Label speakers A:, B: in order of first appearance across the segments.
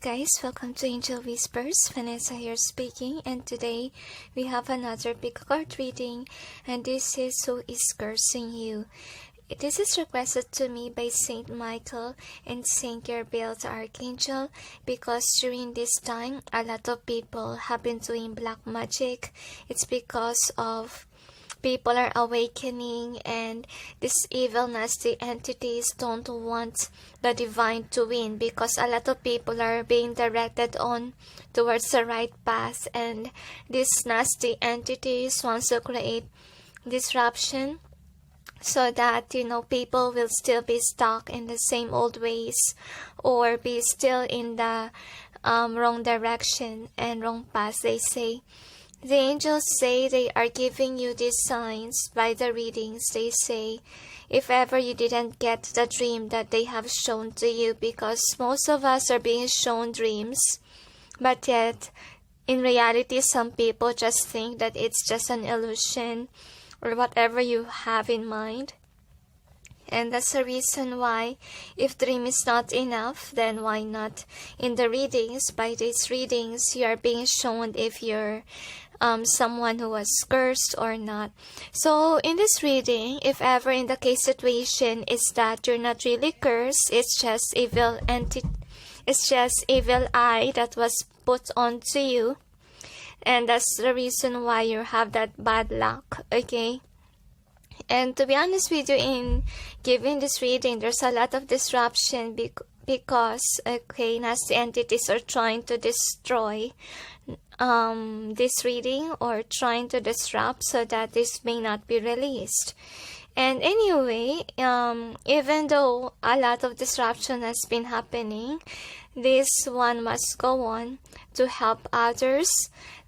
A: guys, welcome to Angel Whispers. Vanessa here speaking, and today we have another big card reading, and this is Who is Cursing You. This is requested to me by Saint Michael and Saint Gabriel the Archangel, because during this time a lot of people have been doing black magic. It's because of people are awakening, and these evil nasty entities don't want the divine to win, because a lot of people are being directed on towards the right path, and these nasty entities wants to create disruption so that people will still be stuck in the same old ways or be still in the wrong direction and wrong path. They say the angels say they are giving you these signs by the readings. They say if ever you didn't get the dream that they have shown to you, because most of us are being shown dreams, but yet in reality some people just think that it's just an illusion or whatever you have in mind. And that's the reason why, if dream is not enough, then why not in the readings? By these readings, you are being shown if you're someone who was cursed or not. So in this reading, if ever in the case situation is that you're not really cursed, it's just evil it's just evil eye that was put onto you, and that's the reason why you have that bad luck. Okay. And to be honest with you, in giving this reading, there's a lot of disruption because, nasty entities are trying to destroy this reading or trying to disrupt so that this may not be released. And anyway, even though a lot of disruption has been happening, this one must go on to help others,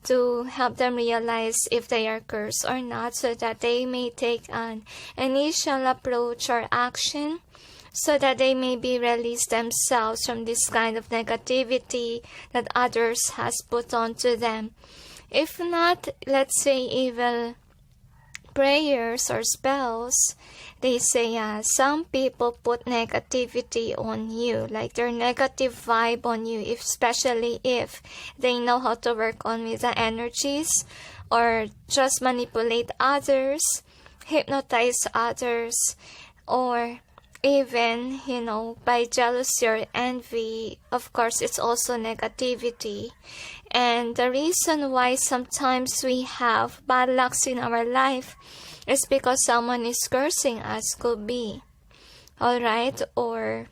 A: to help them realize if they are cursed or not, so that they may take an initial approach or action, so that they may be released themselves from this kind of negativity that others has put onto them. If not, let's say evil prayers or spells, they say some people put negativity on you, like their negative vibe on you, especially if they know how to work on with the energies or just manipulate others, hypnotize others, or even by jealousy or envy. Of course, it's also negativity. And the reason why sometimes we have bad lucks in our life is because someone is cursing us. Could be, alright, or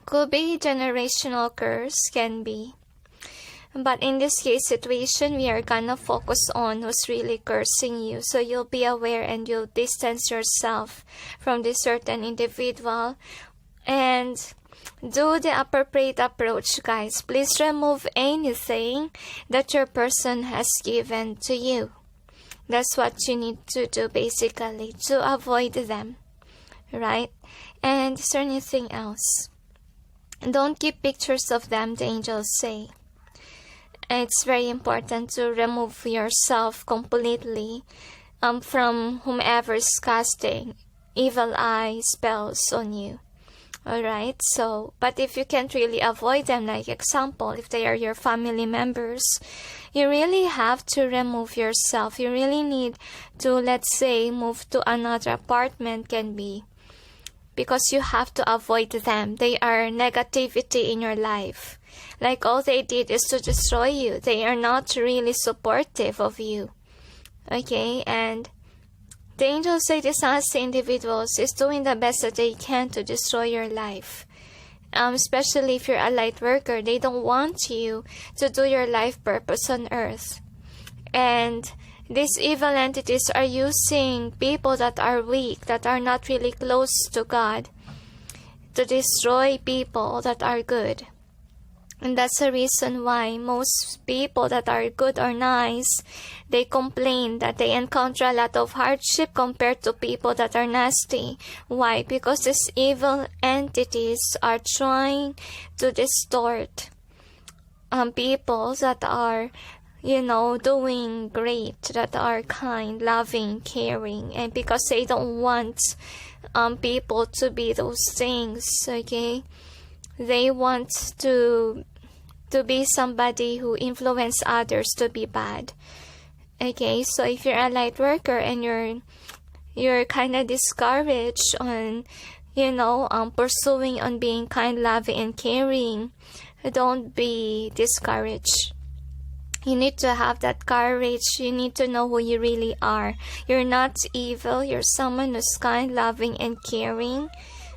A: could be generational curse, can be. But in this case situation, we are gonna focus on who's really cursing you. So you'll be aware and you'll distance yourself from this certain individual and do the appropriate approach, guys. Please remove anything that your person has given to you. That's what you need to do, basically, to avoid them, right? And is there anything else? Don't keep pictures of them, the angels say. It's very important to remove yourself completely from whomever is casting evil eye spells on you. Alright, so, but if you can't really avoid them, like example, if they are your family members, you really have to remove yourself. You really need to, let's say, move to another apartment, can be, because you have to avoid them. They are negativity in your life. Like all they did is to destroy you. They are not really supportive of you. Okay, and the angels say these nasty individuals is doing the best that they can to destroy your life. Especially if you're a light worker, they don't want you to do your life purpose on earth. And these evil entities are using people that are weak, that are not really close to God, to destroy people that are good. And that's the reason why most people that are good or nice, they complain that they encounter a lot of hardship compared to people that are nasty. Why? Because these evil entities are trying to distort people that are, doing great, that are kind, loving, caring, and because they don't want people to be those things, okay? They want to to be somebody who influence others to be bad. Okay, so if you're a light worker and you're kind of discouraged on, pursuing on being kind, loving, and caring, don't be discouraged. You need to have that courage. You need to know who you really are. You're not evil. You're someone who's kind, loving, and caring.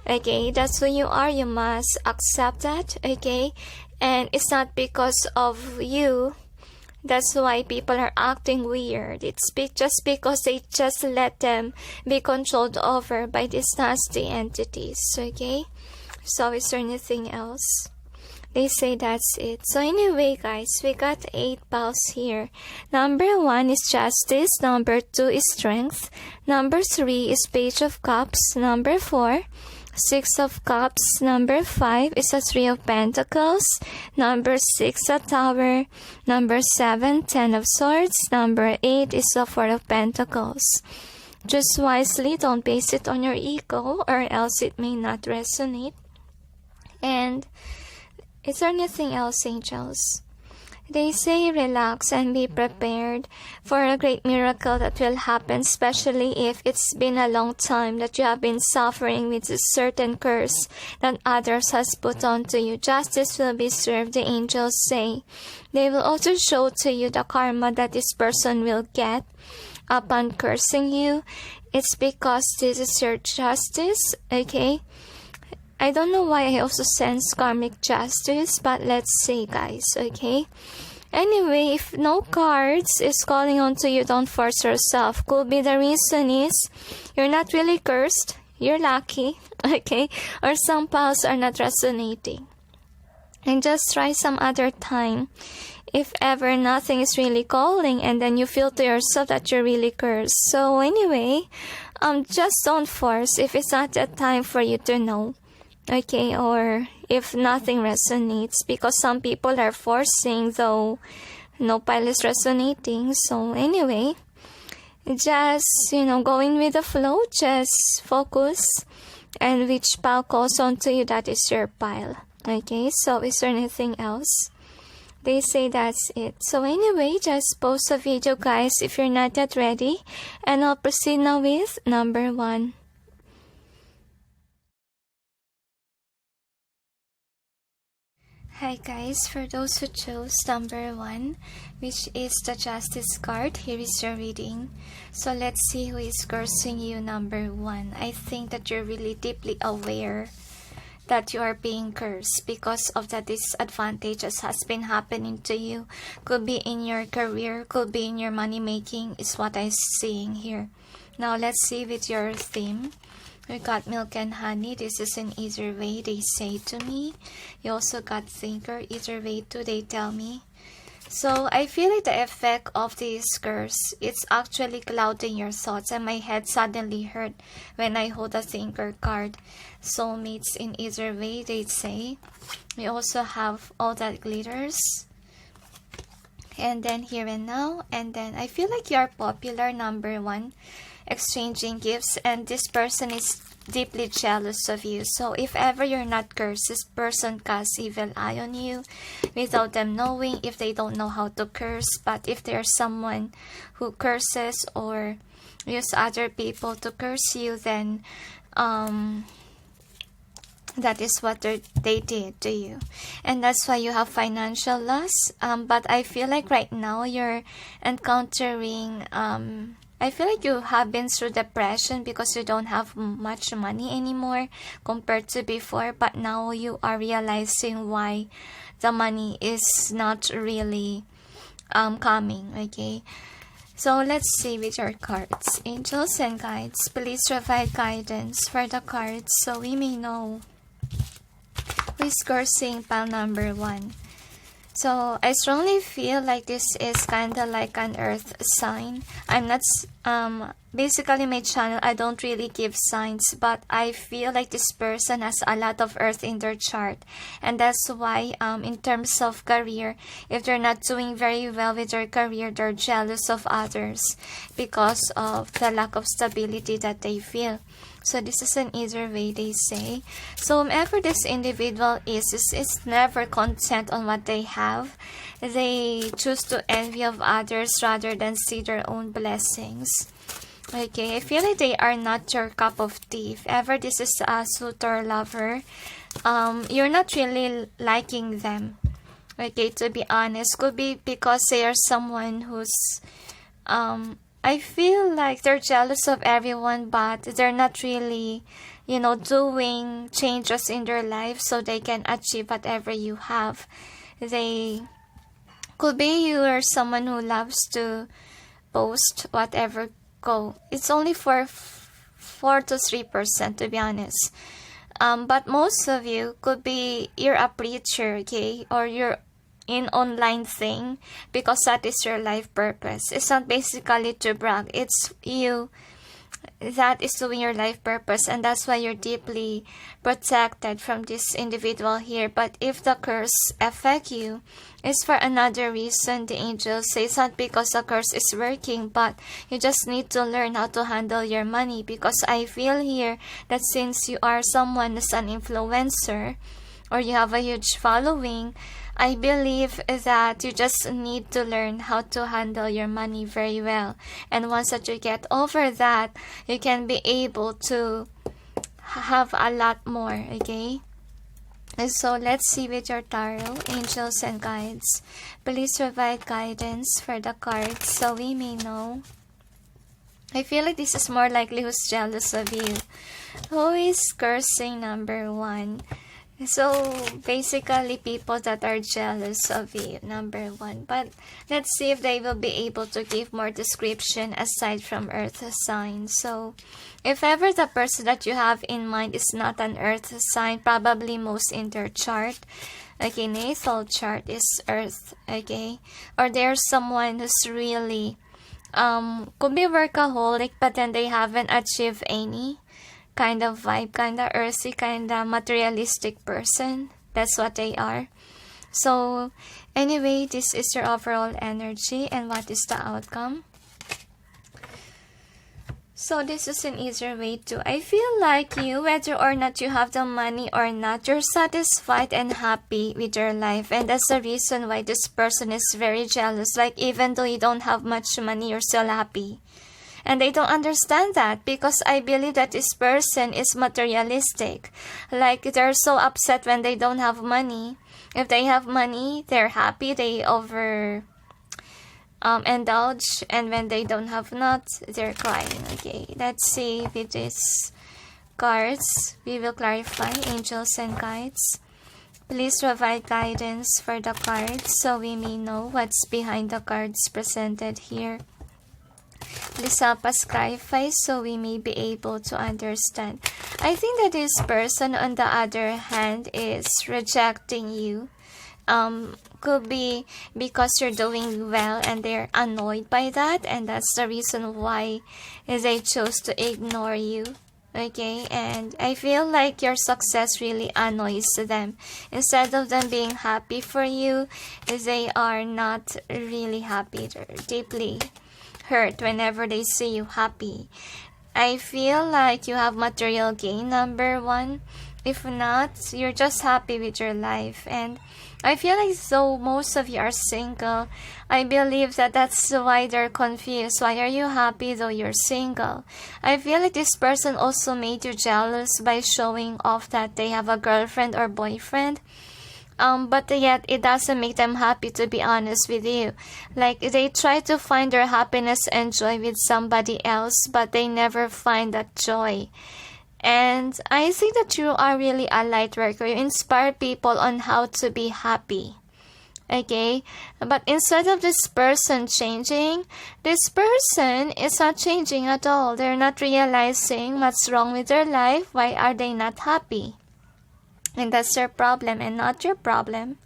A: Okay, that's who you are. You must accept that. Okay, and it's not because of you. That's why people are acting weird. It's just because they just let them be controlled over by these nasty entities. Okay, so is there anything else? They say that's it. So anyway, guys, we got 8 pals here. Number 1 is Justice. Number 2 is Strength. Number 3 is Page of Cups. Number 4, 6 of Cups. Number 5 is a 3 of Pentacles. Number 6, a Tower. Number 7, 10 of Swords. Number 8 is a 4 of Pentacles. Choose wisely. Don't base it on your ego, or else it may not resonate. And is there anything else, angels? They say relax and be prepared for a great miracle that will happen, especially if it's been a long time that you have been suffering with a certain curse that others has put onto you. Justice will be served, the angels say. They will also show to you the karma that this person will get upon cursing you. It's because this is your justice, okay? I don't know why I also sense karmic justice, but let's see, guys, okay? Anyway, if no cards is calling on to you, don't force yourself. Could be the reason is you're not really cursed, you're lucky, okay? Or some pals are not resonating. And just try some other time. If ever nothing is really calling and then you feel to yourself that you're really cursed. So anyway, just don't force if it's not the time for you to know. Okay, or if nothing resonates, because some people are forcing, though no pile is resonating. So anyway, just, going with the flow, just focus, and which pile calls onto you, that is your pile. Okay, so is there anything else? They say that's it. So anyway, just pause the video, guys, if you're not yet ready, and I'll proceed now with number 1. Hi guys, for those who chose number 1, which is the Justice card, here is your reading. So let's see who is cursing you, number 1. I think that you're really deeply aware that you are being cursed because of the disadvantages has been happening to you. Could be in your career, could be in your money making, is what I'm seeing here. Now let's see with your theme. We got Milk and Honey. This is an either way, they say to me. You also got Thinker. Either way too, they tell me. So I feel like the effect of this curse, it's actually clouding your thoughts, and my head suddenly hurt when I hold the Thinker card. Soulmates in either way, they say. We also have All That Glitters. And then Here and Now. And then I feel like you're popular, number 1. Exchanging gifts, and this person is deeply jealous of you. So if ever you're not cursed, this person casts evil eye on you without them knowing, if they don't know how to curse. But if there's someone who curses or use other people to curse you, then that is what they did to you, and that's why you have financial loss. But I feel like right now you're encountering I feel like you have been through depression because you don't have much money anymore compared to before, but now you are realizing why the money is not really coming, okay? So let's see with your cards. Angels and guides, please provide guidance for the cards so we may know who is cursing pile number 1. So I strongly feel like this is kind of like an earth sign. I'm not, basically my channel, I don't really give signs, but I feel like this person has a lot of earth in their chart. And that's why in terms of career, if they're not doing very well with their career, they're jealous of others because of the lack of stability that they feel. So this is an either way, they say. So whomever this individual is never content on what they have. They choose to envy of others rather than see their own blessings. Okay, I feel like they are not your cup of tea. If ever this is a suitor lover, you're not really liking them. Okay, to be honest, could be because they are someone who's, I feel like they're jealous of everyone, but they're not really, you know, doing changes in their life so they can achieve whatever you have. They could be you are someone who loves to post whatever go. It's only for 4 to 3%, to be honest. But most of you could be you're a preacher, okay, or you're in online thing because that is your life purpose. It's not basically to brag. It's you that is doing your life purpose, and that's why you're deeply protected from this individual here. But if the curse affect you, it's for another reason. The angels say it's not because the curse is working, but you just need to learn how to handle your money. Because I feel here that since you are someone who's an influencer or you have a huge following, I believe that you just need to learn how to handle your money very well. And once that you get over that, you can be able to have a lot more, okay? And so let's see with your tarot, angels and guides. Please provide guidance for the cards so we may know. I feel like this is more likely who's jealous of you. Who is cursing number 1? So basically people that are jealous of you, number 1. But let's see if they will be able to give more description aside from earth sign. So if ever the person that you have in mind is not an earth sign, probably most in their chart, okay, natal chart is earth, okay, or there's someone who's really could be workaholic, but then they haven't achieved any kind of vibe, kind of earthy, kind of materialistic person. That's what they are. So anyway, this is your overall energy and what is the outcome. So this is an easier way too. I feel like you, whether or not you have the money or not, you're satisfied and happy with your life. And that's the reason why this person is very jealous. Like even though you don't have much money, you're still happy. And they don't understand that because I believe that this person is materialistic. Like they're so upset when they don't have money. If they have money, they're happy, they indulge, and when they don't have not, they're crying. Okay, let's see with these cards. We will clarify, angels and guides. Please provide guidance for the cards so we may know what's behind the cards presented here. Please help us clarify so we may be able to understand. I think that this person, on the other hand, is rejecting you. Could be because you're doing well and they're annoyed by that, and that's the reason why they chose to ignore you. Okay, and I feel like your success really annoys them. Instead of them being happy for you, they are not really happy. They're deeply hurt whenever they see you happy. I feel like you have material gain, number 1. If not, you're just happy with your life. And I feel like though most of you are single, I believe that that's why they're confused. Why are you happy though you're single? I feel like this person also made you jealous by showing off that they have a girlfriend or boyfriend. But yet it doesn't make them happy, to be honest with you. Like they try to find their happiness and joy with somebody else, but they never find that joy. And I think that you are really a light worker. You inspire people on how to be happy. Okay? But instead of this person changing, this person is not changing at all. They're not realizing what's wrong with their life. Why are they not happy? And that's their problem and not your problem.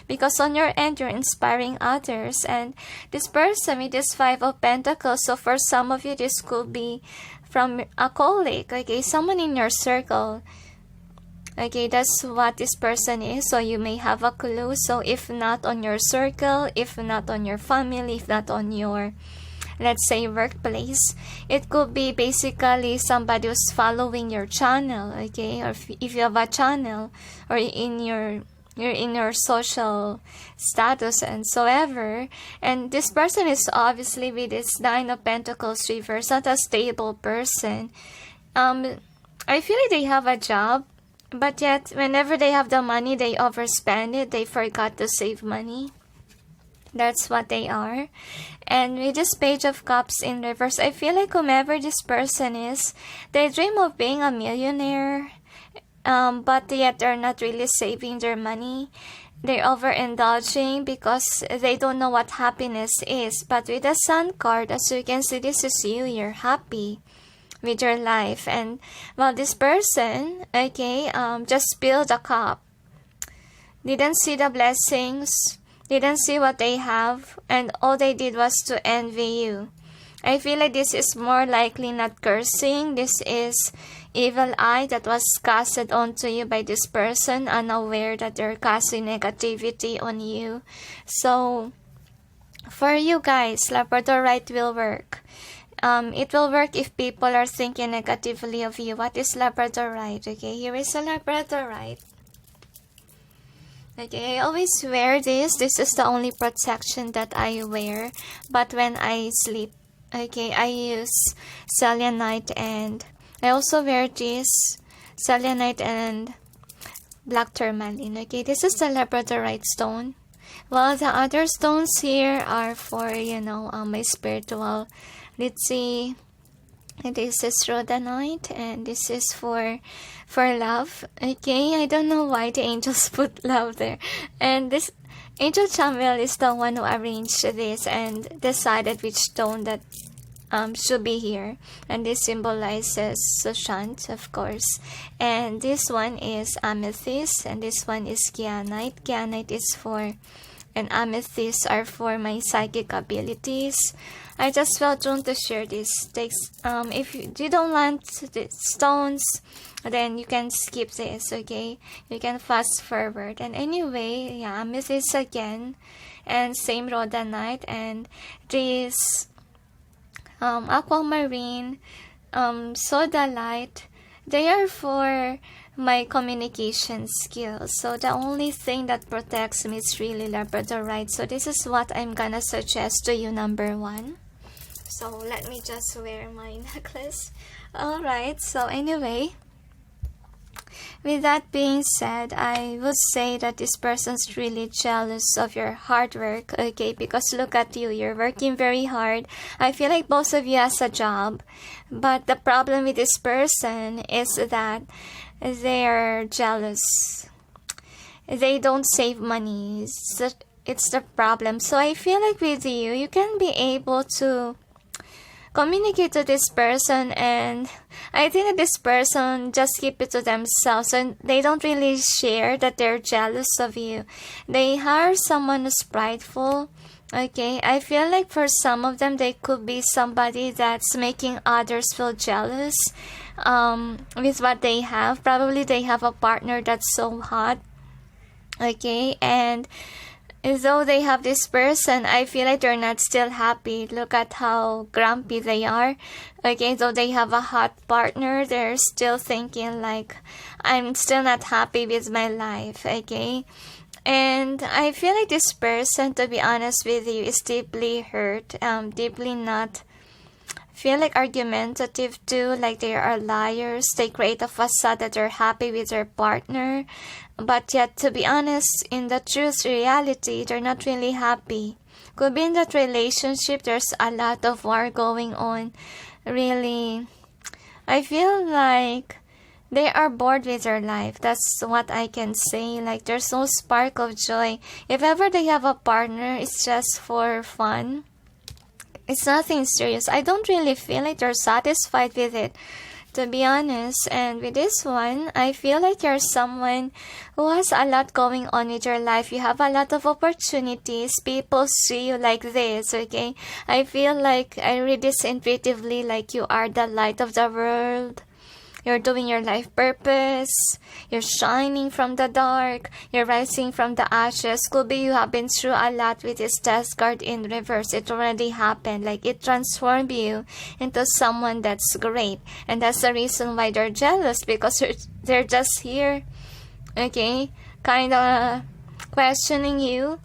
A: Because on your end, you're inspiring others. And this person with this 5 of Pentacles, so for some of you, this could be from a colleague, okay, someone in your circle. Okay, that's what this person is. So you may have a clue. So if not on your circle, if not on your family, if not on your let's say, workplace. It could be basically somebody who's following your channel, okay? Or if you have a channel, or in your social status and so ever. And this person is obviously, with this Nine of Pentacles reverse, not a stable person. I feel like they have a job, but yet whenever they have the money, they overspend it. They forgot to save money. That's what they are. And with this Page of Cups in reverse, I feel like whomever this person is, they dream of being a millionaire, but yet they're not really saving their money. They're overindulging because they don't know what happiness is. But with the Sun card, as you can see, this is you. You're happy with your life. And well, this person, okay, just spilled a cup. Didn't see the blessings, didn't see what they have, and all they did was to envy you. I feel like this is more likely not cursing. This is evil eye that was casted onto you by this person, unaware that they're casting negativity on you. So for you guys, Labradorite will work. It will work if people are thinking negatively of you. What is Labradorite? Okay, here is a Labradorite. Okay, I always wear this. This is the only protection that I wear. But when I sleep, okay, I use Selenite, and I also wear this Selenite and black Tourmaline. Okay, this is the Labradorite stone. Well, the other stones here are for, my spiritual. Let's see. This is Rhodonite, and this is for love. Okay, I don't know why the angels put love there. And this Angel Chamuel is the one who arranged this and decided which stone that should be here. And this symbolizes Sushant, of course. And this one is Amethyst, and this one is Kyanite. Kyanite is for, and Amethyst are for my psychic abilities. I just felt drawn to share this. If you don't want the stones, then you can skip this, okay? You can fast forward. And anyway, yeah, Amethyst again, and same Rhodonite, and this Aquamarine, Sodalite. They are for my communication skills. So the only thing that protects me is really Labradorite. So this is what I'm gonna suggest to you, number 1. So let me just wear my necklace. Alright, so anyway, with that being said, I would say that this person's really jealous of your hard work, okay? Because look at you, you're working very hard. I feel like both of you has a job. But the problem with this person is that they're jealous. They don't save money. It's the problem. So I feel like with you, you can be able to communicate to this person, and I think that this person just keep it to themselves, and they don't really share that they're jealous of you. They hire someone who's prideful, okay? I feel like for some of them, they could be somebody that's making others feel jealous with what they have. Probably they have a partner that's so hot, okay? And though they have this person, I feel like they're not still happy. Look at how grumpy they are. Okay, though they have a hot partner, they're still thinking like, I'm still not happy with my life, okay? And I feel like this person, to be honest with you, is deeply hurt, deeply not feel like argumentative too, like they are liars. They create a facade that they're happy with their partner, but yet, to be honest, in the truth reality, they're not really happy. Could be in that relationship, there's a lot of war going on. Really, I feel like they are bored with their life. That's what I can say. Like, there's no spark of joy. If ever they have a partner, it's just for fun. It's nothing serious. I don't really feel like they're satisfied with it, to be honest. And with this one, I feel like you're someone who has a lot going on with your life. You have a lot of opportunities. People see you like this, okay? I feel like I read this intuitively, like you are the light of the world. You're doing your life purpose. You're shining from the dark. You're rising from the ashes. Could be you have been through a lot with this Death card in reverse. It already happened. Like it transformed you into someone that's great. And that's the reason why they're jealous, because they're just here, okay, kind of questioning you,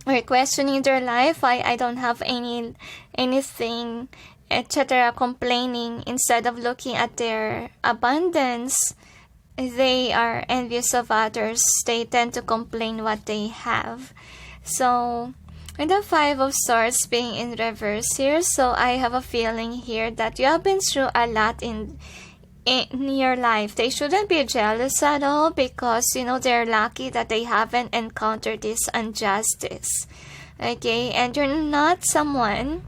A: or questioning their life, why I don't have anything, etc., complaining. Instead of looking at their abundance, they are envious of others. They tend to complain what they have. So with the Five of Swords being in reverse here, so I have a feeling here that you have been through a lot in your life. They shouldn't be jealous at all, because you know they're lucky that they haven't encountered this injustice, okay? And you're not someone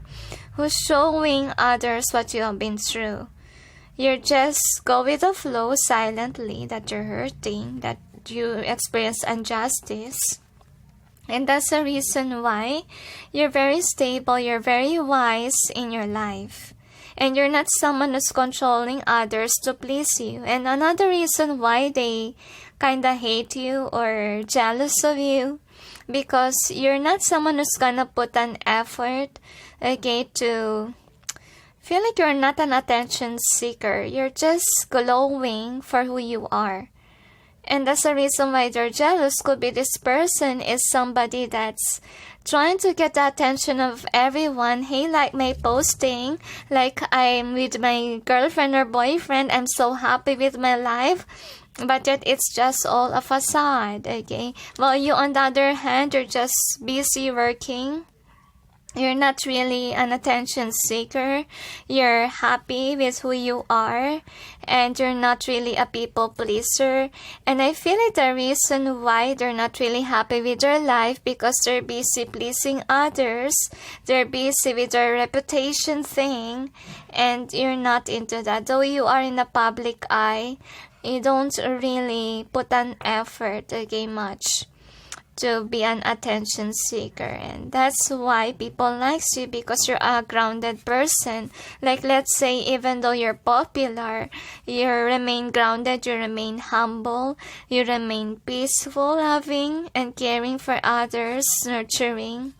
A: who's showing others what you have been through. You just go with the flow silently, that you're hurting, that you experience injustice. And that's the reason why you're very stable, you're very wise in your life. And you're not someone who's controlling others to please you. And another reason why they kinda hate you or jealous of you, because you're not someone who's gonna put an effort, okay, to feel like you're not an attention seeker. You're just glowing for who you are. And that's the reason why they're jealous. Could be this person is somebody that's trying to get the attention of everyone. Hey, like my posting, like I'm with my girlfriend or boyfriend, I'm so happy with my life, but yet it's just all a facade, okay? While you, on the other hand, you're just busy working. You're not really an attention seeker. You're happy with who you are, and you're not really a people pleaser. And I feel like the reason why they're not really happy with their life, because they're busy pleasing others. They're busy with their reputation thing, and you're not into that. Though you are in the public eye, you don't really put an effort, okay, much to be an attention seeker. And that's why people like you, because you're a grounded person. Like, let's say, even though you're popular, you remain grounded, you remain humble, you remain peaceful, loving, and caring for others, nurturing.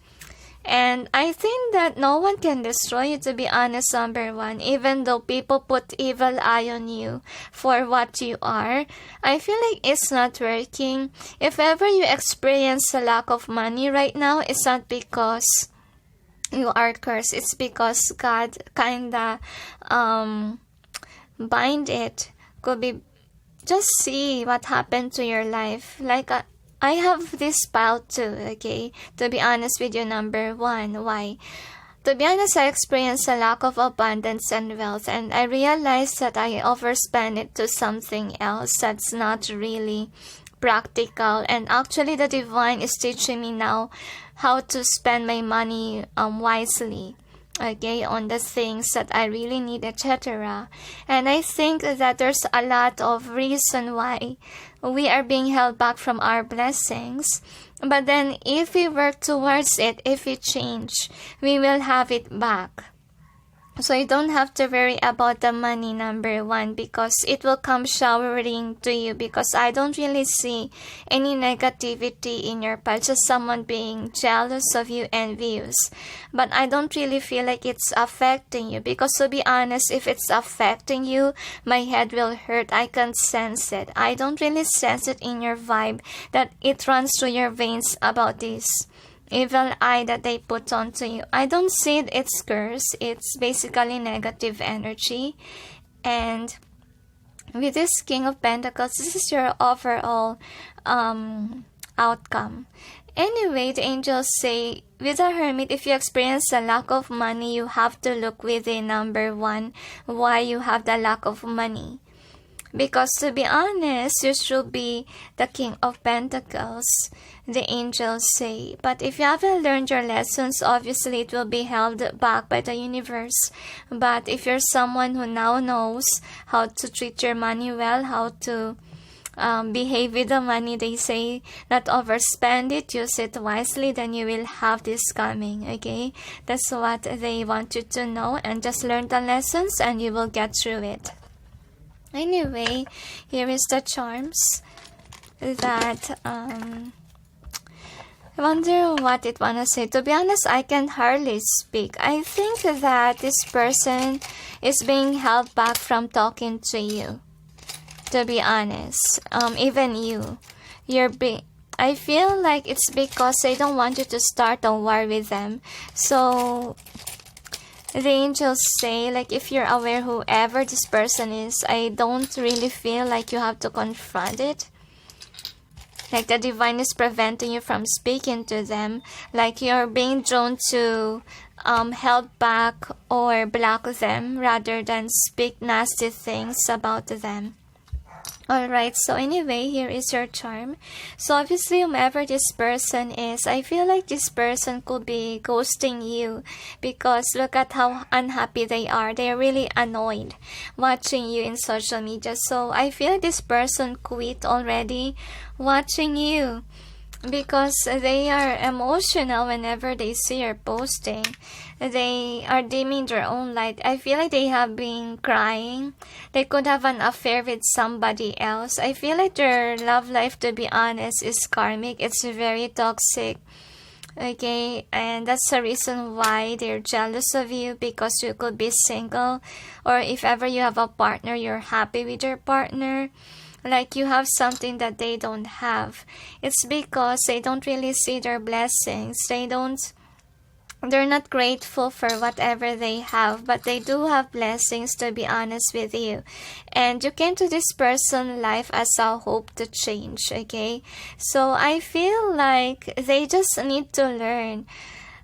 A: And I think that no one can destroy you, to be honest, number one. Even though people put evil eye on you for what you are, I feel like it's not working. If ever you experience a lack of money right now, it's not because you are cursed. It's because God kinda bind it. Could be, just see what happened to your life. Like I have this pile too, okay? To be honest with you, number one. Why? To be honest, I experienced a lack of abundance and wealth, and I realized that I overspent it to something else that's not really practical. And actually, the divine is teaching me now how to spend my money wisely, okay, on the things that I really need, etc. And I think that there's a lot of reason why we are being held back from our blessings. But then if we work towards it, if we change, we will have it back. So you don't have to worry about the money, number one, because it will come showering to you, because I don't really see any negativity in your past, just someone being jealous of you, envious. But I don't really feel like it's affecting you, because to be honest, if it's affecting you, my head will hurt. I can sense it. I don't really sense it in your vibe that it runs through your veins about this evil eye that they put onto you. I don't see it, it's curse. It's basically negative energy. And with this King of Pentacles, this is your overall outcome. Anyway, the angels say, with the Hermit, if you experience a lack of money, you have to look within, number one, why you have the lack of money. Because to be honest, you should be the King of Pentacles, the angels say. But if you haven't learned your lessons, obviously it will be held back by the universe. But if you're someone who now knows how to treat your money well, how to behave with the money, they say, not overspend it, use it wisely, then you will have this coming, okay? That's what they want you to know, and just learn the lessons and you will get through it. Anyway, here is the charms that I wonder what it wanna say. To be honest, I can hardly speak. I think that this person is being held back from talking to you. To be honest, even you, I feel like it's because they don't want you to start a war with them. So the angels say, like, if you're aware whoever this person is, I don't really feel like you have to confront it. Like the divine is preventing you from speaking to them. Like you're being drawn to held back or block them rather than speak nasty things about them. Alright, so anyway, here is your charm. So obviously, whomever this person is, I feel like this person could be ghosting you because look at how unhappy they are. They're really annoyed watching you in social media. So I feel like this person quit already watching you because they are emotional whenever they see your posting. They are dimming their own light. I feel like they have been crying. They could have an affair with somebody else. I feel like their love life, to be honest, is karmic. It's very toxic. Okay, and that's the reason why they're jealous of you, because you could be single, or if ever you have a partner, you're happy with your partner. Like you have something that they don't have. It's because they don't really see their blessings. They're not grateful for whatever they have, but they do have blessings, to be honest with you. And you came to this person's life as a hope to change, okay? So I feel like they just need to learn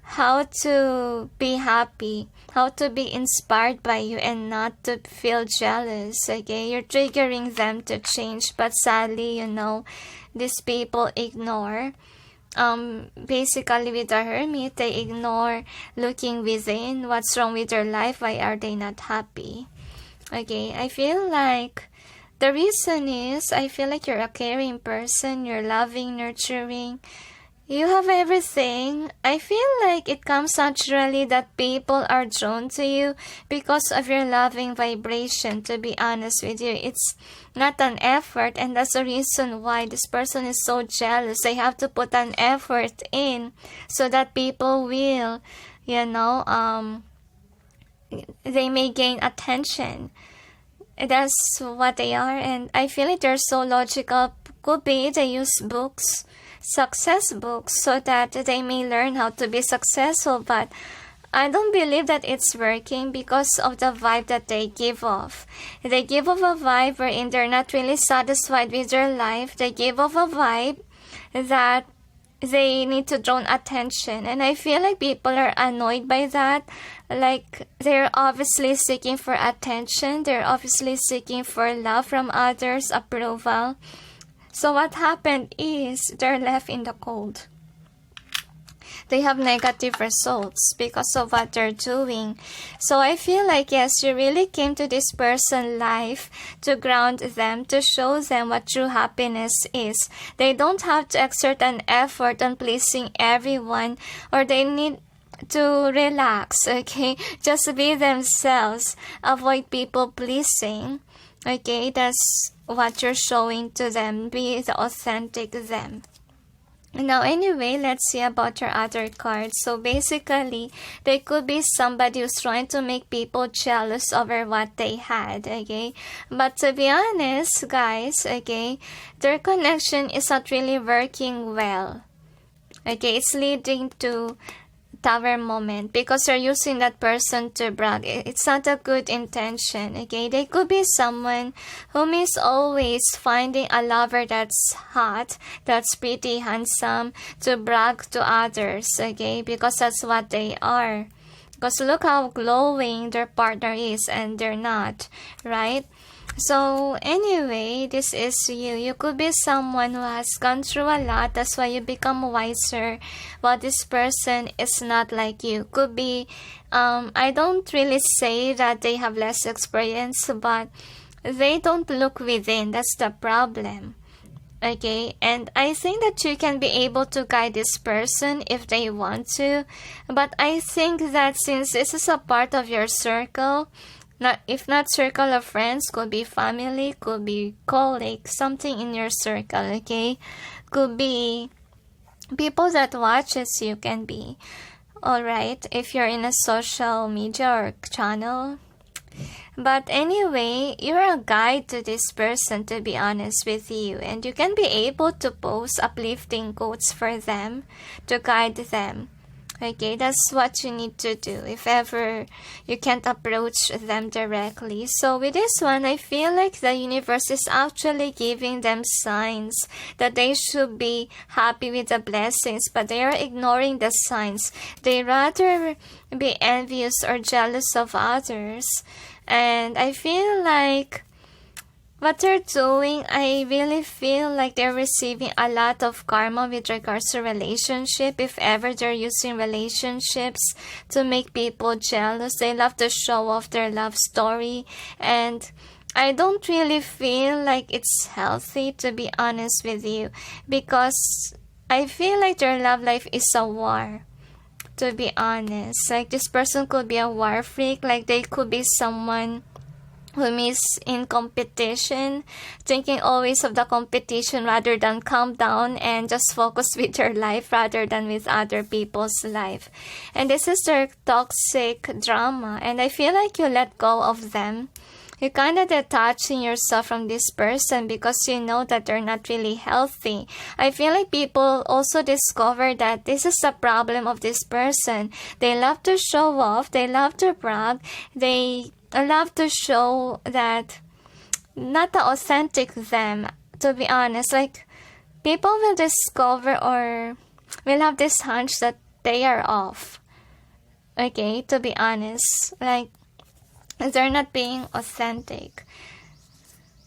A: how to be happy, how to be inspired by you and not to feel jealous, okay? You're triggering them to change, but sadly, these people ignore. Basically with the Hermit, they ignore looking within. What's wrong with their life? Why are they not happy? Okay, I feel like the reason is, I feel like you're a caring person, you're loving, nurturing. You have everything. I feel like it comes naturally that people are drawn to you because of your loving vibration, to be honest with you. It's not an effort, and that's the reason why this person is so jealous. They have to put an effort in so that people will, they may gain attention. That's what they are, and I feel like they're so logical. Could be they use books, success books, so that they may learn how to be successful, but I don't believe that it's working because of the vibe that they give off. They give off a vibe wherein they're not really satisfied with their life. They give off a vibe that they need to draw attention, and I feel like people are annoyed by that. Like they're obviously seeking for attention, they're obviously seeking for love from others, approval. So what happened is they're left in the cold. They have negative results because of what they're doing. So I feel like, yes, you really came to this person's life to ground them, to show them what true happiness is. They don't have to exert an effort on pleasing everyone, or they need to relax, okay? Just be themselves. Avoid people pleasing, okay? That's what you're showing to them. Be the authentic them. Now anyway, let's see about your other cards. So basically, there could be somebody who's trying to make people jealous over what they had, okay? But to be honest, guys, okay, their connection is not really working well. Okay, it's leading to Tower moment because you're using that person to brag. It's not a good intention, okay? They could be someone whom is always finding a lover that's hot, that's pretty handsome, to brag to others, okay? Because that's what they are. Because look how glowing their partner is and they're not, right? So anyway, this is you. You could be someone who has gone through a lot. That's why you become wiser. But this person is not like you. Could be, I don't really say that they have less experience, but they don't look within. That's the problem. Okay, and I think that you can be able to guide this person if they want to. But I think that since this is a part of your circle, Not if not circle of friends, could be family, could be colleagues, something in your circle, okay? Could be people that watches you, can be. Alright, if you're in a social media or channel. But anyway, you're a guide to this person, to be honest with you. And you can be able to post uplifting quotes for them, to guide them. Okay, that's what you need to do if ever you can't approach them directly. So with this one, I feel like the universe is actually giving them signs that they should be happy with the blessings, but they are ignoring the signs. They rather be envious or jealous of others. And I feel like what they're doing, I really feel like they're receiving a lot of karma with regards to relationship. If ever they're using relationships to make people jealous, they love to show off their love story. And I don't really feel like it's healthy, to be honest with you, because I feel like their love life is a war. To be honest, like this person could be a war freak, like they could be someone whom is in competition, thinking always of the competition rather than calm down and just focus with your life rather than with other people's life. And this is their toxic drama, and I feel like you let go of them. You're kind of detaching yourself from this person because you know that they're not really healthy. I feel like people also discover that this is the problem of this person. They love to show off, they love to brag, they love to show that not the authentic them, to be honest. Like, people will discover or will have this hunch that they are off. Okay, to be honest. Like, they're not being authentic.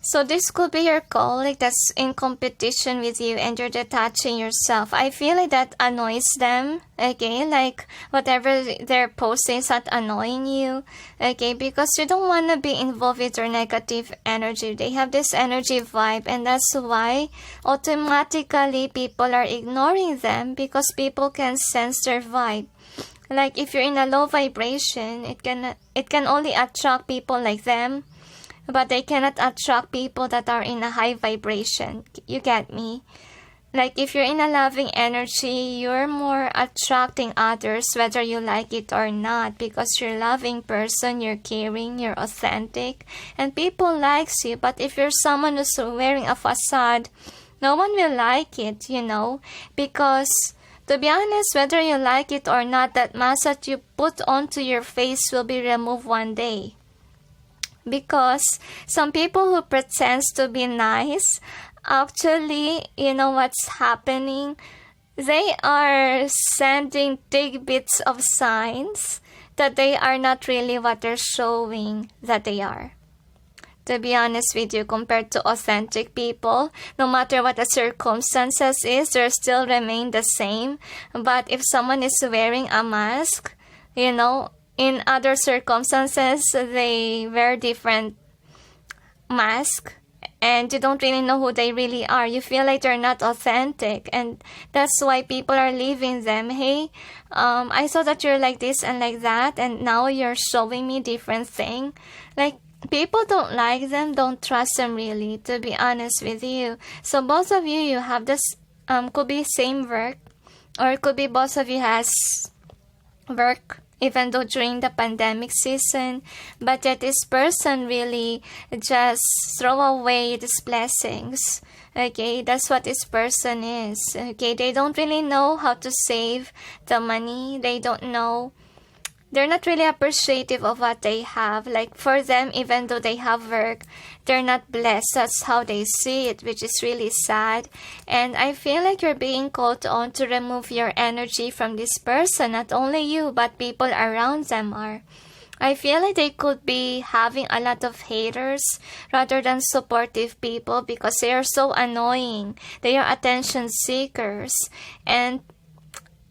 A: So this could be your colleague that's in competition with you and you're detaching yourself. I feel like that annoys them, okay? Like whatever they're posting is not annoying you, okay? Because you don't want to be involved with their negative energy. They have this energy vibe, and that's why automatically people are ignoring them, because people can sense their vibe. Like if you're in a low vibration, it can only attract people like them, but they cannot attract people that are in a high vibration. You get me? Like if you're in a loving energy, you're more attracting others whether you like it or not, because you're a loving person, you're caring, you're authentic, and people likes you. But if you're someone who's wearing a facade, no one will like it, you know, because to be honest, whether you like it or not, that mask that you put onto your face will be removed one day. Because some people who pretend to be nice, actually, you know what's happening? They are sending tidbits of signs that they are not really what they're showing that they are. To be honest with you, compared to authentic people, no matter what the circumstances is, they still remain the same. But if someone is wearing a mask, you know, in other circumstances, they wear different masks, and you don't really know who they really are. You feel like they're not authentic, and that's why people are leaving them. Hey, I saw that you're like this and like that, and now you're showing me different thing. Like, people don't like them, don't trust them really, to be honest with you. So both of you have this, could be same work, or it could be both of you has work, even though during the pandemic season, but yet this person really just throw away these blessings. Okay, that's what this person is. Okay, they don't really know how to save the money. They don't know. They're not really appreciative of what they have. Like for them, even though they have work, they're not blessed. That's how they see it, which is really sad. And I feel like you're being called on to remove your energy from this person. Not only you, but people around them are. I feel like they could be having a lot of haters rather than supportive people, because they are so annoying. They are attention seekers. And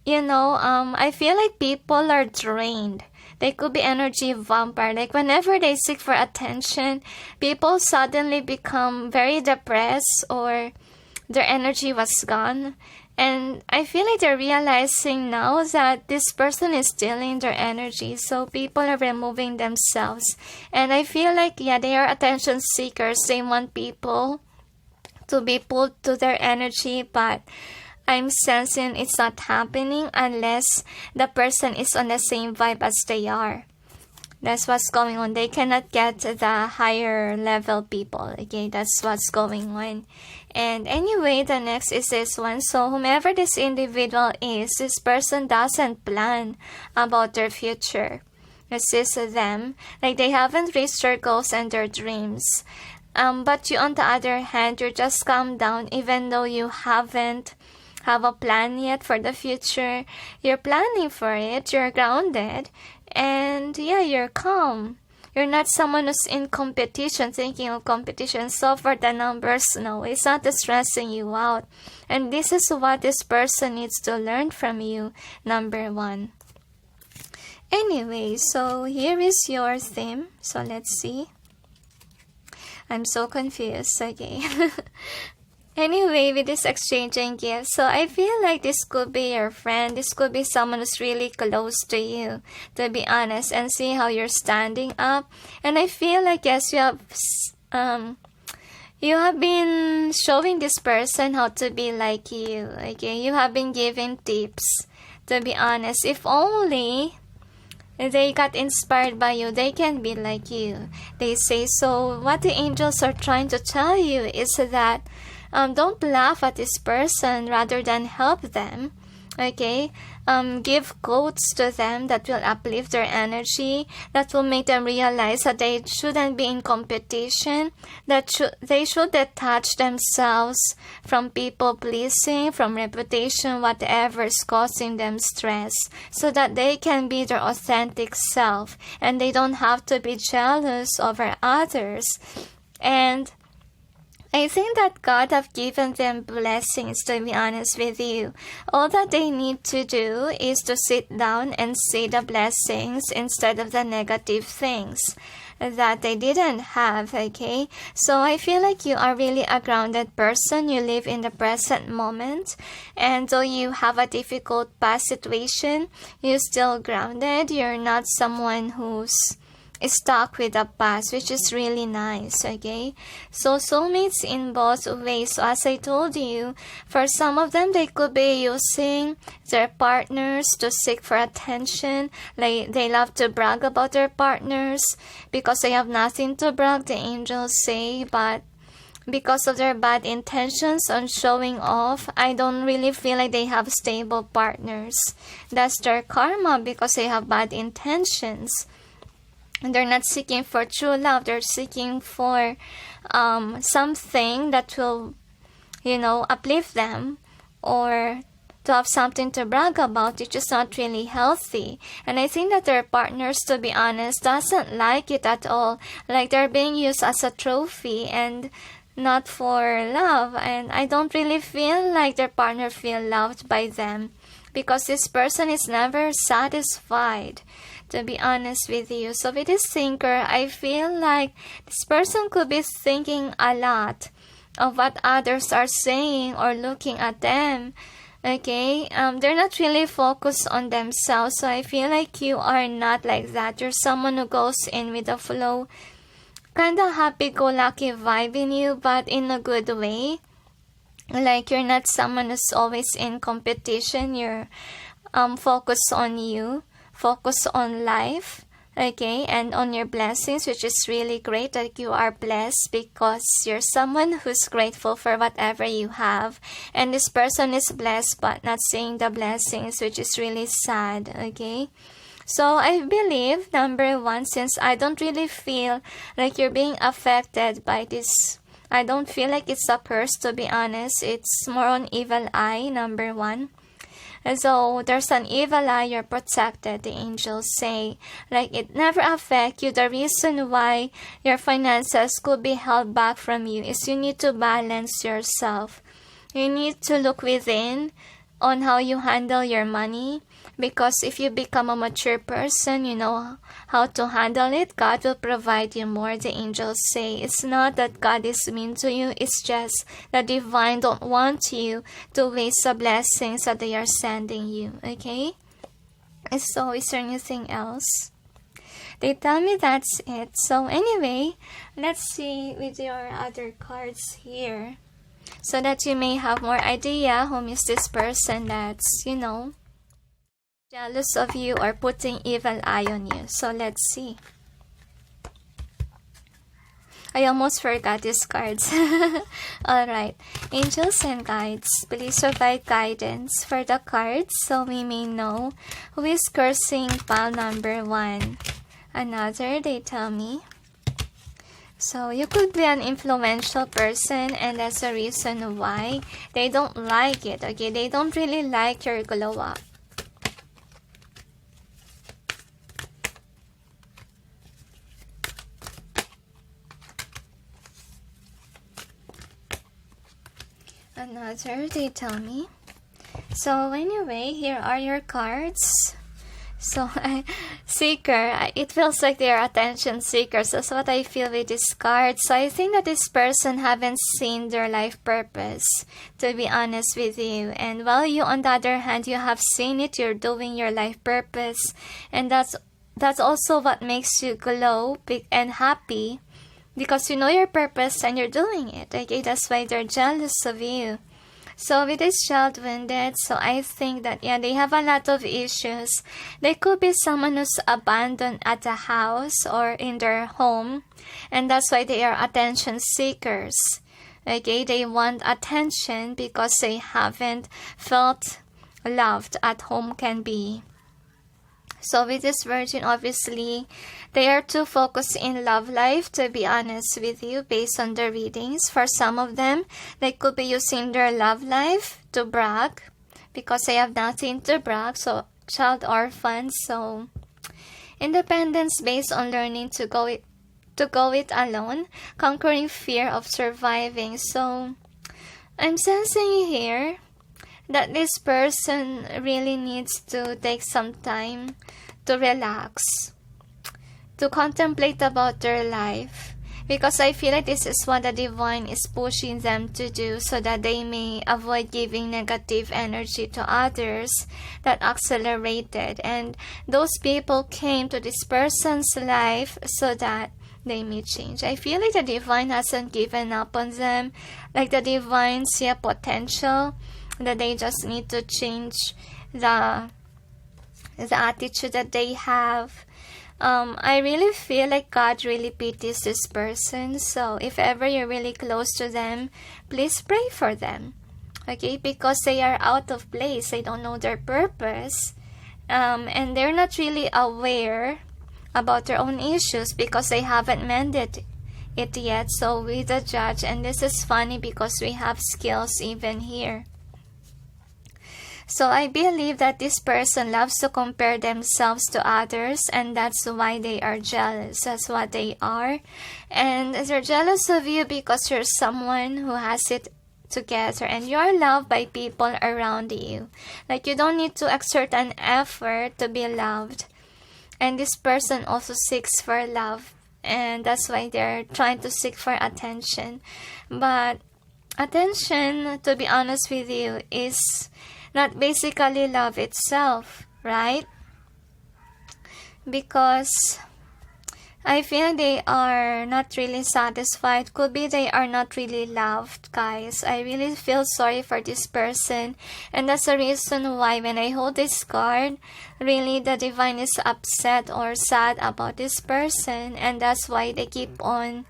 A: you know, I feel like people are drained. They could be energy vampire. Like whenever they seek for attention, people suddenly become very depressed, or their energy was gone. And I feel like they're realizing now that this person is stealing their energy. So people are removing themselves. And I feel like, yeah, they are attention seekers. They want people to be pulled to their energy, but I'm sensing it's not happening unless the person is on the same vibe as they are. That's what's going on. They cannot get the higher level people. Okay, that's what's going on. And anyway, the next is this one. So whomever this individual is, this person doesn't plan about their future. It's just them. Like they haven't reached their goals and their dreams. But you, on the other hand, you're just calm down even though you haven't have a plan yet for the future. You're planning for it. You're grounded. And yeah, you're calm. You're not someone who's in competition, thinking of competition. So for the numbers, no, it's not stressing you out. And this is what this person needs to learn from you, number 1. Anyway, so here is your theme. So let's see. I'm so confused. Okay. Anyway, with this exchanging gifts, so I feel like this could be your friend. This could be someone who's really close to you, to be honest, and see how you're standing up. And I feel like, yes, you have been showing this person how to be like you. Okay, you have been giving tips, to be honest. If only they got inspired by you, they can be like you, they say. So what the angels are trying to tell you is that don't laugh at this person rather than help them. Okay, give quotes to them that will uplift their energy, that will make them realize that they shouldn't be in competition, that they should detach themselves from people pleasing, from reputation, whatever is causing them stress, so that they can be their authentic self and they don't have to be jealous over others. And I think that God have given them blessings, to be honest with you. All that they need to do is to sit down and see the blessings instead of the negative things that they didn't have, okay? So I feel like you are really a grounded person. You live in the present moment. And though you have a difficult past situation, you're still grounded. You're not someone who's stuck with the past, which is really nice, okay? So soulmates in both ways. So as I told you, for some of them, they could be using their partners to seek for attention. Like they love to brag about their partners because they have nothing to brag, the angels say. But because of their bad intentions on showing off, I don't really feel like they have stable partners. That's their karma, because they have bad intentions. And they're not seeking for true love. They're seeking for something that will, uplift them, or to have something to brag about, which is not really healthy. And I think that their partners, to be honest, doesn't like it at all. Like they're being used as a trophy and not for love. And I don't really feel like their partner feel loved by them, because this person is never satisfied, to be honest with you. So with this thinker, I feel like this person could be thinking a lot of what others are saying or looking at them. Okay, they're not really focused on themselves. So I feel like you are not like that. You're someone who goes in with the flow, kind of happy-go-lucky vibe in you, but in a good way. Like you're not someone who's always in competition. You're focused on you, focused on life, okay, and on your blessings, which is really great that you are blessed, because you're someone who's grateful for whatever you have. And this person is blessed but not seeing the blessings, which is really sad, okay? So I believe, number 1, since I don't really feel like you're being affected by this, I don't feel like it's a curse, to be honest. It's more on evil eye, number 1. And so there's an evil eye, you're protected, the angels say. Like it never affect you. The reason why your finances could be held back from you is you need to balance yourself. You need to look within on how you handle your money. Because if you become a mature person, you know how to handle it, God will provide you more. The angels say it's not that God is mean to you, it's just the divine don't want you to waste the blessings that they are sending you, okay? So is there anything else? They tell me that's it. So anyway, let's see with your other cards here, so that you may have more idea whom is this person that's, you know, jealous of you or putting evil eye on you. So let's see. I almost forgot these cards. Alright. Angels and guides, please provide guidance for the cards so we may know who is cursing pile number 1. Another, they tell me. So you could be an influential person, and that's the reason why they don't like it, okay? They don't really like your glow up. Another, they tell me. So anyway, here are your cards. So seeker, it feels like they are attention seekers. That's what I feel with this card. So I think that this person haven't seen their life purpose, to be honest with you. And while you, on the other hand, you have seen it, you're doing your life purpose. And that's also what makes you glow and happy. Because you know your purpose and you're doing it. Okay, that's why they're jealous of you. So with this child wounded, so I think that, yeah, they have a lot of issues. They could be someone who's abandoned at a house or in their home. And that's why they are attention seekers. Okay, they want attention because they haven't felt loved at home can be. So with this virgin, obviously, they are too focused in love life, to be honest with you, based on the readings. For some of them, they could be using their love life to brag, because they have nothing to brag. So child orphans, so independence based on learning to go it alone, conquering fear of surviving. So I'm sensing here that this person really needs to take some time to relax, to contemplate about their life, because I feel like this is what the divine is pushing them to do, so that they may avoid giving negative energy to others that accelerated. And those people came to this person's life so that they may change. I feel like the divine hasn't given up on them, like the divine see a potential, that they just need to change the attitude that they have. I really feel like God really pities this person. So if ever you're really close to them, please pray for them. Okay, because they are out of place. They don't know their purpose. And they're not really aware about their own issues because they haven't mended it yet. So with the judge, and this is funny because we have skills even here. So I believe that this person loves to compare themselves to others, and that's why they are jealous. That's what they are. And they're jealous of you because you're someone who has it together and you're loved by people around you. Like you don't need to exert an effort to be loved. And this person also seeks for love, and that's why they're trying to seek for attention. But attention, to be honest with you, is not basically love itself, right? Because I feel they are not really satisfied. Could be they are not really loved, guys. I really feel sorry for this person. And that's the reason why when I hold this card, really the divine is upset or sad about this person. And that's why they keep on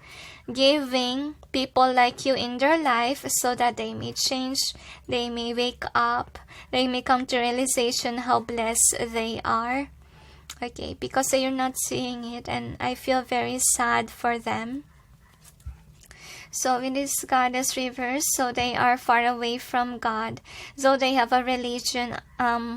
A: giving people like you in their life so that they may change, they may wake up, they may come to realization how blessed they are. Okay, because they are not seeing it, and I feel very sad for them. So in this goddess reverse, so they are far away from God. So they have a religion.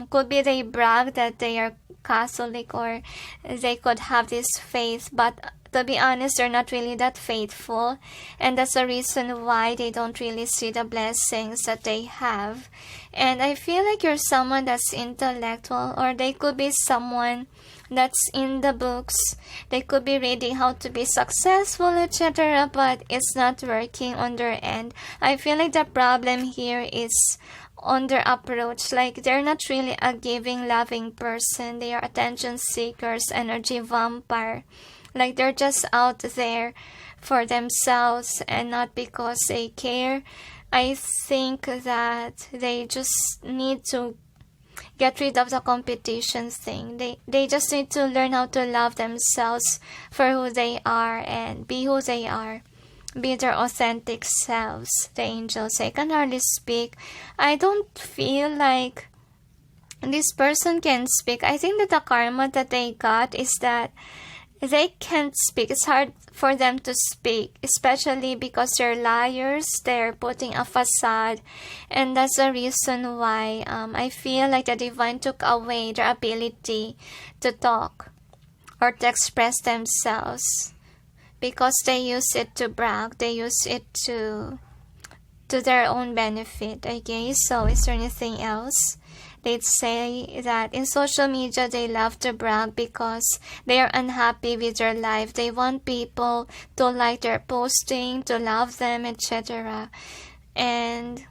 A: Could be they brag that they are Catholic, or they could have this faith, but to be honest, they're not really that faithful, and that's the reason why they don't really see the blessings that they have. And I feel like you're someone that's intellectual, or they could be someone that's in the books. They could be reading how to be successful, etc., but it's not working on their end. I feel like the problem here is on their approach. Like, they're not really a giving, loving person. They are attention seekers, energy vampire. Like, they're just out there for themselves and not because they care. I think that they just need to get rid of the competition thing. They just need to learn how to love themselves for who they are and be who they are. Be their authentic selves. The angels say, I can hardly speak. I don't feel like this person can speak. I think that the karma that they got is that they can't speak. It's hard for them to speak, especially because they're liars. They're putting a facade, and that's the reason why I feel like the divine took away their ability to talk or to express themselves, because they use it to brag. They use it to their own benefit. Okay, so is there anything else? They'd say that in social media they love to brag because they are unhappy with their life. They want people to like their posting, to love them, etc. And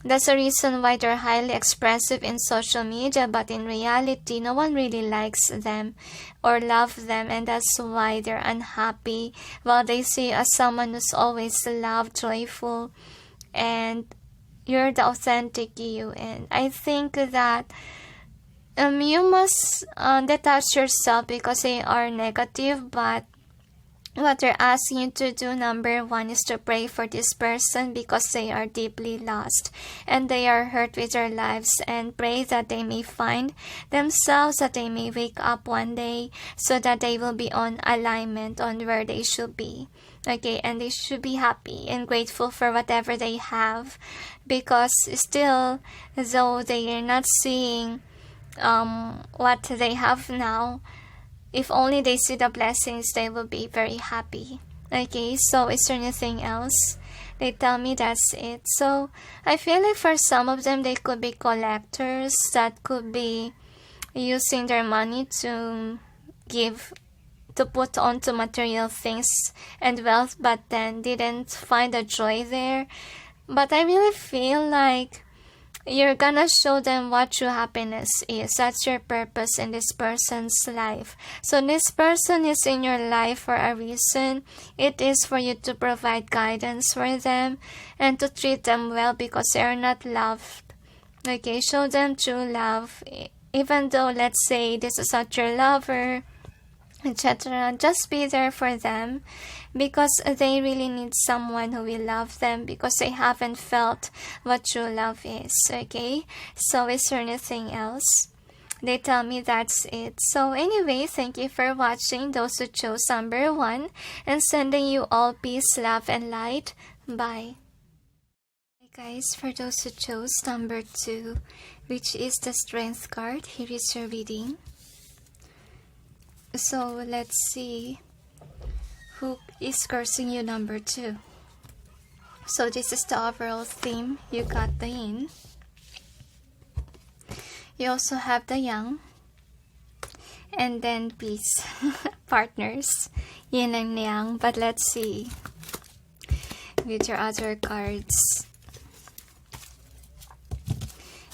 A: that's the reason why they're highly expressive in social media, but in reality, no one really likes them or love them, and that's why they're unhappy, while they see you as someone who's always loved, joyful, and you're the authentic you. And I think that you must detach yourself because they are negative, but what they're asking you to do, number one, is to pray for this person because they are deeply lost and they are hurt with their lives, and pray that they may find themselves, that they may wake up one day so that they will be on alignment on where they should be. Okay, and they should be happy and grateful for whatever they have, because still, though they are not seeing what they have now, if only they see the blessings, they will be very happy. Okay, so is there anything else? They tell me that's it. So I feel like for some of them, they could be collectors that could be using their money to put onto material things and wealth, but then didn't find the joy there. But I really feel like you're gonna show them what true happiness is. That's your purpose in this person's life. So this person is in your life for a reason. It is for you to provide guidance for them and to treat them well because they are not loved. Okay, show them true love. Even though, let's say, this is not your lover, etc., just be there for them because they really need someone who will love them because they haven't felt what true love is. Okay, so is there anything else? They tell me that's it. So anyway, thank you for watching, those who chose number 1, and sending you all peace, love, and light. Bye. Hey guys, for those who chose number 2, which is the Strength card, here is your reading. So let's see who is cursing you, number 2. So this is the overall theme. You got the yin. You also have the yang. And then peace. Partners. Yin and yang. But let's see with your other cards.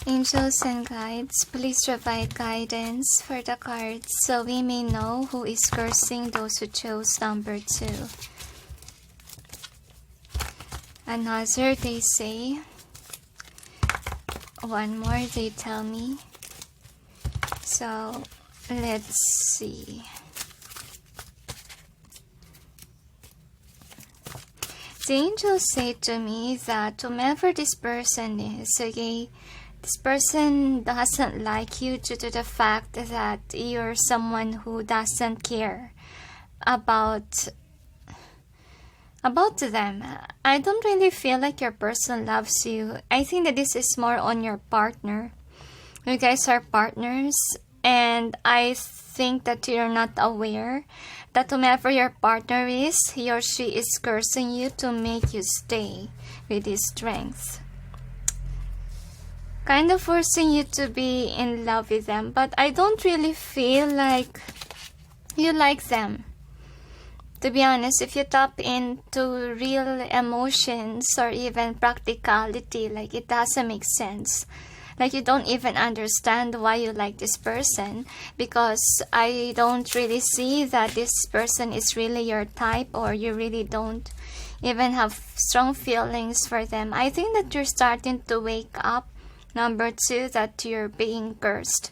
A: Angels and guides, please provide guidance for the cards so we may know who is cursing those who chose number 2. Another, they say. One more, they tell me. So, let's see. The angels say to me that whomever this person is, okay, this person doesn't like you due to the fact that you're someone who doesn't care about about them. I don't really feel like your person loves you. I think that this is more on your partner. You guys are partners, and I think that you're not aware that whomever your partner is, he or she is cursing you to make you stay with his strength. Kind of forcing you to be in love with them, but I don't really feel like you like them. To be honest, if you tap into real emotions or even practicality, like it doesn't make sense. Like you don't even understand why you like this person, because I don't really see that this person is really your type, or you really don't even have strong feelings for them. I think that you're starting to wake up, number two, that you're being cursed,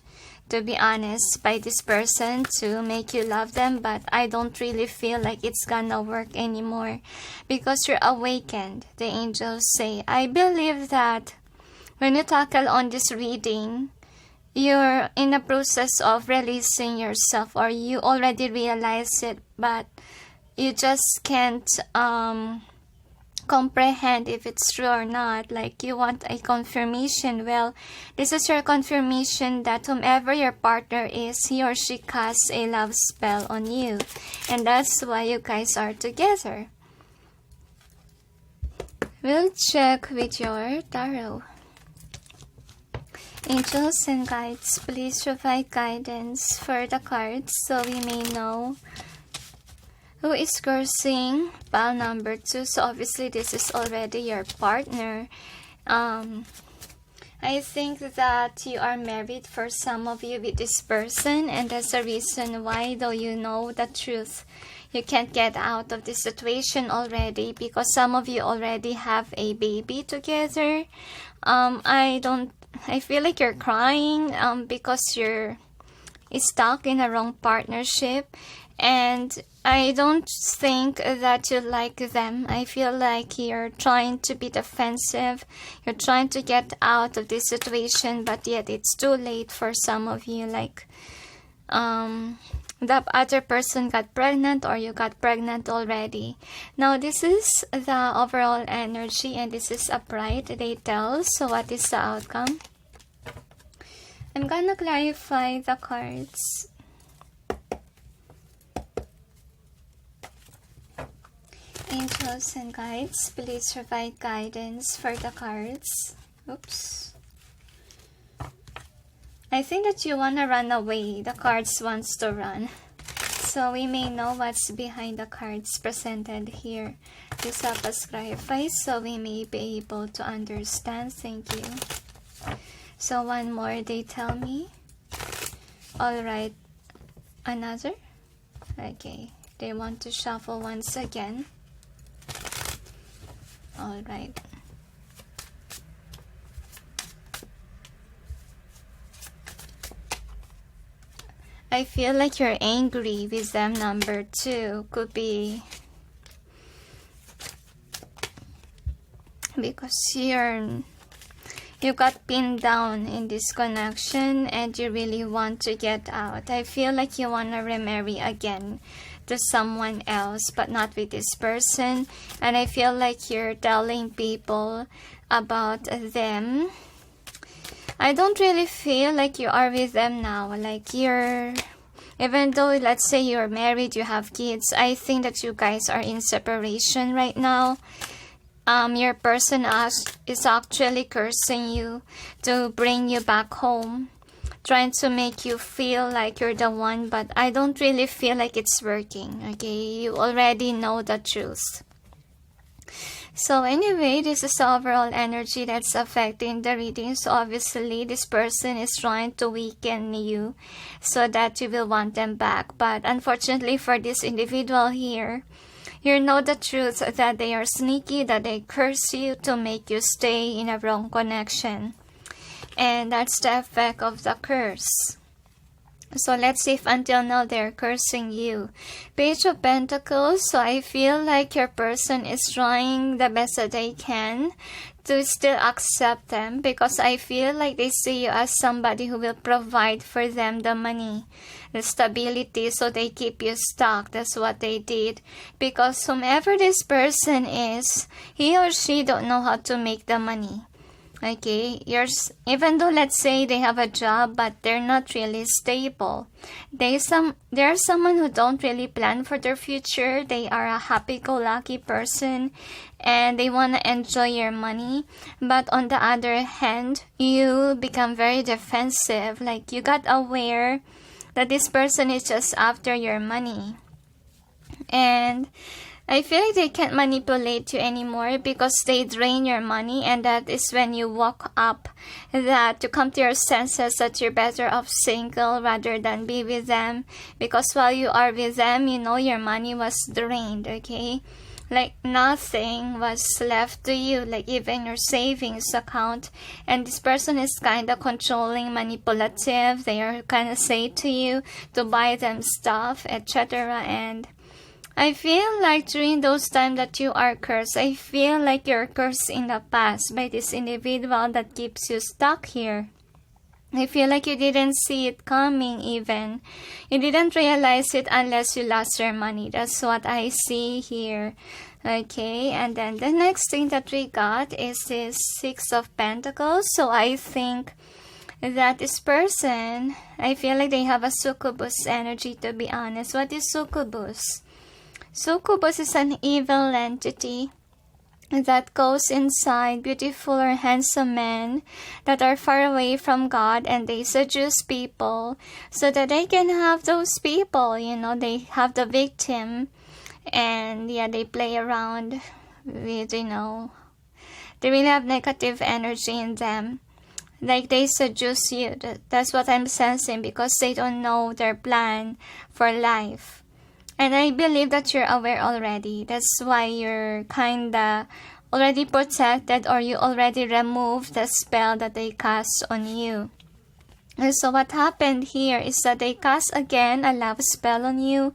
A: to be honest, by this person to make you love them, but I don't really feel like it's gonna work anymore because you're awakened, the angels say. I believe that when you tackle on this reading, you're in a process of releasing yourself, or you already realize it, but you just can't comprehend if it's true or not. Like you want a confirmation. Well, this is your confirmation that whomever your partner is, he or she casts a love spell on you, and that's why you guys are together. We'll check with your tarot. Angels and guides, please provide guidance for the cards so we may know who is cursing pile number 2. So obviously this is already your partner. I think that you are married for some of you with this person, and that's the reason why, though you know the truth, you can't get out of this situation already, because some of you already have a baby together. I feel like you're crying because you're stuck in a wrong partnership, and I don't think that you like them. I feel like you're trying to be defensive. You're trying to get out of this situation, but yet it's too late for some of you. Like the other person got pregnant, or you got pregnant already. Now this is the overall energy, and this is upright, they tell. So what is the outcome? I'm gonna clarify the cards. Angels and guides, please provide guidance for the cards. Oops. I think that you want to run away. The cards wants to run. So we may know what's behind the cards presented here. Please help us clarify so we may be able to understand. Thank you. So one more, they tell me. Alright. Another? Okay. They want to shuffle once again. Alright. I feel like you're angry with them, number 2. Could be because you got pinned down in this connection and you really want to get out. I feel like you want to remarry again to someone else, but not with this person. And I feel like you're telling people about them. I don't really feel like you are with them now. Like you're, even though let's say you're married, you have kids, I think that you guys are in separation right now. Your person is actually cursing you to bring you back home, trying to make you feel like you're the one, but I don't really feel like it's working. Okay, you already know the truth. So anyway, this is the overall energy that's affecting the reading. So obviously this person is trying to weaken you so that you will want them back, but unfortunately for this individual here, you know the truth that they are sneaky, that they curse you to make you stay in a wrong connection. And that's the effect of the curse. So let's see if until now they're cursing you. Page of Pentacles. So I feel like your person is trying the best that they can to still accept them, because I feel like they see you as somebody who will provide for them the money, the stability, so they keep you stuck. That's what they did. Because whomever this person is, he or she don't know how to make the money. Okay, even though let's say they have a job, but they're not really stable. They're someone who don't really plan for their future. They are a happy-go-lucky person, and they want to enjoy your money. But on the other hand, you become very defensive. Like you got aware that this person is just after your money. And I feel like they can't manipulate you anymore because they drain your money, and that is when you walk up, that you come to your senses that you're better off single rather than be with them, because while you are with them, you know your money was drained, okay? Like nothing was left to you, like even your savings account. And this person is kind of controlling, manipulative. They are kind of say to you to buy them stuff, etc. And I feel like during those times that you are cursed, I feel like you're cursed in the past by this individual that keeps you stuck here. I feel like you didn't see it coming even. You didn't realize it unless you lost your money. That's what I see here. Okay, and then the next thing that we got is this Six of Pentacles. So I think that this person, I feel like they have a succubus energy, to be honest. What is succubus? Succubus is an evil entity that goes inside beautiful or handsome men that are far away from God, and they seduce people so that they can have those people, you know, they have the victim, and yeah, they play around with, you know, they really have negative energy in them. Like they seduce you. That's what I'm sensing, because they don't know their plan for life. And I believe that you're aware already. That's why you're kinda already protected, or you already removed the spell that they cast on you. And so what happened here is that they cast again a love spell on you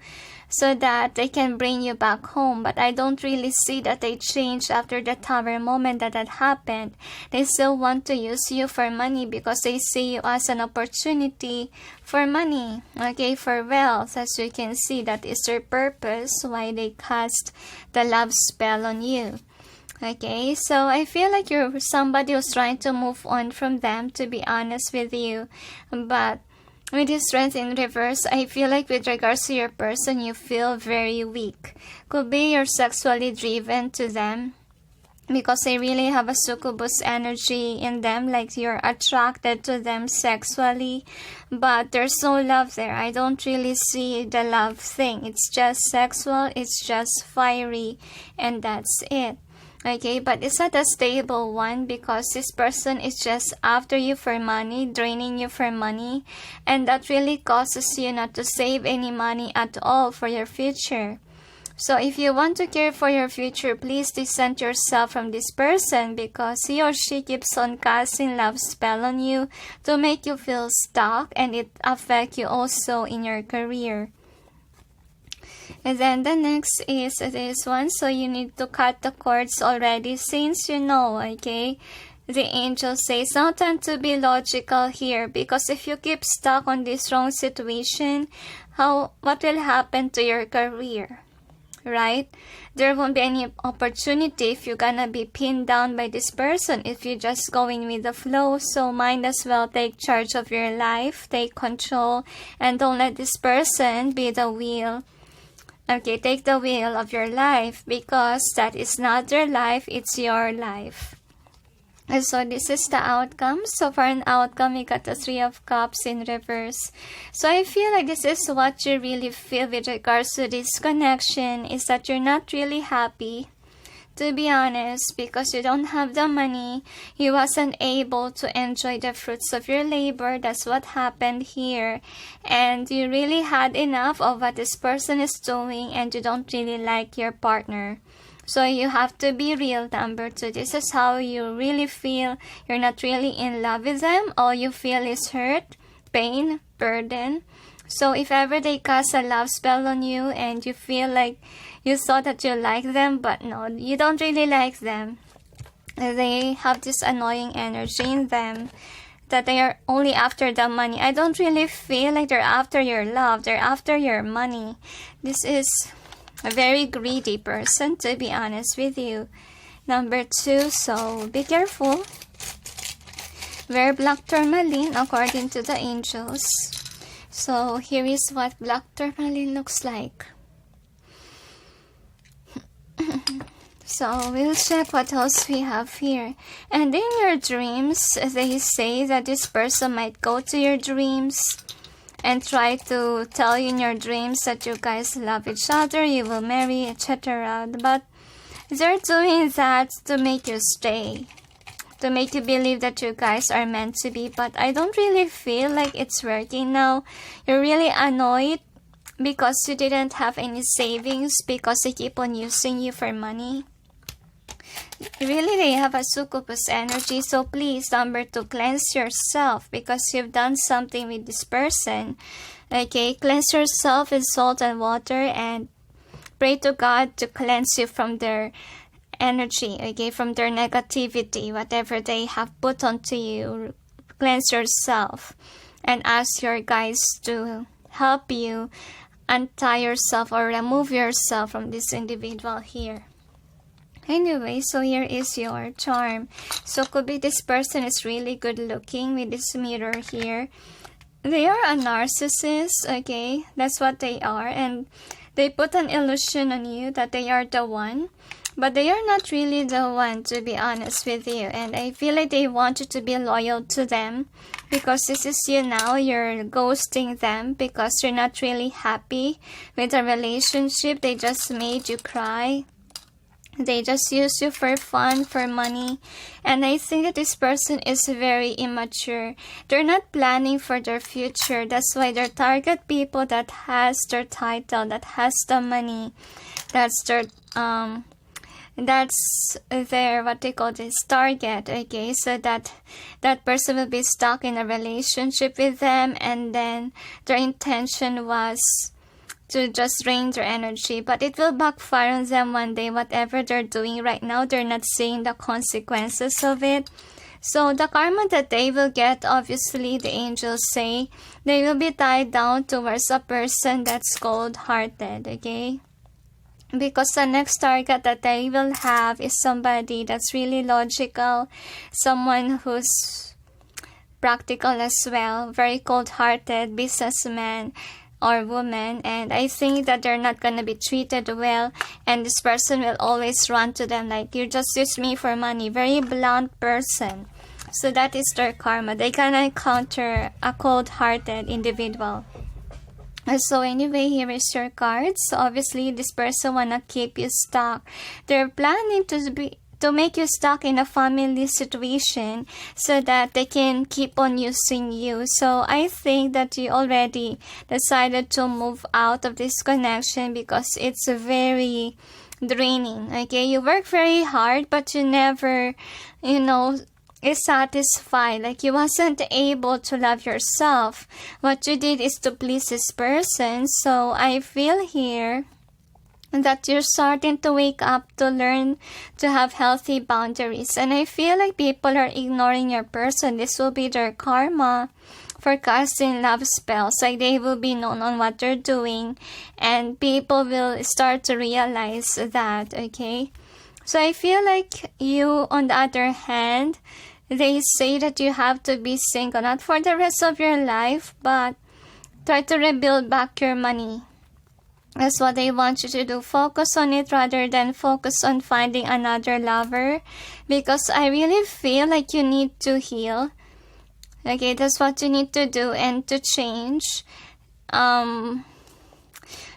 A: so that they can bring you back home. But I don't really see that they changed after the Tower moment that had happened. They still want to use you for money because they see you as an opportunity for money, okay, for wealth. As you can see, that is their purpose why they cast the love spell on you. Okay, so I feel like you're somebody who's trying to move on from them, to be honest with you. But with this Strength in reverse, I feel like with regards to your person, you feel very weak. Could be you're sexually driven to them because they really have a succubus energy in them, like you're attracted to them sexually, but there's no love there. I don't really see the love thing. It's just sexual, it's just fiery, and that's it. Okay, but it's not a stable one because this person is just after you for money, draining you for money, and that really causes you not to save any money at all for your future. So if you want to care for your future, please distance yourself from this person because he or she keeps on casting love spell on you to make you feel stuck, and it affects you also in your career. And then the next is this one. So you need to cut the cords already since you know, okay? The angel says no time to be logical here, because if you keep stuck on this wrong situation, what will happen to your career? Right? There won't be any opportunity if you're gonna be pinned down by this person if you're just going with the flow. So might as well take charge of your life, take control, and don't let this person be the wheel. Okay, take the wheel of your life, because that is not their life, it's your life. And so this is the outcome. So for an outcome, we got the Three of Cups in reverse. So I feel like this is what you really feel with regards to this connection, is that you're not really happy, to be honest, because you don't have the money. You wasn't able to enjoy the fruits of your labor. That's what happened here. And you really had enough of what this person is doing, and you don't really like your partner. So you have to be real, number two. This is how you really feel. You're not really in love with them. All you feel is hurt, pain, burden. So if ever they cast a love spell on you and you feel like you thought that you like them, but no, you don't really like them. They have this annoying energy in them that they are only after the money. I don't really feel like they're after your love. They're after your money. This is a very greedy person, to be honest with you. Number 2, so be careful. Wear black tourmaline according to the angels. So here is what black tourmaline looks like. So we'll check what else we have here. And in your dreams, they say that this person might go to your dreams and try to tell you in your dreams that you guys love each other, you will marry, etc. But they're doing that to make you stay, to make you believe that you guys are meant to be. But I don't really feel like it's working now. You're really annoyed because you didn't have any savings, because they keep on using you for money. Really, they have a succubus energy. So please, number 2, cleanse yourself because you've done something with this person. Okay, cleanse yourself with salt and water and pray to God to cleanse you from their energy, okay, from their negativity, whatever they have put onto you. Cleanse yourself and ask your guides to help you untie yourself or remove yourself from this individual here. Anyway, so here is your charm. So could be this person is really good looking with this mirror here. They are a narcissist, okay? That's what they are. And they put an illusion on you that they are the one. But they are not really the one, to be honest with you. And I feel like they want you to be loyal to them. Because this is you now, you're ghosting them because you're not really happy with the relationship. They just made you cry. They just use you for fun, for money. And I think that this person is very immature. They're not planning for their future. That's why they target people that has their title, that has the money. That's their what they call this, target, okay? So that person will be stuck in a relationship with them, and then their intention was to just drain their energy, but it will backfire on them one day. Whatever they're doing right now, they're not seeing the consequences of it. So the karma that they will get, obviously the angels say, they will be tied down towards a person that's cold-hearted, okay? Because the next target that they will have is somebody that's really logical, someone who's practical as well, very cold-hearted, businessman or woman, and I think that they're not gonna be treated well, and this person will always run to them like, you just use me for money. Very blunt person. So that is their karma. They gonna encounter a cold-hearted individual. So anyway, here is your cards. So obviously this person wanna keep you stuck. They're planning to make you stuck in a family situation so that they can keep on using you. So I think that you already decided to move out of this connection because it's very draining, okay? You work very hard, but you never, is satisfied. Like, you wasn't able to love yourself. What you did is to please this person. So I feel here that you're starting to wake up to learn to have healthy boundaries. And I feel like people are ignoring your person. This will be their karma for casting love spells. Like, they will be known on what they're doing, and people will start to realize that, okay? So I feel like you, on the other hand, they say that you have to be single, not for the rest of your life, but try to rebuild back your money. That's what they want you to do. Focus on it rather than focus on finding another lover. Because I really feel like you need to heal. Okay, that's what you need to do and to change.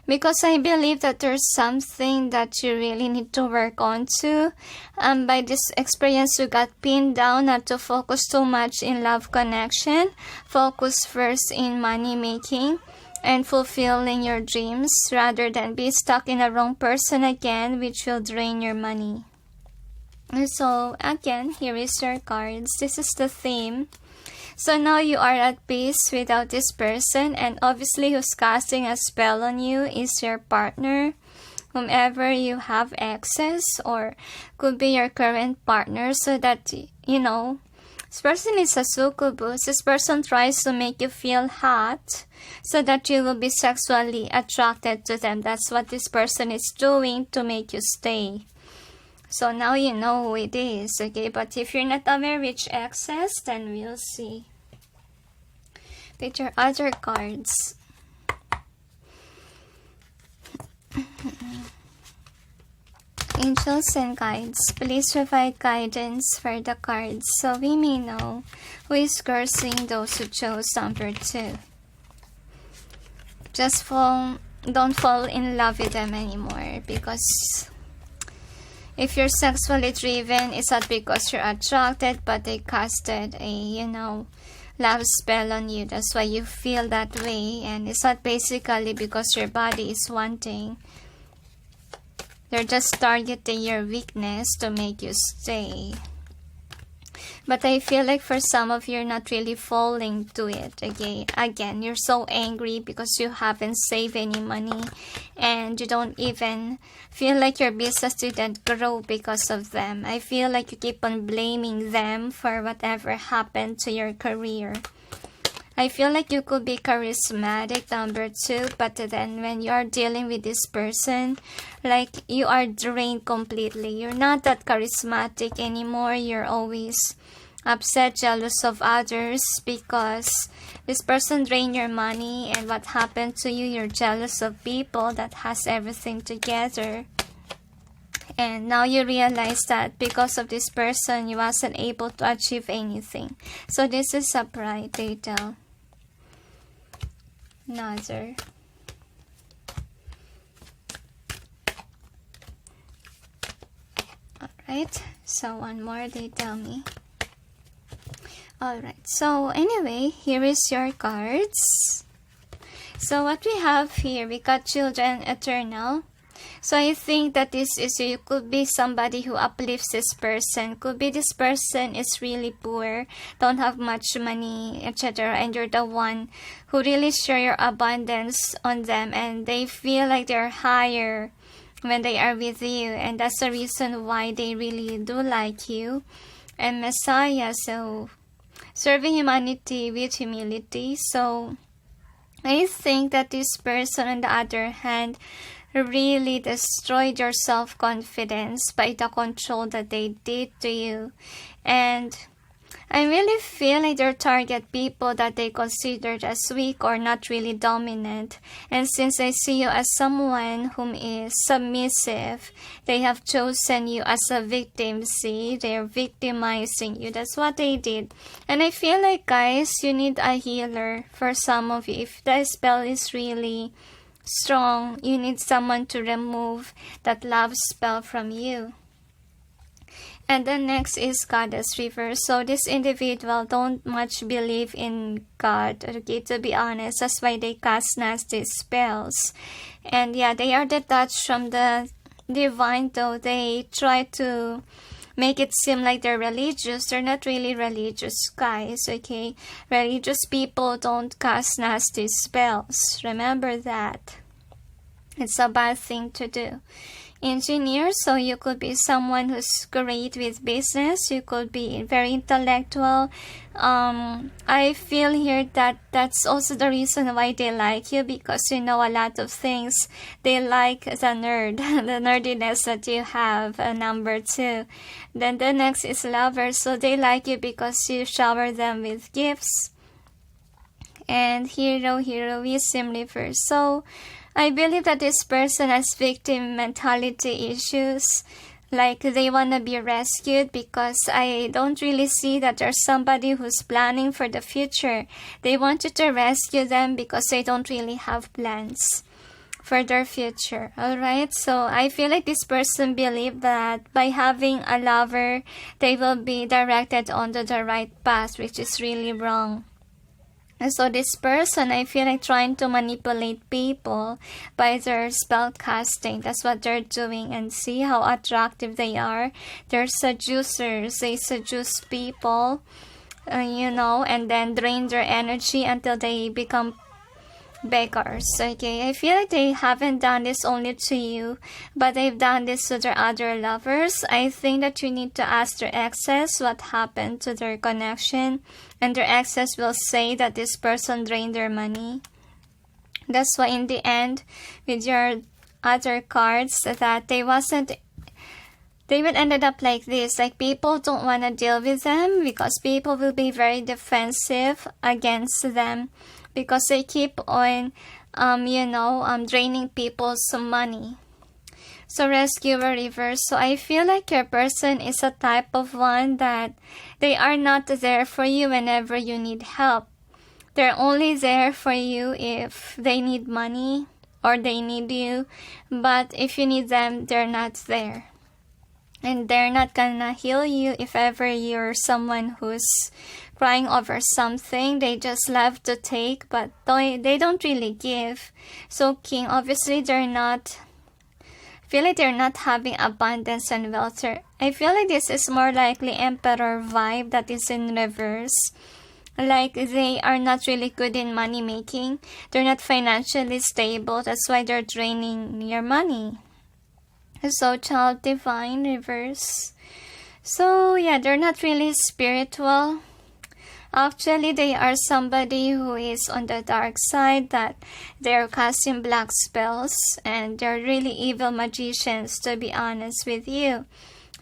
A: Because I believe that there's something that you really need to work on too. By this experience, you got pinned down not to focus too much in love connection. Focus first in money making and fulfilling your dreams rather than be stuck in a wrong person again, which will drain your money. So again, here is your cards. This is the theme. So now you are at peace without this person, and obviously who's casting a spell on you is your partner, whomever you have access, or could be your current partner, so that, you know, this person is a succubus. This person tries to make you feel hot so that you will be sexually attracted to them. That's what this person is doing to make you stay. So now you know who it is, okay? But if you're not aware which access, then we'll see. With your other cards. Angels and guides, please provide guidance for the cards so we may know who is cursing those who chose number 2. Don't fall in love with them anymore, because if you're sexually driven, it's not because you're attracted, but they casted a, you know, love spell on you. That's why you feel that way, and it's not basically because your body is wanting. They're just targeting your weakness to make you stay. But I feel like for some of you, you're not really falling to it. Again, you're so angry because you haven't saved any money, and you don't even feel like your business didn't grow because of them. I feel like you keep on blaming them for whatever happened to your career. I feel like you could be charismatic, number 2, but then when you are dealing with this person, like you are drained completely. You're not that charismatic anymore. You're always upset, jealous of others because this person drained your money, and what happened to you, you're jealous of people that has everything together. And now you realize that because of this person, you wasn't able to achieve anything. So this is a pride, they tell. Another. Alright, so one more, they tell me. Alright, so anyway, here is your cards. So what we have here, we got children eternal. So I think that this is, you could be somebody who uplifts this person. Could be this person is really poor, don't have much money, etc. And you're the one who really share your abundance on them, and they feel like they're higher when they are with you. And that's the reason why they really do like you. And Messiah, so serving humanity with humility. So I think that this person, on the other hand, really destroyed your self-confidence by the control that they did to you. And I really feel like they target people that they considered as weak or not really dominant. And since I see you as someone whom is submissive, they have chosen you as a victim. See, they're victimizing you. That's what they did. And I feel like, guys, you need a healer for some of you. If the spell is really strong, you need someone to remove that love spell from you. And the next is Goddess Reverse. So this individual don't much believe in God, okay, to be honest. That's why they cast nasty spells. And yeah, they are detached from the divine, though they try to make it seem like they're religious. They're not really religious, guys, okay? Religious people don't cast nasty spells. Remember that. It's a bad thing to do. Engineer, so you could be someone who's great with business. You could be very intellectual. I feel here that that's also the reason why they like you, because you know a lot of things. They like the nerd, the nerdiness that you have, number 2. Then the next is Lover, so they like you because you shower them with gifts. And Heroism Reverse. So I believe that this person has victim mentality issues, like they want to be rescued, because I don't really see that there's somebody who's planning for the future. They want you to rescue them because they don't really have plans for their future. Alright, so I feel like this person believes that by having a lover, they will be directed onto the right path, which is really wrong. And so this person, I feel like trying to manipulate people by their spell casting. That's what they're doing. And see how attractive they are. They're seducers. They seduce people, you know, and then drain their energy until they become beggars. Okay, I feel like they haven't done this only to you, but they've done this to their other lovers. I think that you need to ask their exes what happened to their connection, and their exes will say that this person drained their money. That's why in the end, with your other cards, that they will ended up like this. Like, people don't want to deal with them because people will be very defensive against them, because they keep on, draining people's money. So rescuer reverse. So I feel like your person is a type of one that they are not there for you whenever you need help. They're only there for you if they need money or they need you. But if you need them, they're not there. And they're not gonna heal you if ever you're someone who's crying over something. They just love to take, but they don't really give. So King, obviously they're not, I feel like they're not having abundance and wealth. I feel like this is more likely Emperor vibe that is in reverse. Like, they are not really good in money making. They're not financially stable. That's why they're draining your money. So Child Divine reverse. So yeah, they're not really spiritual. Actually, they are somebody who is on the dark side, that they're casting black spells, and they're really evil magicians, to be honest with you.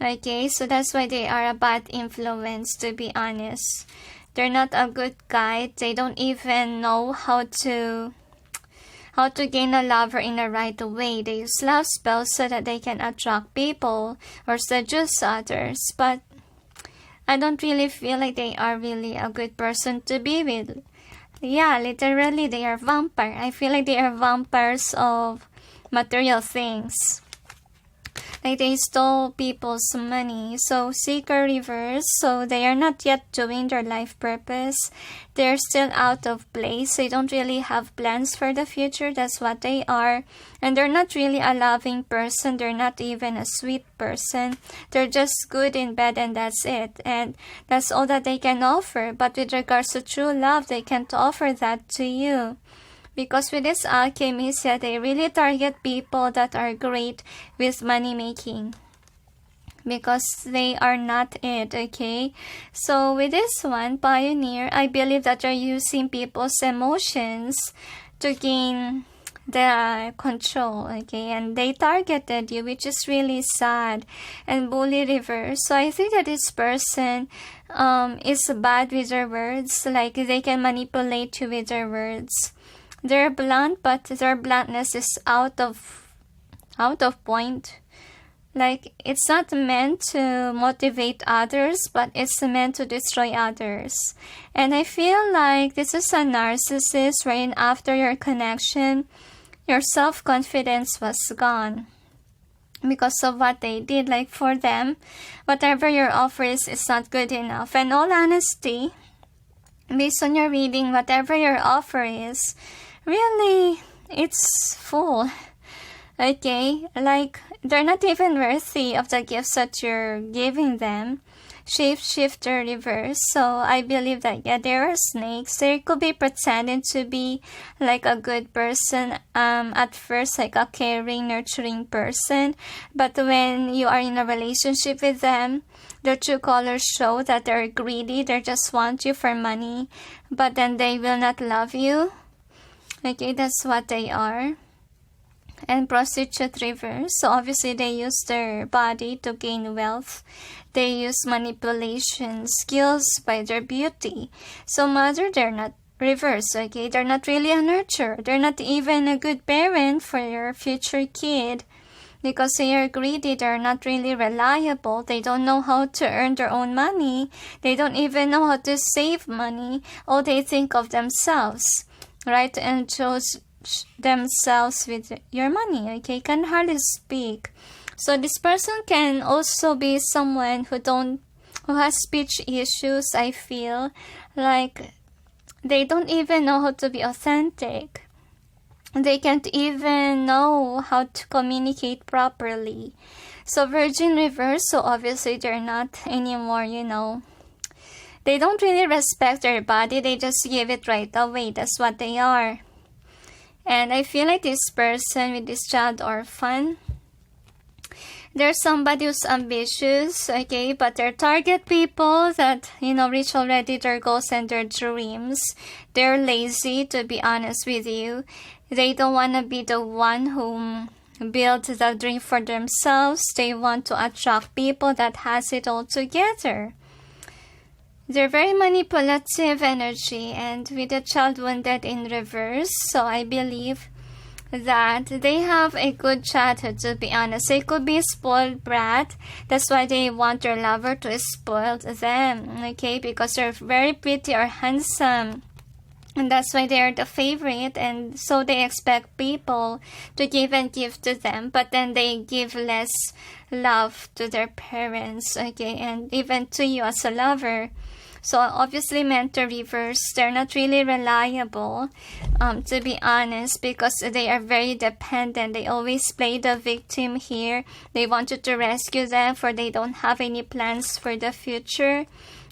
A: Okay, so that's why they are a bad influence, to be honest. They're not a good guide. They don't even know how to gain a lover in a right way. They use love spells so that they can attract people or seduce others. But I don't really feel like they are really a good person to be with. Yeah, literally they are vampire. I feel like they are vampires of material things. Like, they stole people's money. So Seeker reverse. So they are not yet doing their life purpose. They're still out of place. They don't really have plans for the future. That's what they are. And they're not really a loving person. They're not even a sweet person. They're just good in bed, and that's it. And that's all that they can offer. But with regards to true love, they can't offer that to you. Because with this alchemist, yeah, they really target people that are great with money making. Because they are not it, okay? So with this one, Pioneer, I believe that you're using people's emotions to gain the control, okay? And they targeted you, which is really sad. And Bully reverse. So I think that this person is bad with their words. Like, they can manipulate you with their words. They're blunt, but their bluntness is out of point. Like, it's not meant to motivate others, but it's meant to destroy others. And I feel like this is a narcissist, wherein after your connection, your self-confidence was gone because of what they did. Like, for them, whatever your offer is not good enough. And all honesty, based on your reading, whatever your offer is, really, it's full. Okay, like, they're not even worthy of the gifts that you're giving them. Shapeshifter reverse. So I believe that, yeah, there are snakes. They could be pretending to be like a good person at first, like a caring, nurturing person. But when you are in a relationship with them, their true colors show that they're greedy. They just want you for money, but then they will not love you. Okay, that's what they are. And prostitute reverse. So obviously they use their body to gain wealth. They use manipulation skills by their beauty. So mother, they're not reverse, okay? They're not really a nurturer. They're not even a good parent for your future kid. Because they are greedy, they're not really reliable. They don't know how to earn their own money. They don't even know how to save money. All they think of themselves, right? And chose themselves with your money, okay? Can hardly speak. So this person can also be someone who has speech issues. I feel like They don't even know how to be authentic. They can't even know how to communicate properly. So Virgin reverse, so obviously they're not anymore, you know. They don't really respect their body. They just give it right away. That's what they are. And I feel like this person with this child orphan, there's somebody who's ambitious, okay, but they're target people that, you know, reach already their goals and their dreams. They're lazy, to be honest with you. They don't want to be the one who builds the dream for themselves. They want to attract people that has it all together. They're very manipulative energy, and with the child wounded in reverse, so I believe that they have a good childhood, to be honest. They could be a spoiled brat. That's why they want their lover to spoil them, okay? Because they're very pretty or handsome. And that's why they're the favorite, and so they expect people to give and give to them, but then they give less love to their parents, okay, and even to you as a lover. So obviously meant to reverse, they're not really reliable, to be honest, because they are very dependent. They always play the victim here. They want you to rescue them, for they don't have any plans for the future.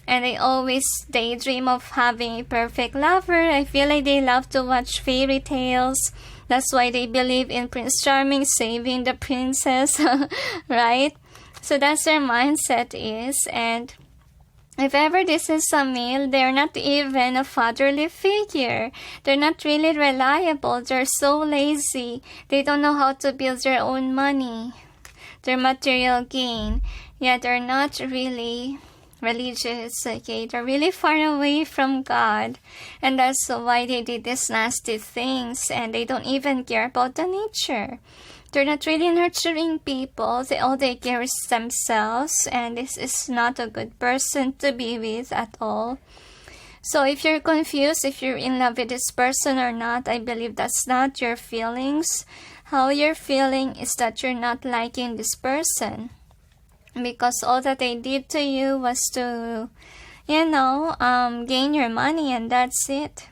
A: And they always daydream of having a perfect lover. I feel like they love to watch fairy tales. That's why they believe in Prince Charming saving the princess, right? So that's their mindset is. And if ever this is a male, they're not even a fatherly figure. They're not really reliable. They're so lazy. They don't know how to build their own money, their material gain. Yeah, they're not really religious, okay? They're really far away from God, and that's why they did these nasty things, and they don't even care about the nature. They're not really nurturing people. All they care is themselves, and this is not a good person to be with at all. So if you're confused if you're in love with this person or not, I believe that's not your feelings. How you're feeling is that you're not liking this person, because all that they did to you was to, you know, gain your money, and that's it.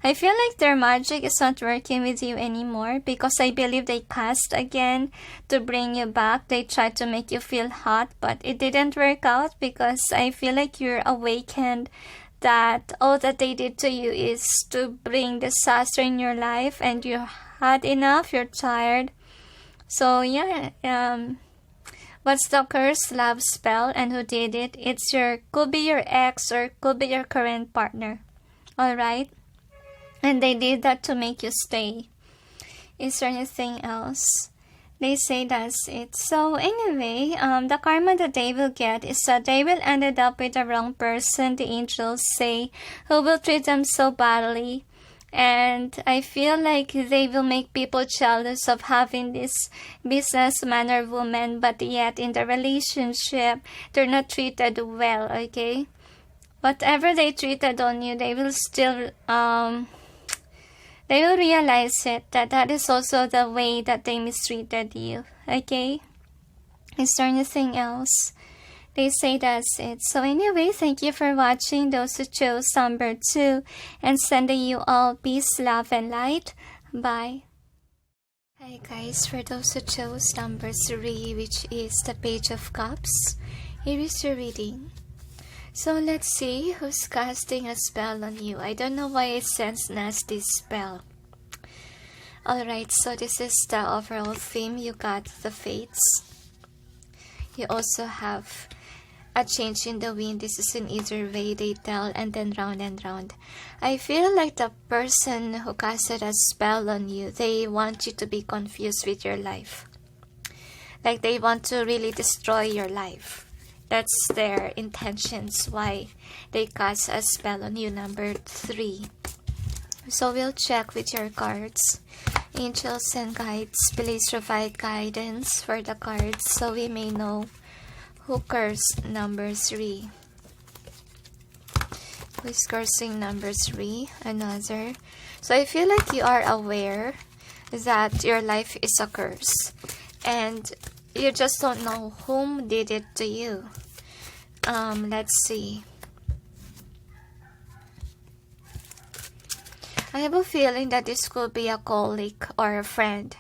A: I feel like their magic is not working with you anymore, because I believe they cast again to bring you back. They tried to make you feel hot, but it didn't work out, because I feel like you're awakened that all that they did to you is to bring disaster in your life, and you had enough, you're tired. So yeah, what's the curse love spell and who did it? Could be your ex or could be your current partner. Alright? And they did that to make you stay. Is there anything else? They say that's it. So anyway, the karma that they will get is that they will end up with the wrong person, the angels say, who will treat them so badly. And I feel like they will make people jealous of having this businessman or woman, but yet in the relationship, they're not treated well, okay? Whatever they treated on you, they will still, they will realize it, that is also the way that they mistreated you, okay? Is there anything else? They say that's it. So anyway, thank you for watching. Those who chose number 2, and sending you all peace, love, and light. Bye. Hi guys, for those who chose number 3, which is the Page of Cups, here is your reading. So let's see who's casting a spell on you. I don't know why it sends nasty spell. Alright, so this is the overall theme. You got the Fates. You also have a change in the wind. This is in either way they tell, and then round and round. I feel like the person who casted a spell on you, they want you to be confused with your life. Like they want to really destroy your life. That's their intentions, why they cast a spell on you, number 3. So we'll check with your cards. Angels and guides, please provide guidance for the cards so we may know who cursed number 3. Who is cursing number 3? Another. So I feel like you are aware that your life is a curse, and you just don't know whom did it to you. Let's see. I have a feeling that this could be a colleague or a friend.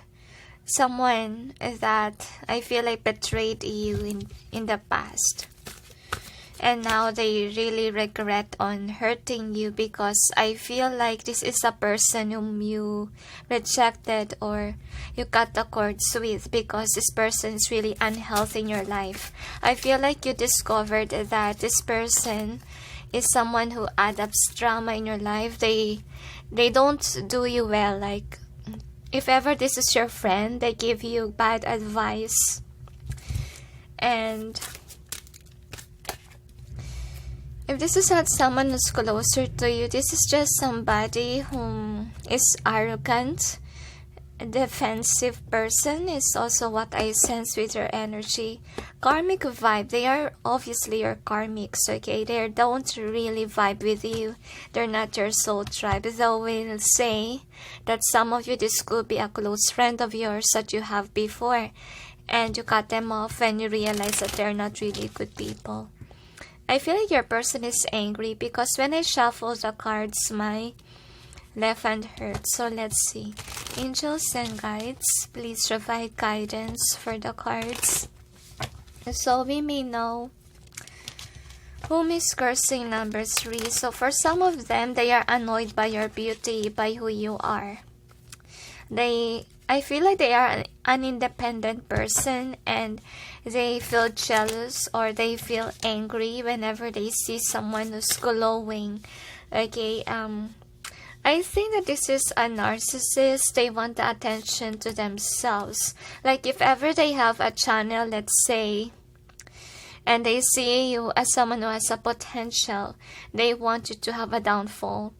A: Someone that I feel like betrayed you in the past. And now they really regret on hurting you, because I feel like this is a person whom you rejected or you cut the cords with, because this person is really unhealthy in your life. I feel like you discovered that this person is someone who adds up drama in your life. They don't do you well. Like, if ever this is your friend, they give you bad advice. And if this is not someone who's closer to you, this is just somebody who is arrogant, defensive person is also what I sense with your energy. Karmic vibe, they are obviously your karmics, okay? They don't really vibe with you. They're not your soul tribe. Though we'll say that some of you, this could be a close friend of yours that you have before, and you cut them off and you realize that they're not really good people. I feel like your person is angry, because when I shuffle the cards, my left hand hurts. So let's see. Angels and guides, please provide guidance for the cards, so we may know whom is cursing number 3. So for some of them, they are annoyed by your beauty, by who you are. I feel like they are an independent person, and they feel jealous or they feel angry whenever they see someone who's glowing. Okay, I think that this is a narcissist. They want the attention to themselves. Like, if ever they have a channel, let's say, and they see you as someone who has a potential, they want you to have a downfall.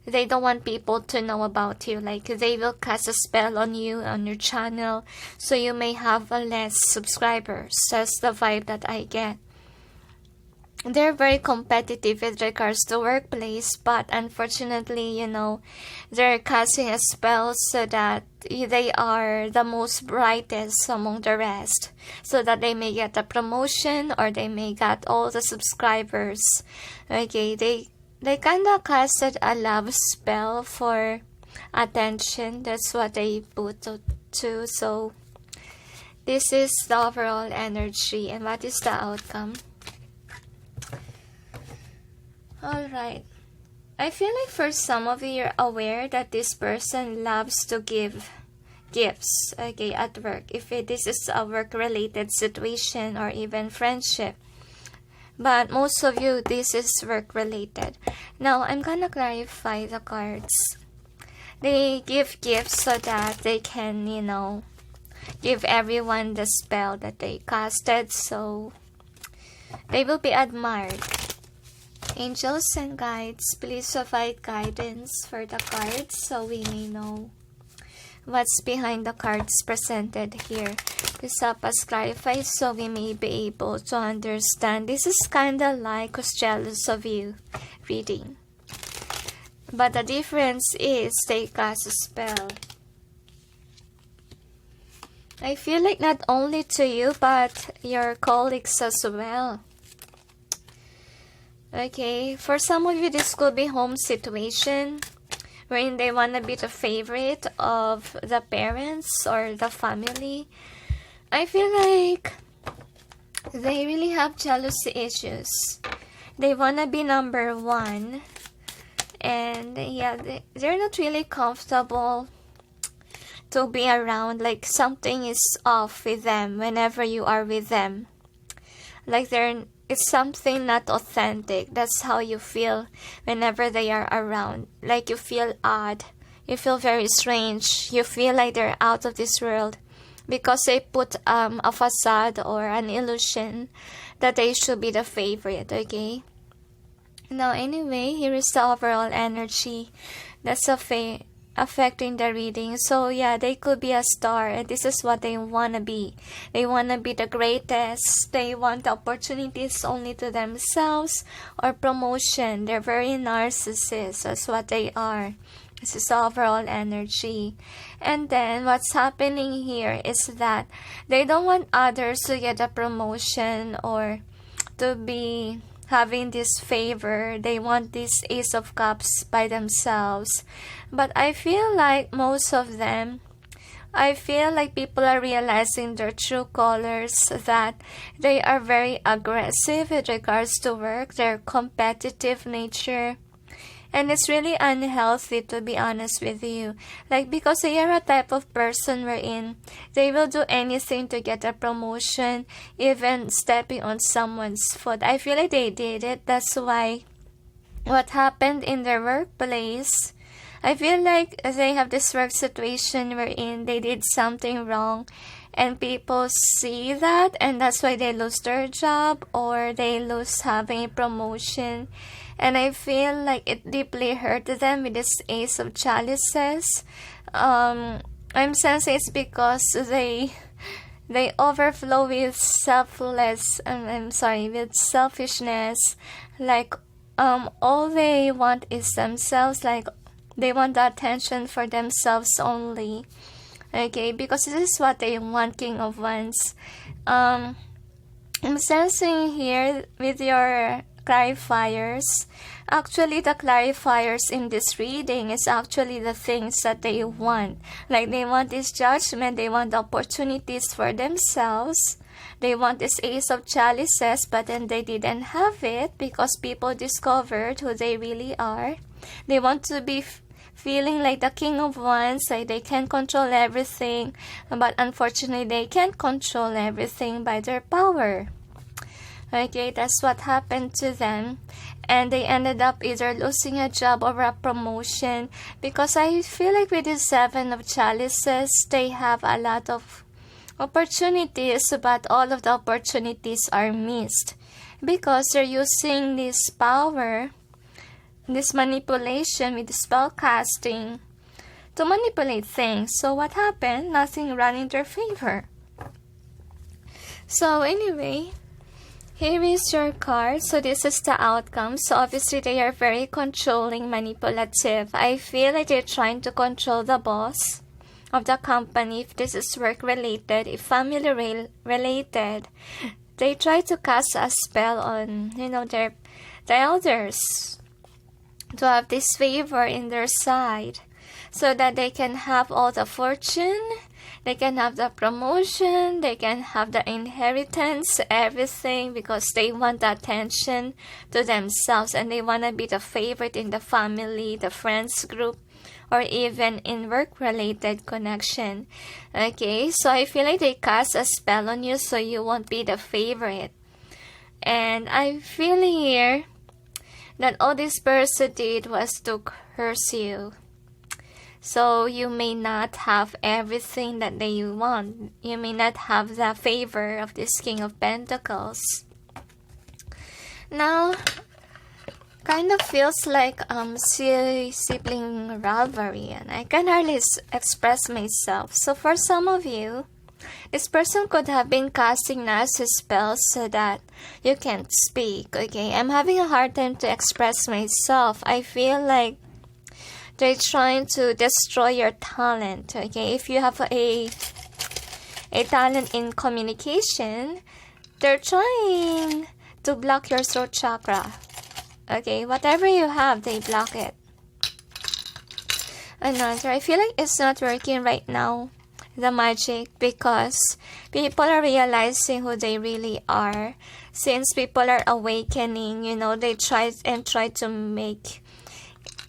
A: They don't want people to know about you. Like, they will cast a spell on you, on your channel, so you may have less subscribers. That's the vibe that I get. They're very competitive with regards to workplace, but unfortunately, they're casting a spell so that they are the most brightest among the rest, so that they may get a promotion or they may get all the subscribers. Okay, they kind of casted a love spell for attention. That's what they put to. So this is the overall energy, and what is the outcome? Alright, I feel like for some of you, you're aware that this person loves to give gifts, okay, at work. If this is a work-related situation or even friendship. But most of you, this is work-related. Now, I'm gonna clarify the cards. They give gifts so that they can, give everyone the spell that they casted, so they will be admired. Angels and guides, please provide guidance for the cards, so we may know what's behind the cards presented here. Please help us clarify so we may be able to understand. This is kind of like who's jealous of you reading. But the difference is they cast a spell. I feel like not only to you, but your colleagues as well. Okay, for some of you, this could be home situation, wherein they want to be the favorite of the parents or the family. I feel like they really have jealousy issues. They want to be number 1. And yeah, they're not really comfortable to be around. Like, something is off with them whenever you are with them. Like, it's something not authentic. That's how you feel whenever they are around. Like, you feel odd. You feel very strange. You feel like they're out of this world, because they put a facade or an illusion that they should be the favorite, okay? Now, anyway, here is the overall energy that's affecting the reading. So yeah, they could be a star, and this is what they want to be. They want to be the greatest. They want opportunities only to themselves or promotion. They're very narcissists. That's what they are. This is the overall energy. And then what's happening here is that they don't want others to get a promotion or to be having this favor. They want this Ace of Cups by themselves. But I feel like most of them, I feel like people are realizing their true colors, that they are very aggressive with regards to work, their competitive nature. And it's really unhealthy, to be honest with you. Like, because they are a type of person wherein they will do anything to get a promotion, even stepping on someone's foot. I feel like they did it. That's why what happened in their workplace, I feel like they have this work situation wherein they did something wrong and people see that, and that's why they lose their job or they lose having a promotion. And I feel like it deeply hurt them with this Ace of Chalices. I'm sensing it's because they overflow with with selfishness. Like, all they want is themselves. Like, they want the attention for themselves only. Okay, because this is what they want, King of Wands. I'm sensing here with your clarifiers. Actually, the clarifiers in this reading is actually the things that they want. Like, they want this judgment, they want opportunities for themselves. They want this Ace of Chalices, but then they didn't have it because people discovered who they really are. They want to be feeling like the King of Wands, like they can control everything, but unfortunately they can't control everything by their power. Okay, that's what happened to them, and they ended up either losing a job or a promotion, because I feel like with the Seven of Chalices, they have a lot of opportunities, but all of the opportunities are missed because they're using this power, this manipulation with spell casting to manipulate things. So what happened? Nothing ran in their favor. So anyway, here is your card. So this is the outcome. So obviously they are very controlling, manipulative. I feel like they're trying to control the boss of the company. If this is work related, if family related, they try to cast a spell on, their elders, to have this favor in their side, so that they can have all the fortune, they can have the promotion, they can have the inheritance, everything, because they want the attention to themselves and they want to be the favorite in the family, the friends group, or even in work-related connection. Okay, so I feel like they cast a spell on you so you won't be the favorite. And I feel here that all this person did was to curse you. So you may not have everything that they want. You may not have the favor of this King of Pentacles. Now, kind of feels like sibling rivalry, and I can hardly express myself. So for some of you, this person could have been casting nasty spells so that you can't speak. Okay, I'm having a hard time to express myself. I feel like they're trying to destroy your talent. Okay, if you have a talent in communication, they're trying to block your throat chakra. Okay, whatever you have, they block it. Another, I feel like it's not working right now, the magic, because people are realizing who they really are. Since people are awakening, they try to make,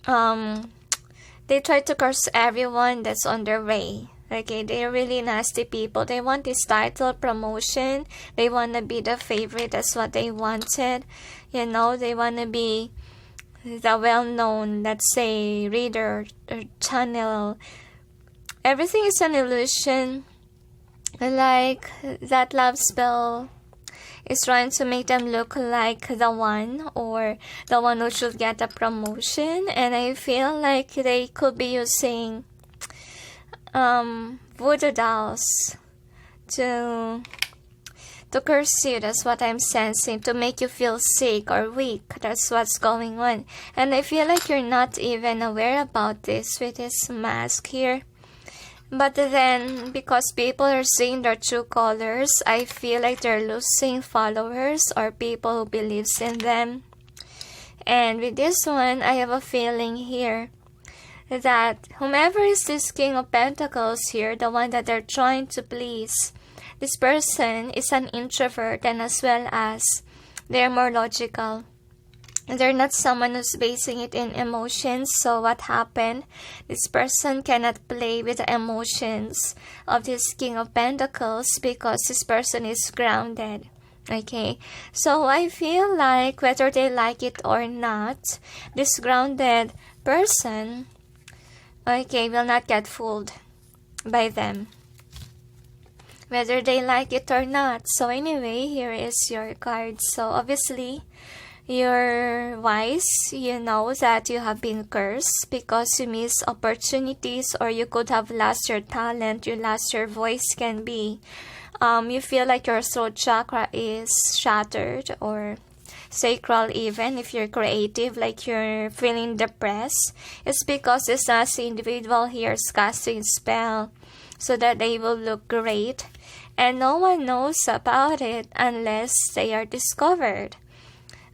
A: they try to curse everyone that's on their way. Okay, they're really nasty people. They want this title, promotion. They want to be the favorite. That's what they wanted. They want to be the well-known, let's say, reader or channel. Everything is an illusion. Like that love spell is trying to make them look like the one, or the one who should get a promotion. And I feel like they could be using voodoo dolls to curse you. That's what I'm sensing, to make you feel sick or weak. That's what's going on. And I feel like you're not even aware about this with this mask here. But then, because people are seeing their true colors, I feel like they're losing followers or people who believes in them. And with this one, I have a feeling here that whomever is this King of Pentacles here, the one that they're trying to please, this person is an introvert, and as well as they're more logical. They're not someone who's basing it in emotions. So what happened? This person cannot play with the emotions of this King of Pentacles because this person is grounded. Okay, so I feel like whether they like it or not, this grounded person, okay, will not get fooled by them, whether they like it or not. So anyway, here is your card. So obviously, you're wise. You know that you have been cursed because you miss opportunities, or you could have lost your talent, you lost your voice, can be. You feel like your throat chakra is shattered, or sacral even, if you're creative, like you're feeling depressed. It's because this nasty individual here is casting spell so that they will look great, and no one knows about it unless they are discovered.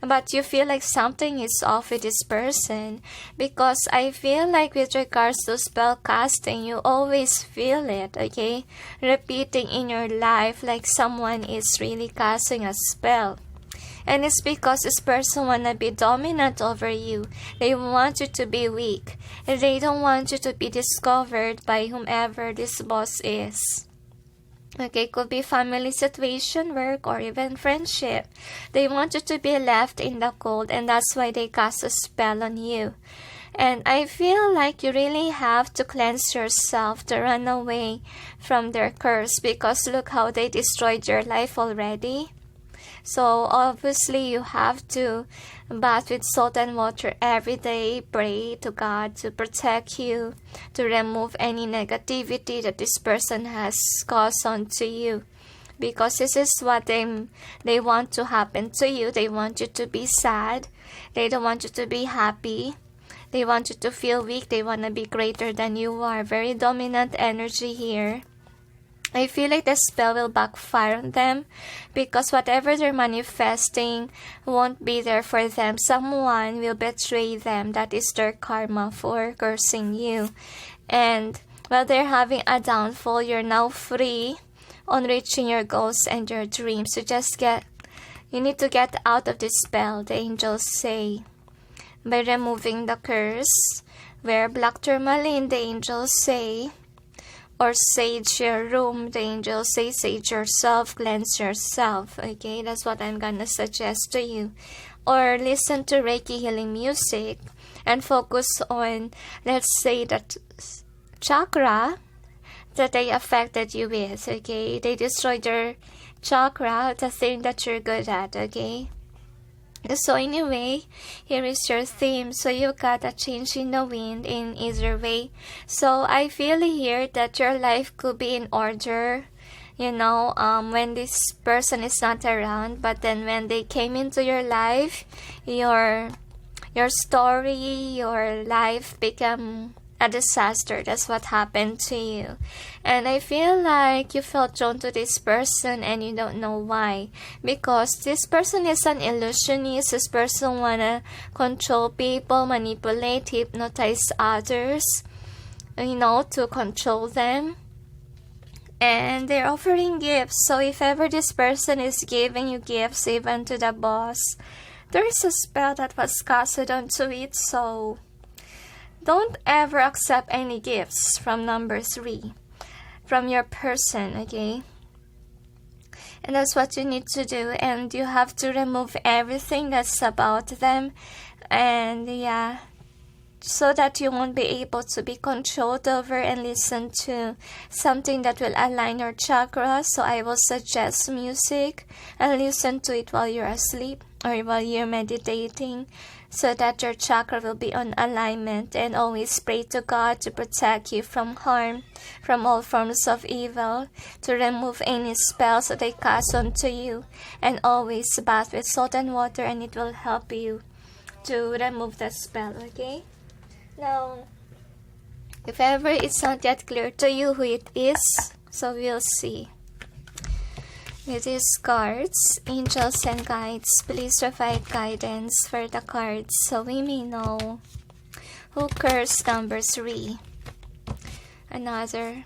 A: But you feel like something is off with this person, because I feel like with regards to spell casting, you always feel it, okay? Repeating in your life, like someone is really casting a spell. And it's because this person wanna be dominant over you. They want you to be weak. They don't want you to be discovered by whomever this boss is. Okay, could be family situation, work, or even friendship. They want you to be left in the cold, and that's why they cast a spell on you. And I feel like you really have to cleanse yourself to run away from their curse, because look how they destroyed your life already. So obviously you have to bath with salt and water every day. Pray to God to protect you, to remove any negativity that this person has caused onto you. Because this is what they want to happen to you. They want you to be sad. They don't want you to be happy. They want you to feel weak. They want to be greater than you are. Very dominant energy here. I feel like the spell will backfire on them, because whatever they're manifesting won't be there for them. Someone will betray them. That is their karma for cursing you. And while they're having a downfall, you're now free on reaching your goals and your dreams. You need to get out of this spell, the angels say, by removing the curse. Wear black tourmaline, the angels say. Or sage your room, the angels say. Sage yourself, cleanse yourself. Okay, that's what I'm gonna suggest to you. Or listen to Reiki healing music and focus on, let's say, that chakra that they affected you with. Okay, they destroyed your chakra, the thing that you're good at. Okay. So anyway, here is your theme. So you got a change in the wind in either way. So I feel here that your life could be in order, you know, when this person is not around. But then when they came into your life, your story, your life became a disaster. That's what happened to you. And I feel like you felt drawn to this person and you don't know why, because this person is an illusionist. This person wanna control people, manipulate, hypnotize others, you know, to control them. And they're offering gifts. So if ever this person is giving you gifts, even to the boss, there is a spell that was casted onto it. So don't ever accept any gifts from number 3, from your person, okay? And that's what you need to do. And you have to remove everything that's about them. And yeah, so that you won't be able to be controlled over and listen to something that will align your chakra. So I will suggest music and listen to it while you're asleep or while you're meditating, so that your chakra will be on alignment. And always pray to God to protect you from harm, from all forms of evil, to remove any spells that they cast onto you. And always bath with salt and water, and it will help you to remove the spell, okay? Now, If ever it's not yet clear to you who it is, so we'll see. With these cards, angels and guides, please provide guidance for the cards so we may know who curse number 3. Another.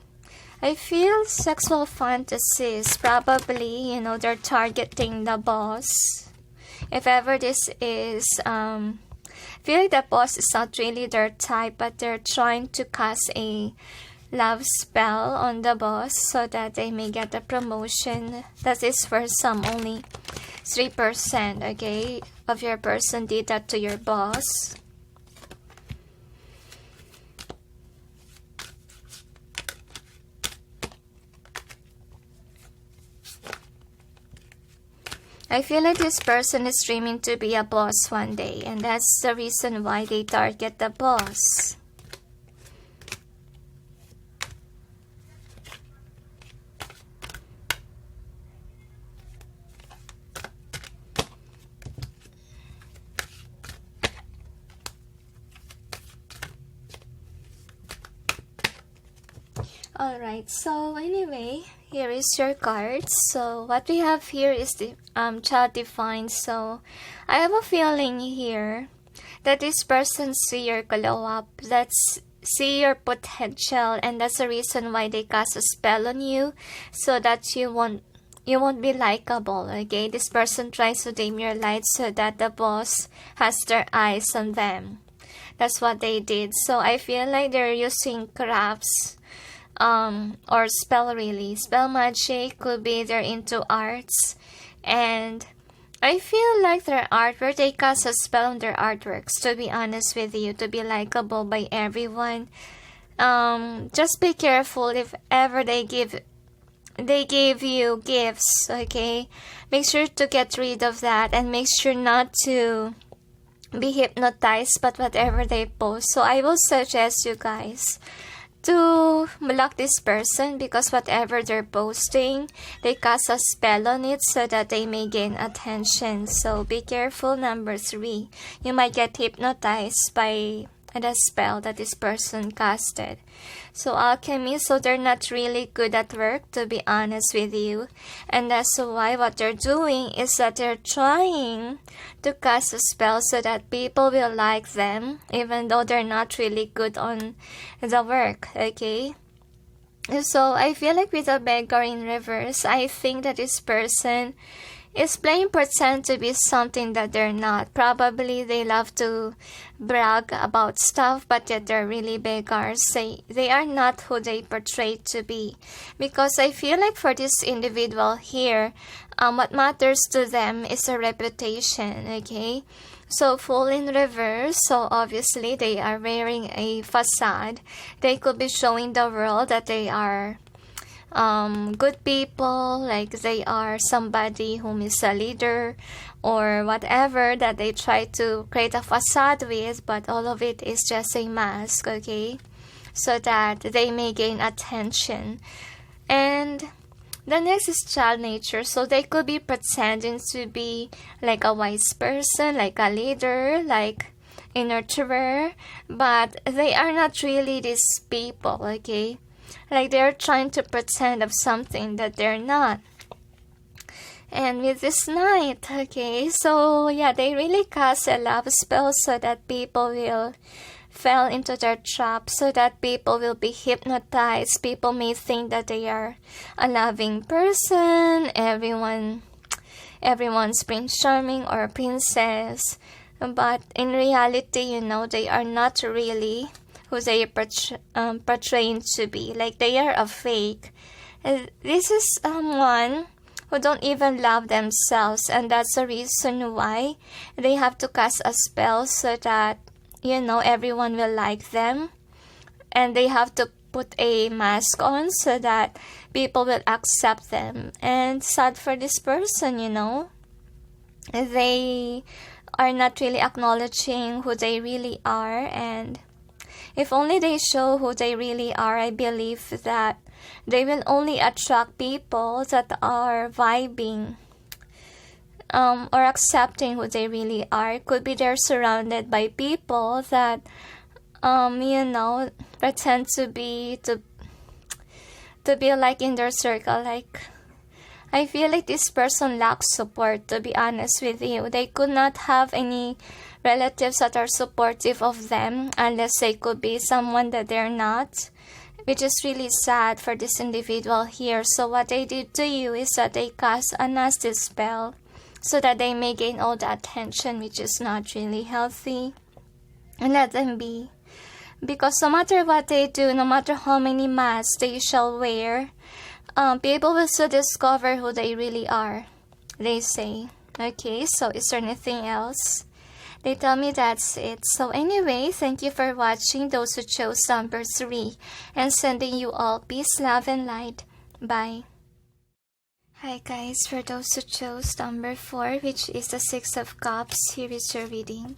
A: I feel sexual fantasies. Probably, you know, they're targeting the boss. If ever this is, I feel like the boss is not really their type, but they're trying to cast a love spell on the boss so that they may get a promotion. That is for some, only 3%, okay, of your person did that to your boss. I feel like this person is dreaming to be a boss one day, and that's the reason why they target the boss. Alright, so anyway, here is your cards. So what we have here is the child divine. So I have a feeling here that this person see your glow up, that's see your potential, and that's the reason why they cast a spell on you, so that you won't be likable. Okay, this person tries to dim your light so that the boss has their eyes on them. That's what they did. So I feel like they're using crafts, or spell, really spell magic. Could be they're into arts, and I feel like their artwork, they cast a spell on their artworks, to be honest with you, to be likable by everyone. Just be careful if ever they give you gifts, okay? Make sure to get rid of that, and make sure not to be hypnotized by whatever they post. So I will suggest you guys to block this person, because whatever they're posting, they cast a spell on it so that they may gain attention. So be careful, number 3. You might get hypnotized by the spell that this person casted. So alchemy, so they're not really good at work, to be honest with you, and that's why what they're doing is that they're trying to cast a spell so that people will like them, even though they're not really good on the work, okay? So I feel like with the beggar in reverse, I think that this person is playing pretend to be something that they're not. Probably they love to brag about stuff, but yet they're really beggars. They are not who they portray to be. Because I feel like for this individual here, what matters to them is a reputation, okay? So Fool in reverse, so obviously they are wearing a facade. They could be showing the world that they are good people, like they are somebody whom is a leader or whatever that they try to create a facade with, but all of it is just a mask, okay, so that they may gain attention. And the next is child nature, so they could be pretending to be like a wise person, like a leader, like a nurturer, but they are not really these people, okay? Like they're trying to pretend of something that they're not. And with this Knight, okay, so yeah, they really cast a love spell so that people will fall into their trap, so that people will be hypnotized. People may think that they are a loving person, everyone's Prince Charming or princess, but in reality, you know, they are not really who they are portraying to be. Like they are a fake. This is someone who don't even love themselves, and that's the reason why they have to cast a spell so that, you know, everyone will like them, and they have to put a mask on so that people will accept them. And sad for this person, you know, they are not really acknowledging who they really are, and if only they show who they really are, I believe that they will only attract people that are vibing or accepting who they really are. Could be they're surrounded by people that you know, pretend to be like in their circle. Like, I feel like this person lacks support, to be honest with you. They could not have any relatives that are supportive of them unless they could be someone that they're not, which is really sad for this individual here. So what they did to you is that they cast a nasty spell so that they may gain all the attention, which is not really healthy. And let them be. Because no matter what they do, no matter how many masks they shall wear, people will still discover who they really are, they say. Okay, so is there anything else? They tell me that's it. So anyway, thank you for watching, those who chose number 3, and sending you all peace, love, and light. Bye. Hi guys, for those who chose number 4, which is the 6 of Cups, here is your reading.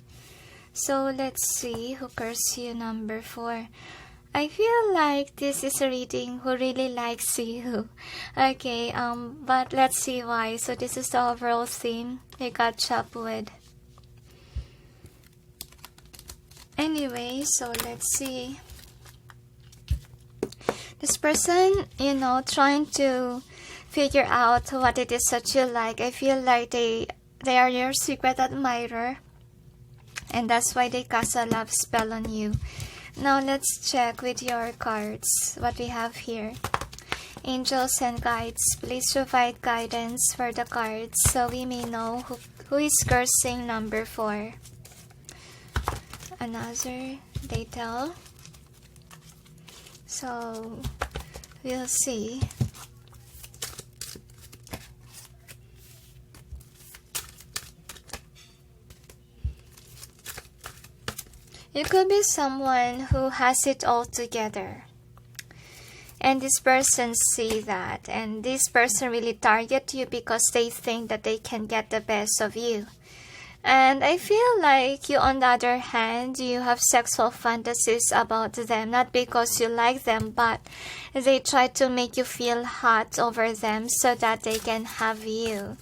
A: So let's see who curses you, number 4. I feel like this is a reading who really likes you. Okay, but let's see why. So this is the overall theme. You got chopped wood. Anyway, so let's see. This person, you know, trying to figure out what it is that you like. I feel like they are your secret admirer, and that's why they cast a love spell on you. Now let's check with your cards what we have here. Angels and guides, please provide guidance for the cards so we may know who is cursing number 4. Another, they tell. So we'll see. You could be someone who has it all together, and this person see that, and this person really target you because they think that they can get the best of you. And I feel like you, on the other hand, you have sexual fantasies about them, not because you like them, but they try to make you feel hot over them so that they can have you.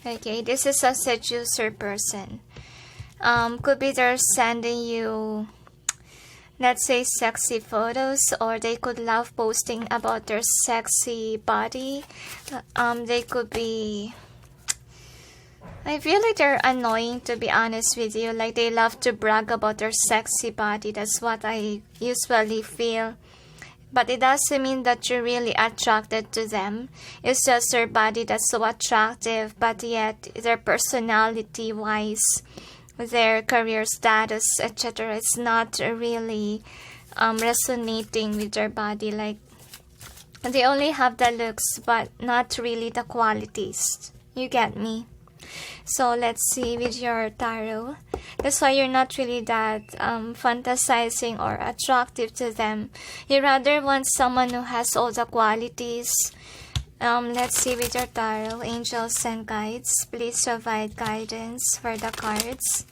A: Okay, this is a seducer person. Could be they're sending you, let's say, sexy photos, or they could love posting about their sexy body. They could be, I feel like they're annoying, to be honest with you. Like they love to brag about their sexy body. That's what I usually feel. But it doesn't mean that you're really attracted to them. It's just their body that's so attractive, but yet their personality-wise, their career status, etc., it's not really resonating with their body. Like they only have the looks but not really the qualities. You get me? So let's see with your tarot. That's why you're not really that fantasizing or attractive to them. You rather want someone who has all the qualities. Let's see with your tarot. Angels and guides, please provide guidance for the cards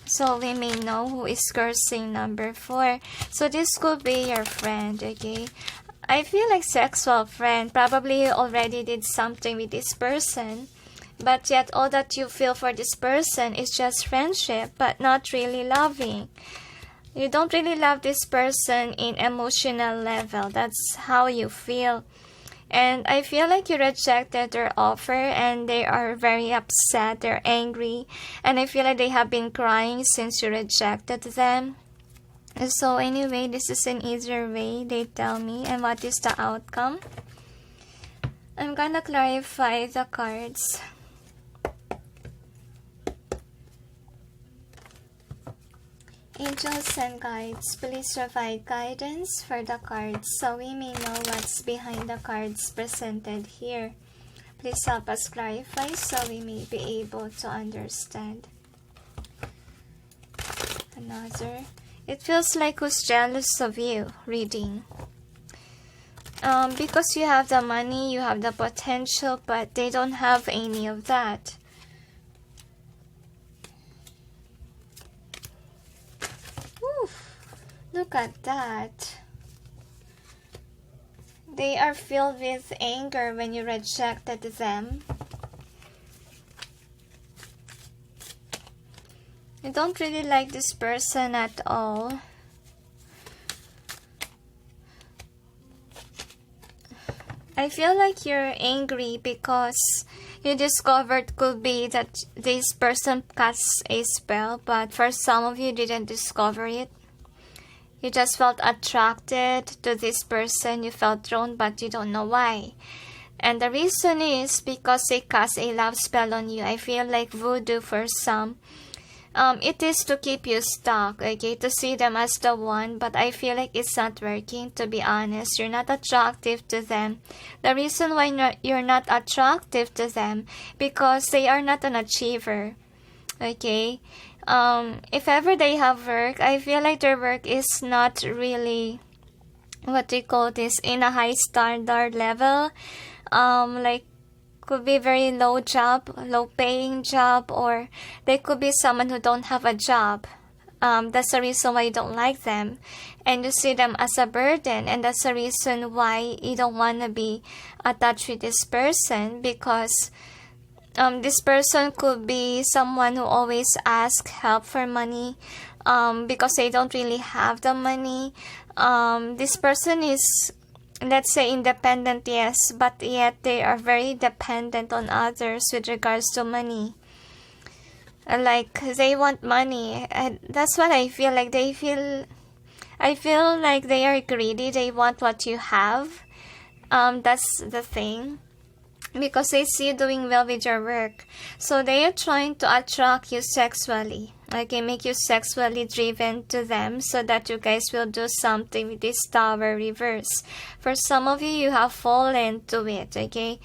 A: so we may know who is cursing number 4. So this could be your friend, okay? I feel like sexual friend. Probably you already did something with this person, but yet all that you feel for this person is just friendship, but not really loving. You don't really love this person in emotional level. That's how you feel. And I feel like you rejected their offer and they are very upset. They're angry. And I feel like they have been crying since you rejected them. So anyway, this is an easier way, they tell me. And what is the outcome? I'm gonna clarify the cards. Angels and guides, please provide guidance for the cards so we may know what's behind the cards presented here. Please help us clarify so we may be able to understand. Another. It feels like who's jealous of you, reading. Because you have the money, you have the potential, but they don't have any of that. Look at that. They are filled with anger when you rejected them. You don't really like this person at all. I feel like you're angry because you discovered could be that this person casts a spell, but for some of you didn't discover it. You just felt attracted to this person, you felt drawn, but you don't know why. And the reason is because they cast a love spell on you. I feel like voodoo for some. It is to keep you stuck, okay, to see them as the one, but I feel like it's not working, to be honest. You're not attractive to them. The reason why you're not attractive to them, because they are not an achiever, okay. If ever they have work, I feel like their work is not really, what we call this, in a high standard level. Like, could be very low job, low paying job, or they could be someone who don't have a job. That's the reason why you don't like them, and you see them as a burden, and that's the reason why you don't want to be attached with this person, because this person could be someone who always asks help for money, because they don't really have the money. This person is, let's say, independent, yes, but yet they are very dependent on others with regards to money. Like, they want money, and that's what I feel like. I feel like they are greedy. They want what you have. That's the thing, because they see you doing well with your work, so they are trying to attract you sexually, okay, make you sexually driven to them, so that you guys will do something with this Tower reverse. For some of you, you have fallen to it, okay,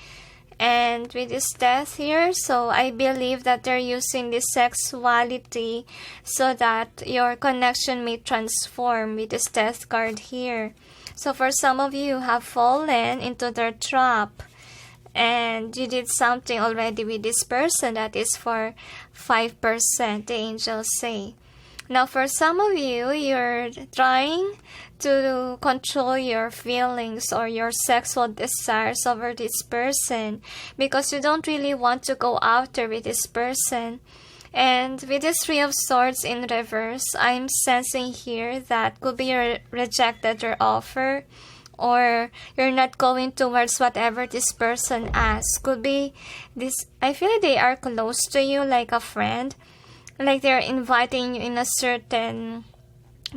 A: and with this Death here, so I believe that they're using this sexuality so that your connection may transform with this Death card here. So for some of you, you have fallen into their trap, and you did something already with this person. That is for 5%, the angels say. Now for some of you, you're trying to control your feelings or your sexual desires over this person, because you don't really want to go after with this person. And with this Three of Swords in reverse, I'm sensing here that could be you rejected your offer, or you're not going towards whatever this person asks. Could be this, I feel like they are close to you, like a friend, like they're inviting you in a certain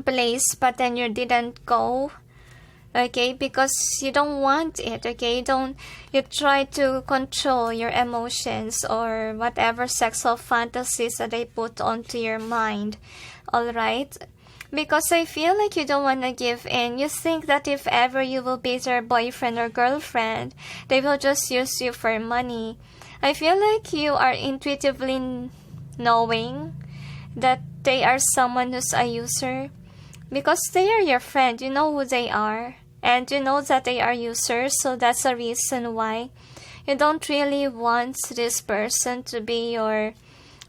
A: place, but then you didn't go, okay, because you don't want it, okay, you try to control your emotions or whatever sexual fantasies that they put onto your mind, all right. Because I feel like you don't want to give in. You think that if ever you will be their boyfriend or girlfriend, they will just use you for money. I feel like you are intuitively knowing that they are someone who's a user, because they are your friend. You know who they are, and you know that they are users, so that's the reason why you don't really want this person to be your,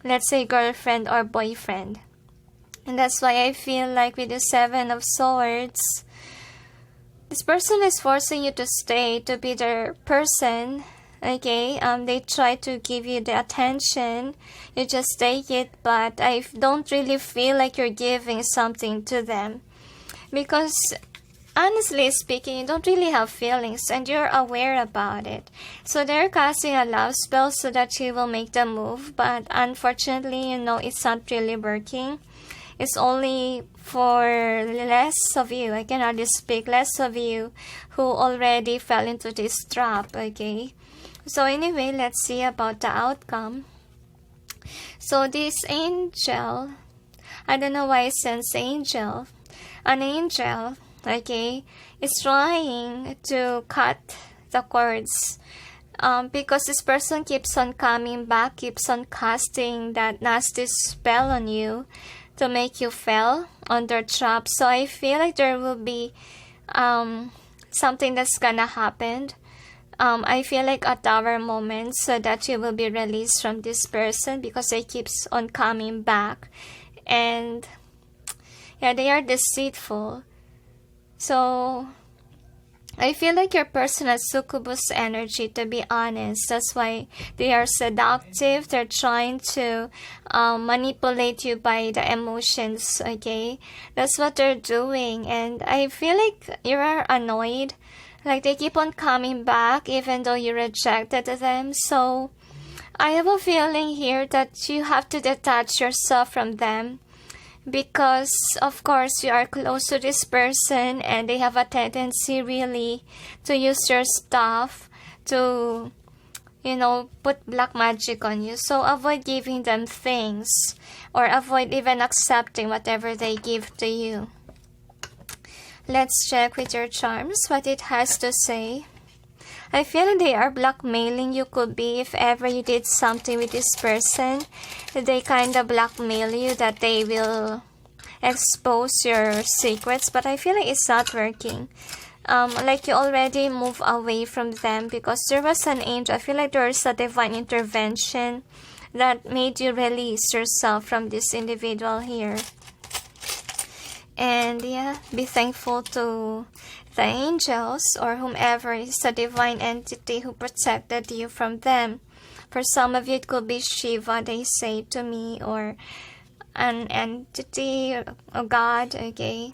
A: let's say, girlfriend or boyfriend. And that's why I feel like with the Seven of Swords, this person is forcing you to stay, to be their person, okay. They try to give you the attention, you just take it, but I don't really feel like you're giving something to them, because honestly speaking, you don't really have feelings and you're aware about it. So they're casting a love spell so that you will make the move, but unfortunately, you know, it's not really working. It's only for less of you, I can hardly speak, less of you who already fell into this trap, okay. So anyway, let's see about the outcome. So this angel, I don't know why I sense angel, an angel, okay, is trying to cut the cords, because this person keeps on coming back, keeps on casting that nasty spell on you to make you fall under trap. So I feel like there will be something that's gonna happen. I feel like a Tower moment, so that you will be released from this person, because they keeps on coming back, and yeah, they are deceitful. So I feel like your person has succubus energy, to be honest. That's why they are seductive. They're trying to manipulate you by the emotions, okay? That's what they're doing. And I feel like you are annoyed. Like they keep on coming back even though you rejected them. So I have a feeling here that you have to detach yourself from them, because of course you are close to this person and they have a tendency really to use your stuff to, you know, put black magic on you. So avoid giving them things, or avoid even accepting whatever they give to you. Let's check with your charms what it has to say. I feel they are blackmailing you. Could be if ever you did something with this person, they kind of blackmail you that they will expose your secrets. But I feel like it's not working. Like you already move away from them because there was an angel. I feel like there is a divine intervention that made you release yourself from this individual here. And yeah, be thankful to the angels or whomever is the divine entity who protected you from them. For some of you, it could be Shiva, they say to me, or an entity, a god, okay?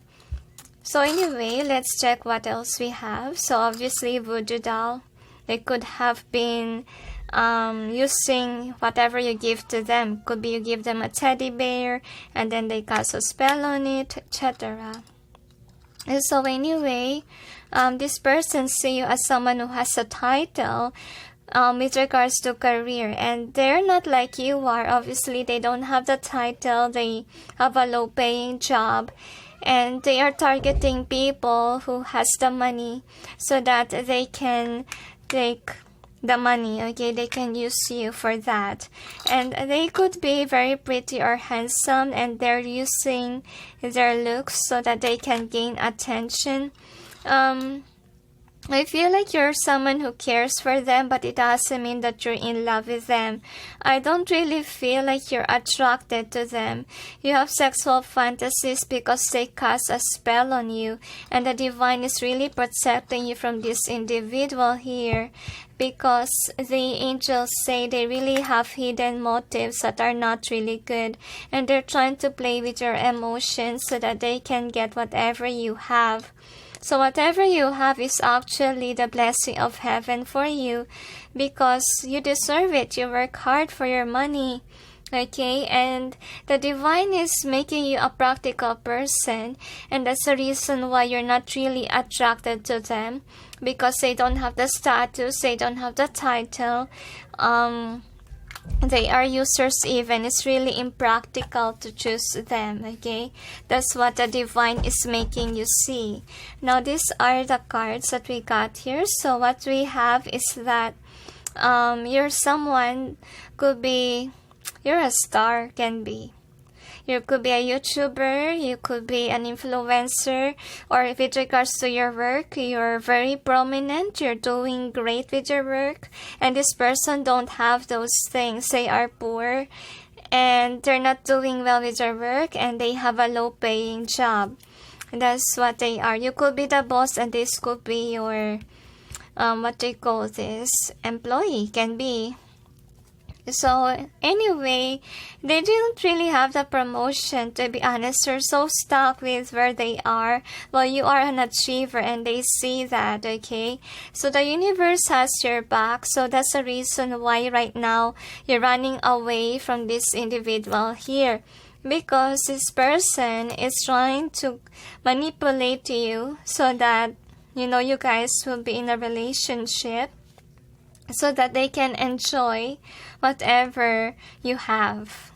A: So anyway, let's check what else we have. So obviously, voodoo doll. They could have been using whatever you give to them. Could be you give them a teddy bear and then they cast a spell on it, etc. And so anyway, this person see you as someone who has a title with regards to career, and they're not like you are. Obviously, they don't have the title, they have a low-paying job, and they are targeting people who has the money so that they can take the money, okay? They can use you for that. And they could be very pretty or handsome, and they're using their looks so that they can gain attention. I feel like you're someone who cares for them, but it doesn't mean that you're in love with them. I don't really feel like you're attracted to them. You have sexual fantasies because they cast a spell on you, and the divine is really protecting you from this individual here, because the angels say they really have hidden motives that are not really good, and they're trying to play with your emotions so that they can get whatever you have. So whatever you have is actually the blessing of heaven for you, because you deserve it. You work hard for your money, okay? And the divine is making you a practical person, and that's the reason why you're not really attracted to them, because they don't have the status, they don't have the title, they are users even. It's really impractical to choose them, okay? That's what the divine is making you see. Now, these are the cards that we got here. So what we have is that you're someone, could be, you're a star, can be. You could be a YouTuber, you could be an influencer, or if it regards to your work, you're very prominent, you're doing great with your work, and this person don't have those things. They are poor, and they're not doing well with their work, and they have a low-paying job. That's what they are. You could be the boss, and this could be your, what they call this, employee, can be. So anyway, they didn't really have the promotion, to be honest. They're so stuck with where they are. Well, you are an achiever and they see that, okay? So the universe has your back. So that's the reason why right now you're running away from this individual here, because this person is trying to manipulate you so that, you know, you guys will be in a relationship, so that they can enjoy whatever you have.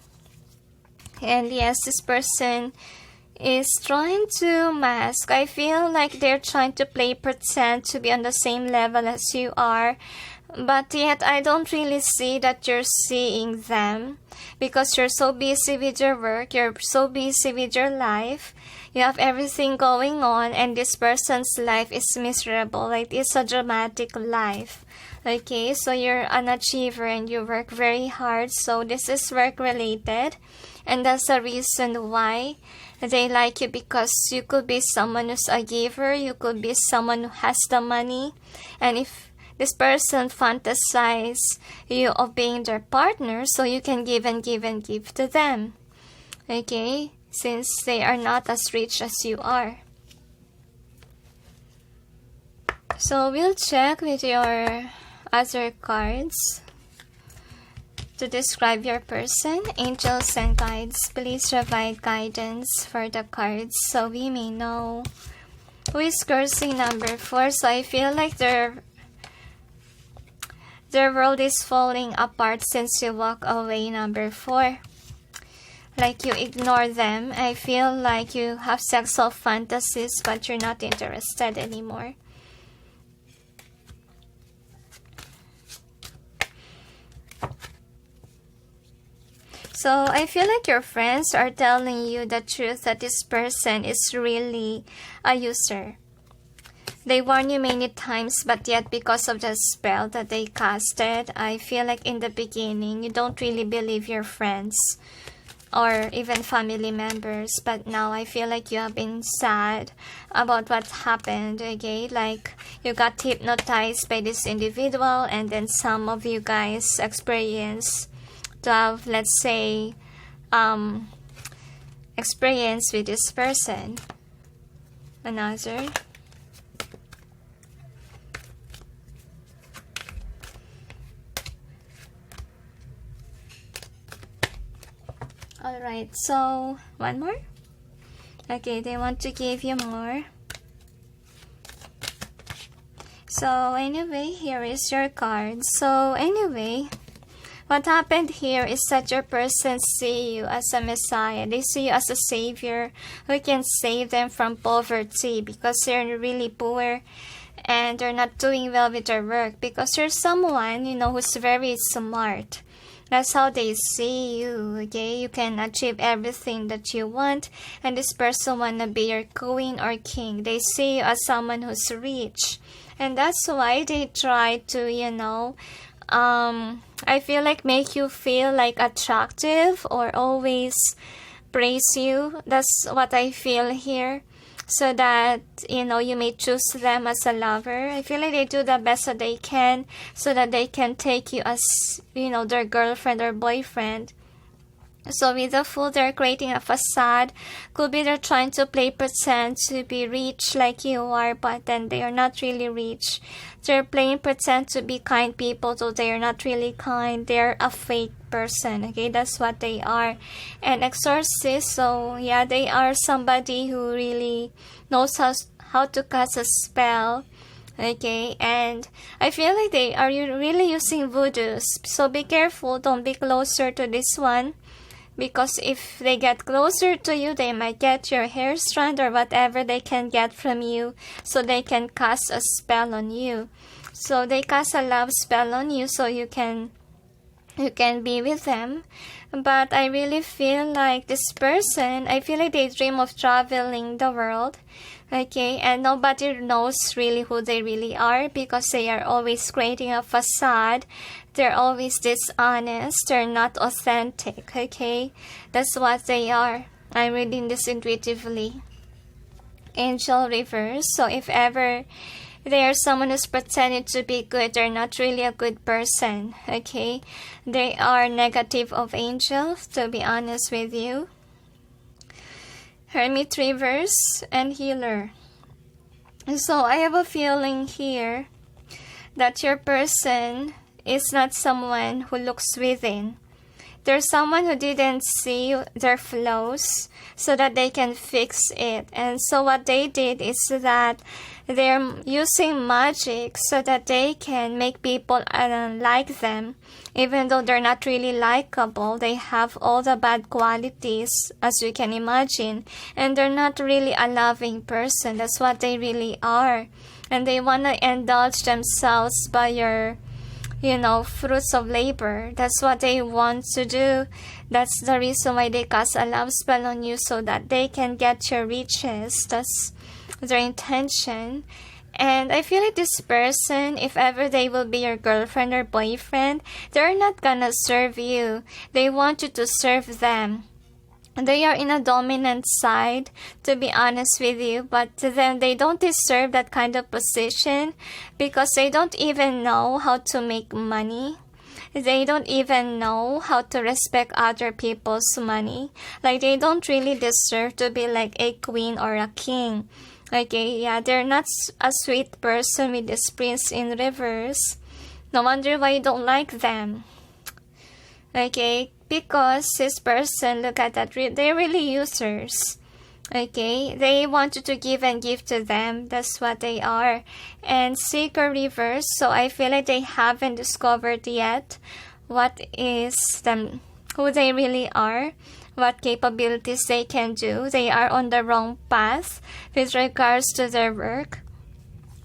A: And yes, this person is trying to mask. I feel like they're trying to play pretend to be on the same level as you are, but yet I don't really see that you're seeing them, because you're so busy with your work, you're so busy with your life, you have everything going on, and this person's life is miserable. Like, it's a dramatic life. Okay, so you're an achiever and you work very hard, so this is work related, and that's the reason why they like you, because you could be someone who's a giver, you could be someone who has the money, and if this person fantasize you of being their partner, so you can give and give and give to them, okay, since they are not as rich as you are. So we'll check with your other cards to describe your person. Angels and guides, please provide guidance for the cards so we may know who is cursing number 4. So I feel like their world is falling apart since you walk away, number 4. Like you ignore them. I feel like you have sexual fantasies but you're not interested anymore. So I feel like your friends are telling you the truth that this person is really a user. They warn you many times, but yet because of the spell that they casted, I feel like in the beginning you don't really believe your friends or even family members, but now I feel like you have been sad about what happened, okay? Like you got hypnotized by this individual, and then some of you guys experience to have, let's say, experience with this person. Another. Alright, so one more. Okay, they want to give you more. So anyway, here is your card. So anyway, what happened here is that your person see you as a messiah. They see you as a savior who can save them from poverty because they're really poor and they're not doing well with their work, because you're someone, you know, who's very smart. That's how they see you, okay? You can achieve everything that you want, and this person wanna be your queen or king. They see you as someone who's rich, and that's why they try to, you know, I feel like make you feel like attractive or always praise you. That's what I feel here, so that, you know, you may choose them as a lover. I feel like they do the best that they can so that they can take you as, you know, their girlfriend or boyfriend. So with the Fool, they're creating a facade. Could be they're trying to play pretend to be rich like you are, but then they are not really rich. They're playing pretend to be kind people, so they are not really kind. They're a fake person, okay? That's what they are. And exorcist, so yeah, they are somebody who really knows how to cast a spell, okay? And I feel like they are really using voodoo, so be careful. Don't be closer to this one, because if they get closer to you, they might get your hair strand or whatever they can get from you, so they can cast a spell on you. So they cast a love spell on you so you can be with them. But I really feel like this person, I feel like they dream of traveling the world, okay? And nobody knows really who they really are, because they are always creating a facade. They're always dishonest. They're not authentic, okay? That's what they are. I'm reading this intuitively. Angel reverse. So if ever they are someone who's pretending to be good, they're not really a good person, okay? They are negative of angels, to be honest with you. Hermit reverse and healer. So I have a feeling here that your person is not someone who looks within. There's someone who didn't see their flaws so that they can fix it. And so what they did is that they're using magic so that they can make people like them. Even though they're not really likable, they have all the bad qualities, as you can imagine. And they're not really a loving person. That's what they really are. And they want to indulge themselves by your, you know, fruits of labor. That's what they want to do. That's the reason why they cast a love spell on you, so that they can get your riches. That's their intention. And I feel like this person, if ever they will be your girlfriend or boyfriend, they're not gonna serve you. They want you to serve them. They are in a dominant side, to be honest with you, but then they don't deserve that kind of position, because they don't even know how to make money. They don't even know how to respect other people's money. Like, they don't really deserve to be like a queen or a king. Okay, yeah, they're not a sweet person with this prince in reverse. No wonder why you don't like them. Okay, because this person, look at that, they're really users. Okay, they want you to give and give to them. That's what they are. And Seeker reverse, so I feel like they haven't discovered yet what is them, who they really are, what capabilities they can do. They are on the wrong path with regards to their work.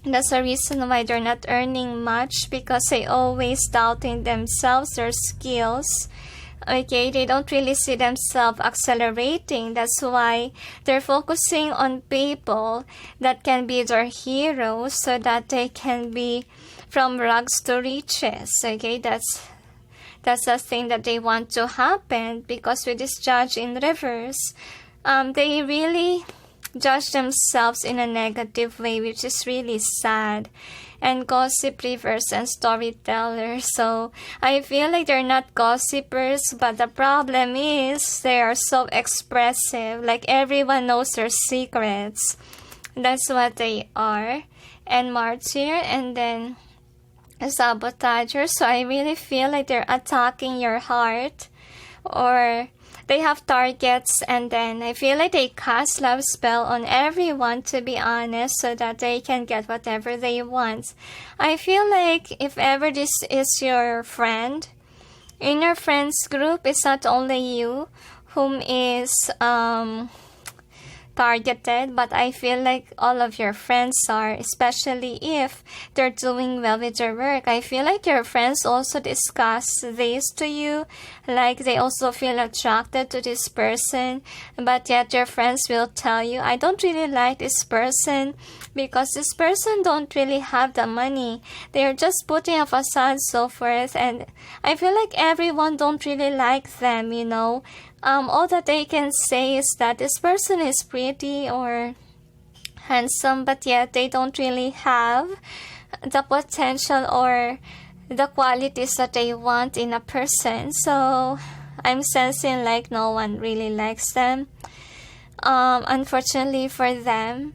A: That's the reason why they're not earning much, because they always doubting themselves, their skills. Okay, they don't really see themselves accelerating. That's why they're focusing on people that can be their heroes so that they can be from rags to riches. Okay, that's the thing that they want to happen, because with this judge in reverse, they really judge themselves in a negative way, which is really sad. And gossip reverse and storyteller. So I feel like they're not gossipers, but the problem is they are so expressive. Like everyone knows their secrets. That's what they are. And martyr, and then a sabotager. So I really feel like they're attacking your heart, or they have targets, and then I feel like they cast love spell on everyone, to be honest, so that they can get whatever they want. I feel like if ever this is your friend, in your friends group, it's not only you whom is targeted, but I feel like all of your friends are, especially if they're doing well with their work. I feel like your friends also discuss this to you, like they also feel attracted to this person, but yet your friends will tell you, I don't really like this person because this person don't really have the money. They're just putting a facade, so forth, and I feel like everyone don't really like them, you know. All that they can say is that this person is pretty or handsome, but yet they don't really have the potential or the qualities that they want in a person. So I'm sensing like no one really likes them. Unfortunately for them,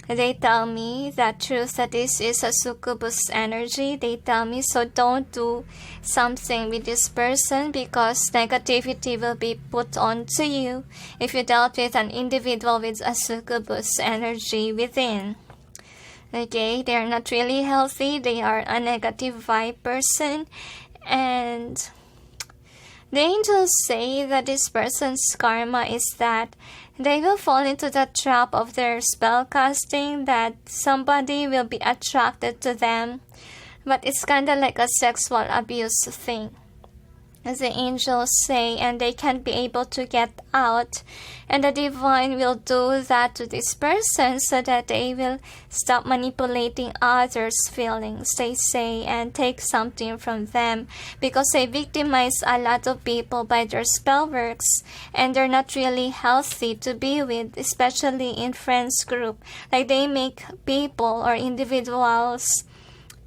A: they tell me that truth, that this is a succubus energy. They tell me, so don't do something with this person because negativity will be put onto you if you dealt with an individual with a succubus energy within. Okay, they are not really healthy. They are a negative vibe person, and the angels say that this person's karma is that they will fall into the trap of their spell casting, that somebody will be attracted to them, but it's kind of like a sexual abuse thing, as the angels say, and they can't be able to get out, and the divine will do that to this person so that they will stop manipulating others' feelings, they say, and take something from them, because they victimize a lot of people by their spell works, and they're not really healthy to be with, especially in friends group. Like they make people or individuals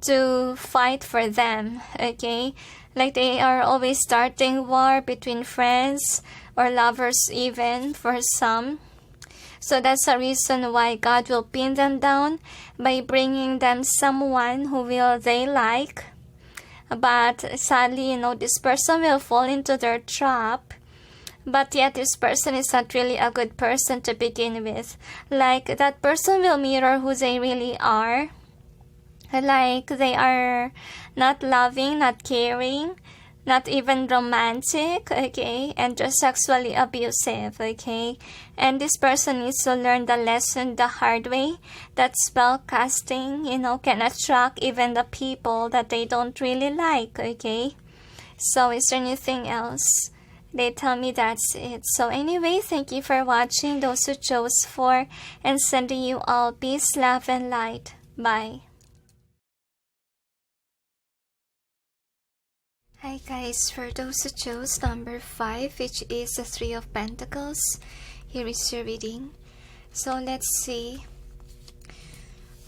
A: to fight for them, okay? Like they are always starting war between friends or lovers even for some. So that's the reason why God will pin them down by bringing them someone who will they like. But sadly, you know, this person will fall into their trap. But yet this person is not really a good person to begin with. Like that person will mirror who they really are. Like they are not loving, not caring, not even romantic, okay, and just sexually abusive, okay. And this person needs to learn the lesson the hard way, that spell casting, you know, can attract even the people that they don't really like, okay. So is there anything else? They tell me that's it. So anyway, thank you for watching, those who chose for, and sending you all peace, love, and light. Bye. Hi guys, for those who chose number 5, which is the 3 of Pentacles, here is your reading. So let's see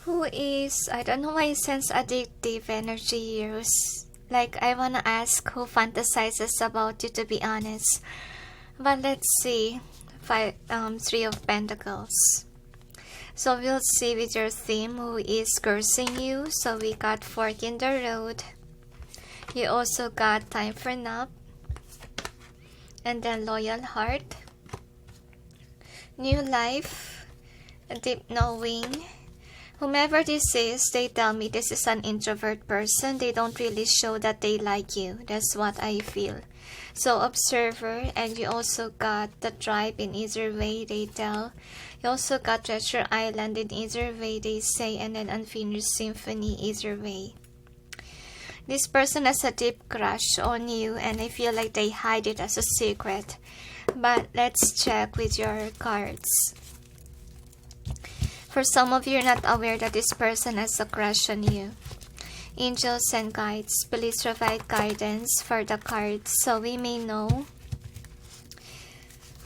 A: who is, I don't know why I sense addictive energy here. Like I wanna ask who fantasizes about you, to be honest. But let's see, 3 of Pentacles. So we'll see with your theme who is cursing you. So we got fork in the road. You also got time for nap. And then loyal heart. New life. A deep knowing. Whomever this is, they tell me this is an introvert person. They don't really show that they like you. That's what I feel. So observer, and you also got the tribe in either way, they tell. You also got treasure island in either way, they say, and then unfinished symphony either way. This person has a deep crush on you, and I feel like they hide it as a secret. But let's check with your cards. For some of you, you're not aware that this person has a crush on you. Angels and guides, please provide guidance for the cards so we may know.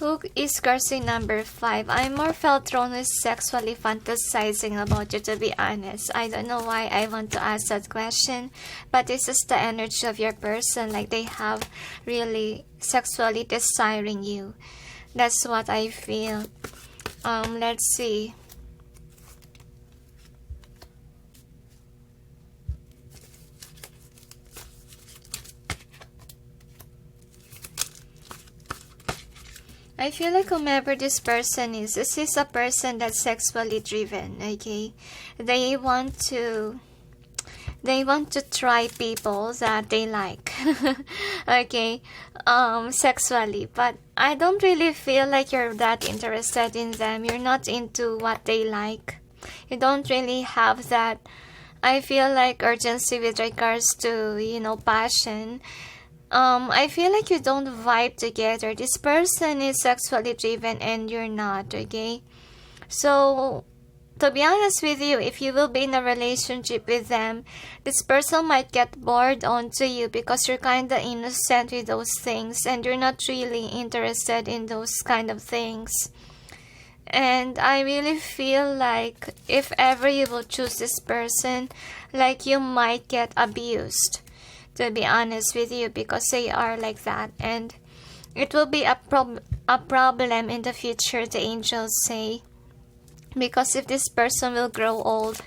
A: Who is cursing number 5? I more felt thrown with sexually fantasizing about you, to be honest. I don't know why I want to ask that question, but this is the energy of your person, like they have really sexually desiring you. That's what I feel. Let's see. I feel like whomever this person is, this is a person that's sexually driven, okay? They want to try people that they like, okay, sexually. But I don't really feel like you're that interested in them. You're not into what they like. You don't really have that, I feel like, urgency with regards to, you know, passion. I feel like you don't vibe together. This person is sexually driven and you're not, okay? So, to be honest with you, if you will be in a relationship with them, this person might get bored onto you because you're kind of innocent with those things and you're not really interested in those kind of things. And I really feel like if ever you will choose this person, like you might get abused, to be honest with you, because they are like that, and it will be a problem in the future, the angels say, because if this person will grow old,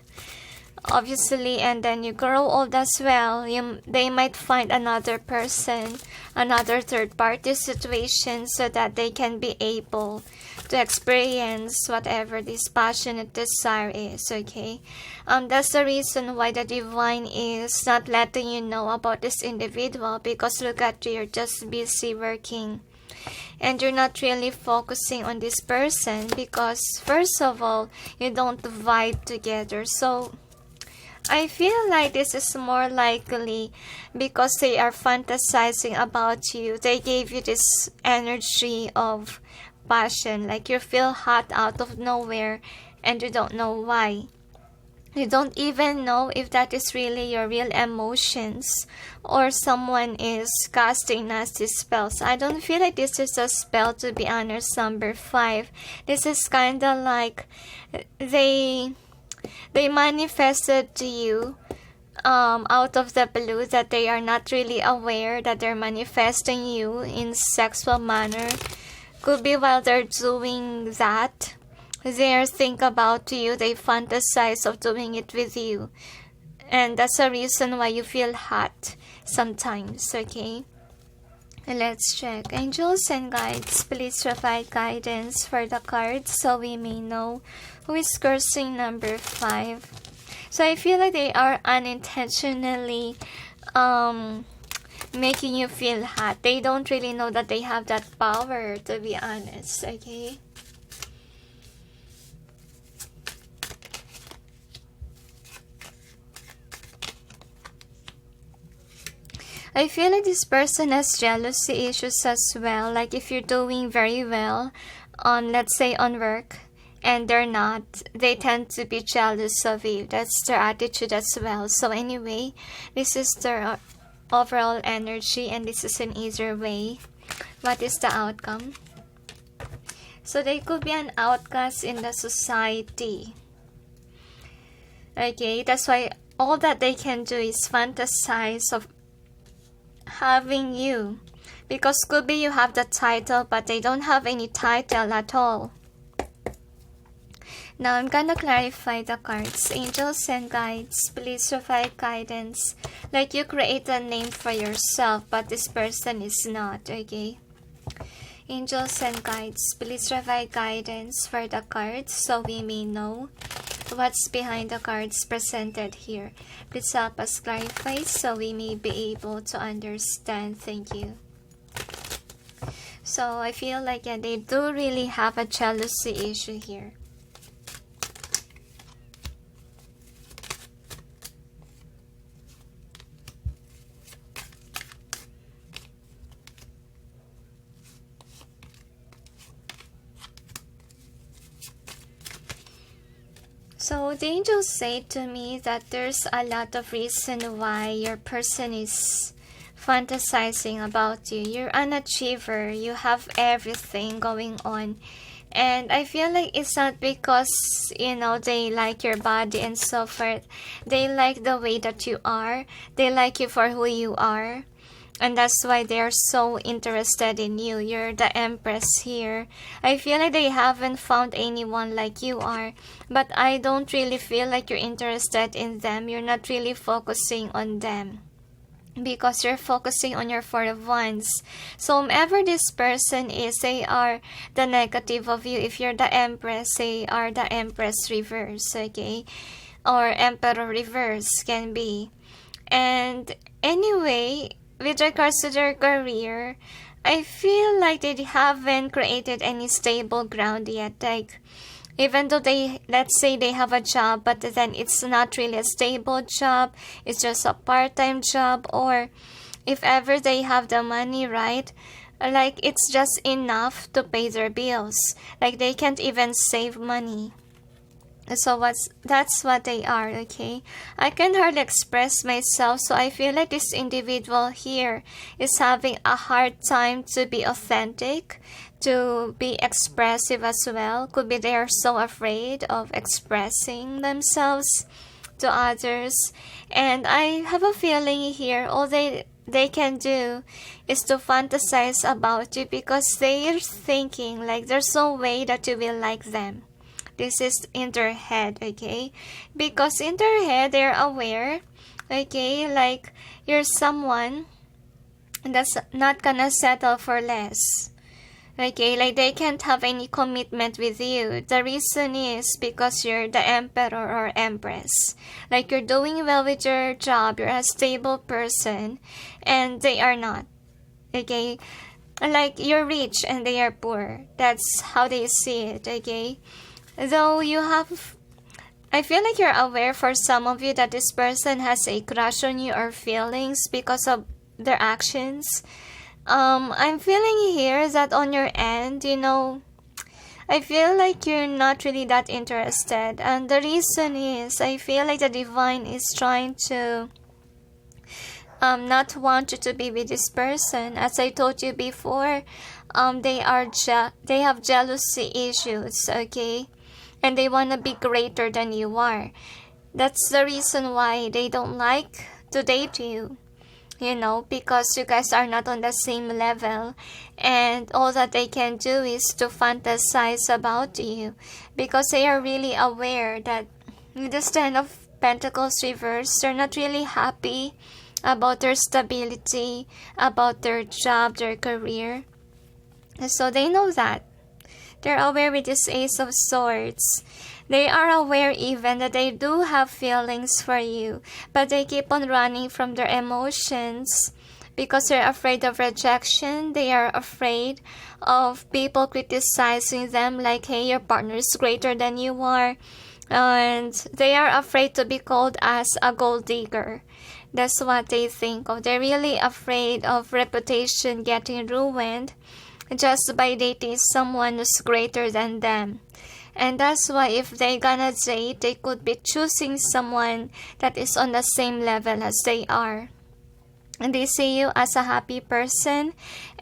A: obviously, and then you grow old as well, they might find another person, another third party situation, so that they can be able to experience whatever this passionate desire is, okay? That's the reason why the divine is not letting you know about this individual, because look at you, you're just busy working and you're not really focusing on this person because first of all, you don't vibe together. So I feel like this is more likely because they are fantasizing about you. They gave you this energy of passion, like you feel hot out of nowhere and you don't know why. You don't even know if that is really your real emotions or someone is casting nasty spells. I don't feel like this is a spell, to be honest, number 5. This is kind of like they manifested to you out of the blue, that they are not really aware that they're manifesting you in sexual manner. Could be while they're doing that, they think about you, they fantasize of doing it with you, and that's a reason why you feel hot sometimes, okay? Let's check. Angels and guides, please provide guidance for the cards so we may know who is cursing number 5. So I feel like they are unintentionally making you feel hot. They don't really know that they have that power, to be honest, okay? I feel like this person has jealousy issues as well. Like if you're doing very well on, let's say, on work, and they're not, they tend to be jealous of you. That's their attitude as well. So anyway, this is their overall energy, and this is in either way. What is the outcome? So they could be an outcast in the society. Okay, that's why all that they can do is fantasize of having you, because could be you have the title but they don't have any title at all. Now I'm gonna clarify the cards. Angels and guides, please provide guidance. Like you create a name for yourself, but this person is not, okay? Angels and guides, please provide guidance for the cards so we may know what's behind the cards presented here. Please help us clarify so we may be able to understand. Thank you. So I feel like they do really have a jealousy issue here. So the angels say to me that there's a lot of reason why your person is fantasizing about you. You're an achiever. You have everything going on. And I feel like it's not because, they like your body and so forth. They like the way that you are. They like you for who you are. And that's why they're so interested in you. You're the Empress here. I feel like they haven't found anyone like you are. But I don't really feel like you're interested in them. You're not really focusing on them. Because you're focusing on your Four of Wands. So whomever this person is, they are the negative of you. If you're the Empress, they are the Empress reverse, okay? Or Emperor reverse can be. And anyway, with regards to their career, I feel like they haven't created any stable ground yet. Like, even though let's say they have a job, but then it's not really a stable job, it's just a part-time job, or if ever they have the money, right? Like, it's just enough to pay their bills. Like, they can't even save money. So that's what they are, okay? I can hardly express myself, so I feel like this individual here is having a hard time to be authentic, to be expressive as well. Could be they are so afraid of expressing themselves to others. And I have a feeling here, all they can do is to fantasize about you because they are thinking like there's no way that you will like them. This is in their head, okay? Because in their head, they're aware, okay? Like, you're someone that's not gonna settle for less. Okay, like they can't have any commitment with you. The reason is because you're the Emperor or Empress. Like, you're doing well with your job, you're a stable person, and they are not. Okay? Like, you're rich and they are poor. That's how they see it, okay? Though I feel like you're aware for some of you that this person has a crush on you or feelings because of their actions. I'm feeling here that on your end, I feel like you're not really that interested. And the reason is, I feel like the divine is trying to not want you to be with this person. As I told you before, they have jealousy issues, okay? And they want to be greater than you are. That's the reason why they don't like to date you. Because you guys are not on the same level. And all that they can do is to fantasize about you. Because they are really aware that with the Ten of Pentacles reverse, they're not really happy about their stability, about their job, their career. So they know that. They're aware with this Ace of Swords. They are aware even that they do have feelings for you, but they keep on running from their emotions because they're afraid of rejection. They are afraid of people criticizing them like, hey, your partner is greater than you are. And they are afraid to be called as a gold digger. That's what they think of. They're really afraid of reputation getting ruined just by dating someone who's greater than them. And that's why if they gonna date, they could be choosing someone that is on the same level as they are. And they see you as a happy person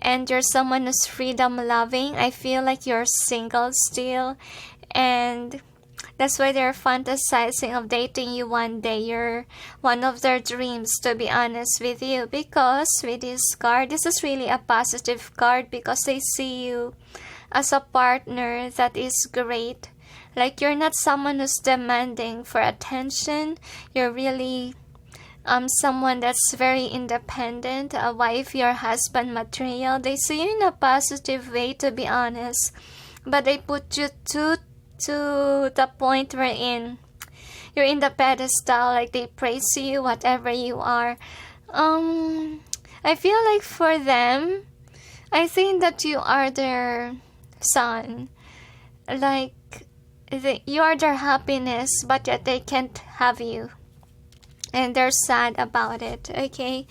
A: and you're someone who's freedom loving. I feel like you're single still, and that's why they're fantasizing of dating you one day. You're one of their dreams, to be honest with you. Because with this card, this is really a positive card because they see you as a partner that is great, Like, you're not someone who's demanding for attention. You're really someone that's very independent, a wife, your husband material. They see you in a positive way, to be honest, but they put you to the point wherein you're in the pedestal, like they praise you, whatever you are. I feel like for them, I think that you are their sun. Like, you are their happiness, but yet they can't have you. And they're sad about it, okay?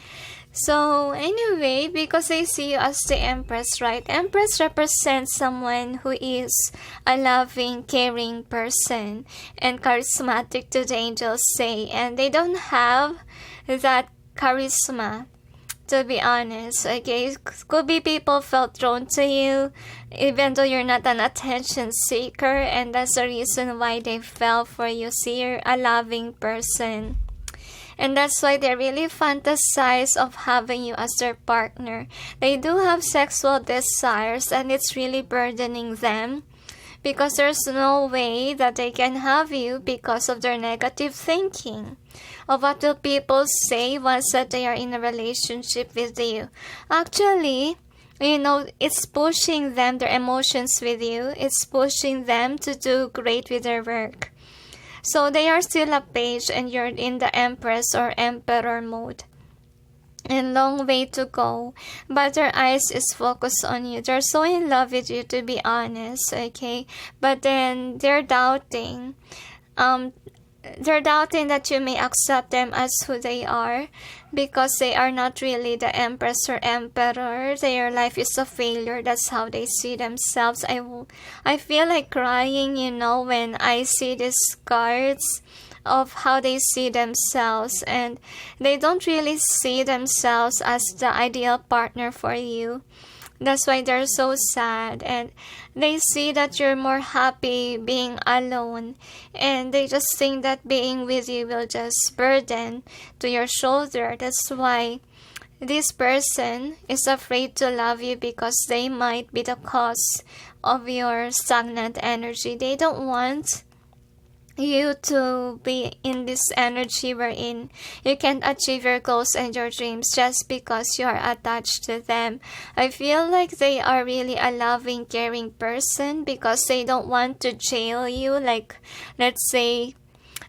A: So, anyway, because I see you as the Empress, right? Empress represents someone who is a loving, caring person and charismatic, to the angels say. And they don't have that charisma, to be honest, okay? Could be people felt drawn to you, even though you're not an attention seeker. And that's the reason why they fell for you. See, you're a loving person. And that's why they really fantasize of having you as their partner. They do have sexual desires, and it's really burdening them because there's no way that they can have you because of their negative thinking of what will people say once that they are in a relationship with you. Actually, you know, it's pushing them, their emotions with you. It's pushing them to do great with their work. So they are still a page and you're in the Empress or Emperor mode. And long way to go. But their eyes is focused on you. They're so in love with you, to be honest, okay? But then they're doubting. They're doubting that you may accept them as who they are, because they are not really the Empress or Emperor. Their life is a failure. That's how they see themselves. I feel like crying, you know, when I see these cards of how they see themselves, and they don't really see themselves as the ideal partner for you. That's why they're so sad, and they see that you're more happy being alone, and they just think that being with you will just burden to your shoulder. That's why this person is afraid to love you, because they might be the cause of your stagnant energy. They don't want you to be in this energy wherein you can achieve your goals and your dreams just because you are attached to them. I feel like they are really a loving, caring person, because they don't want to jail you, like, let's say,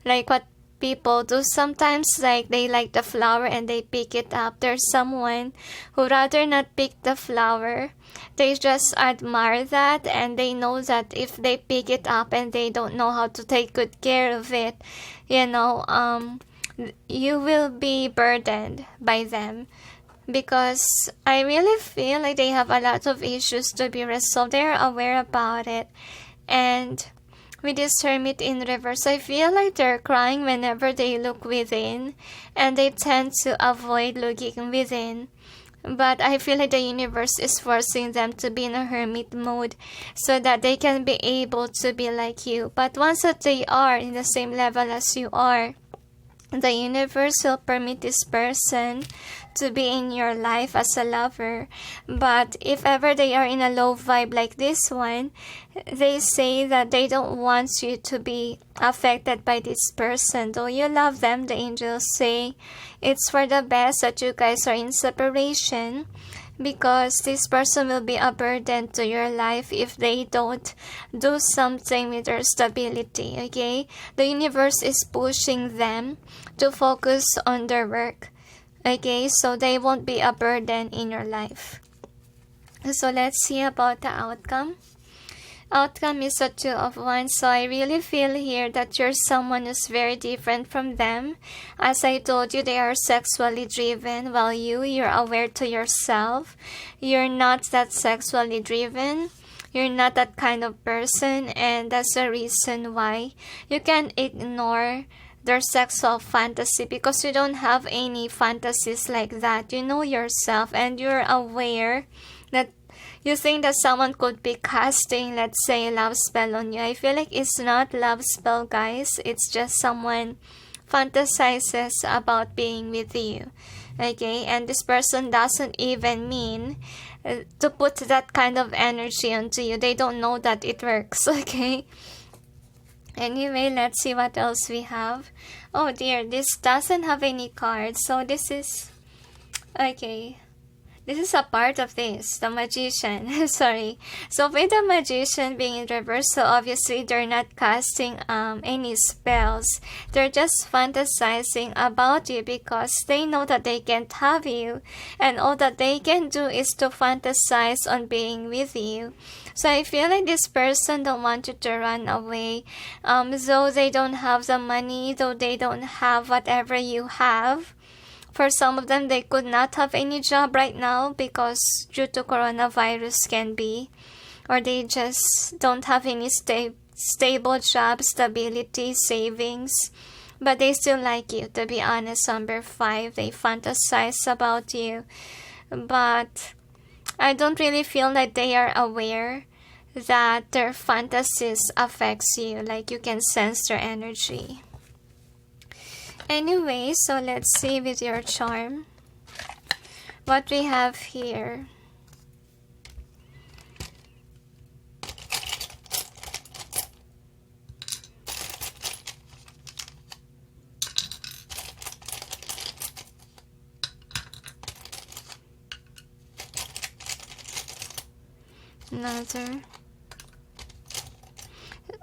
A: like what people do sometimes, like they like the flower and they pick it up. There's someone who rather not pick the flower. They just admire that, and they know that if they pick it up and they don't know how to take good care of it, you know, you will be burdened by them. Because I really feel like they have a lot of issues to be resolved. They're aware about it. And with this Hermit in reverse, I feel like they're crying whenever they look within, and they tend to avoid looking within. But I feel like the universe is forcing them to be in a hermit mode so that they can be able to be like you. But once that they are in the same level as you are, the universe will permit this person to be in your life as a lover. But if ever they are in a low vibe like this one, they say that they don't want you to be affected by this person. Though you love them, the angels say it's for the best that you guys are in separation, because this person will be a burden to your life if they don't do something with their stability, okay? The universe is pushing them to focus on their work, okay? So they won't be a burden in your life. So let's see about the outcome. Outcome is a 2 of Wands. So I really feel here that you're someone who's very different from them. As I told you, they are sexually driven, while you're aware to yourself. You're not that sexually driven. You're not that kind of person, and that's the reason why you can ignore their sexual fantasy, because you don't have any fantasies like that. You know yourself, and you're aware that you think that someone could be casting, let's say, a love spell on you. I feel like it's not love spell, guys. It's just someone fantasizes about being with you, okay? And this person doesn't even mean to put that kind of energy onto you. They don't know that it works, okay? Anyway, let's see what else we have. Oh dear, this doesn't have any cards. So this is... Okay. This is a part of this, the Magician. Sorry. So with the Magician being in reverse, so obviously they're not casting any spells. They're just fantasizing about you because they know that they can't have you. And all that they can do is to fantasize on being with you. So I feel like this person don't want you to run away. Though they don't have the money, though they don't have whatever you have. For some of them, they could not have any job right now because due to coronavirus can be. Or they just don't have any stable job, stability, savings. But they still like you, to be honest. Number 5, they fantasize about you. But I don't really feel like they are aware that their fantasies affects you. Like you can sense their energy. Anyway, so let's see with your charm what we have here. Another.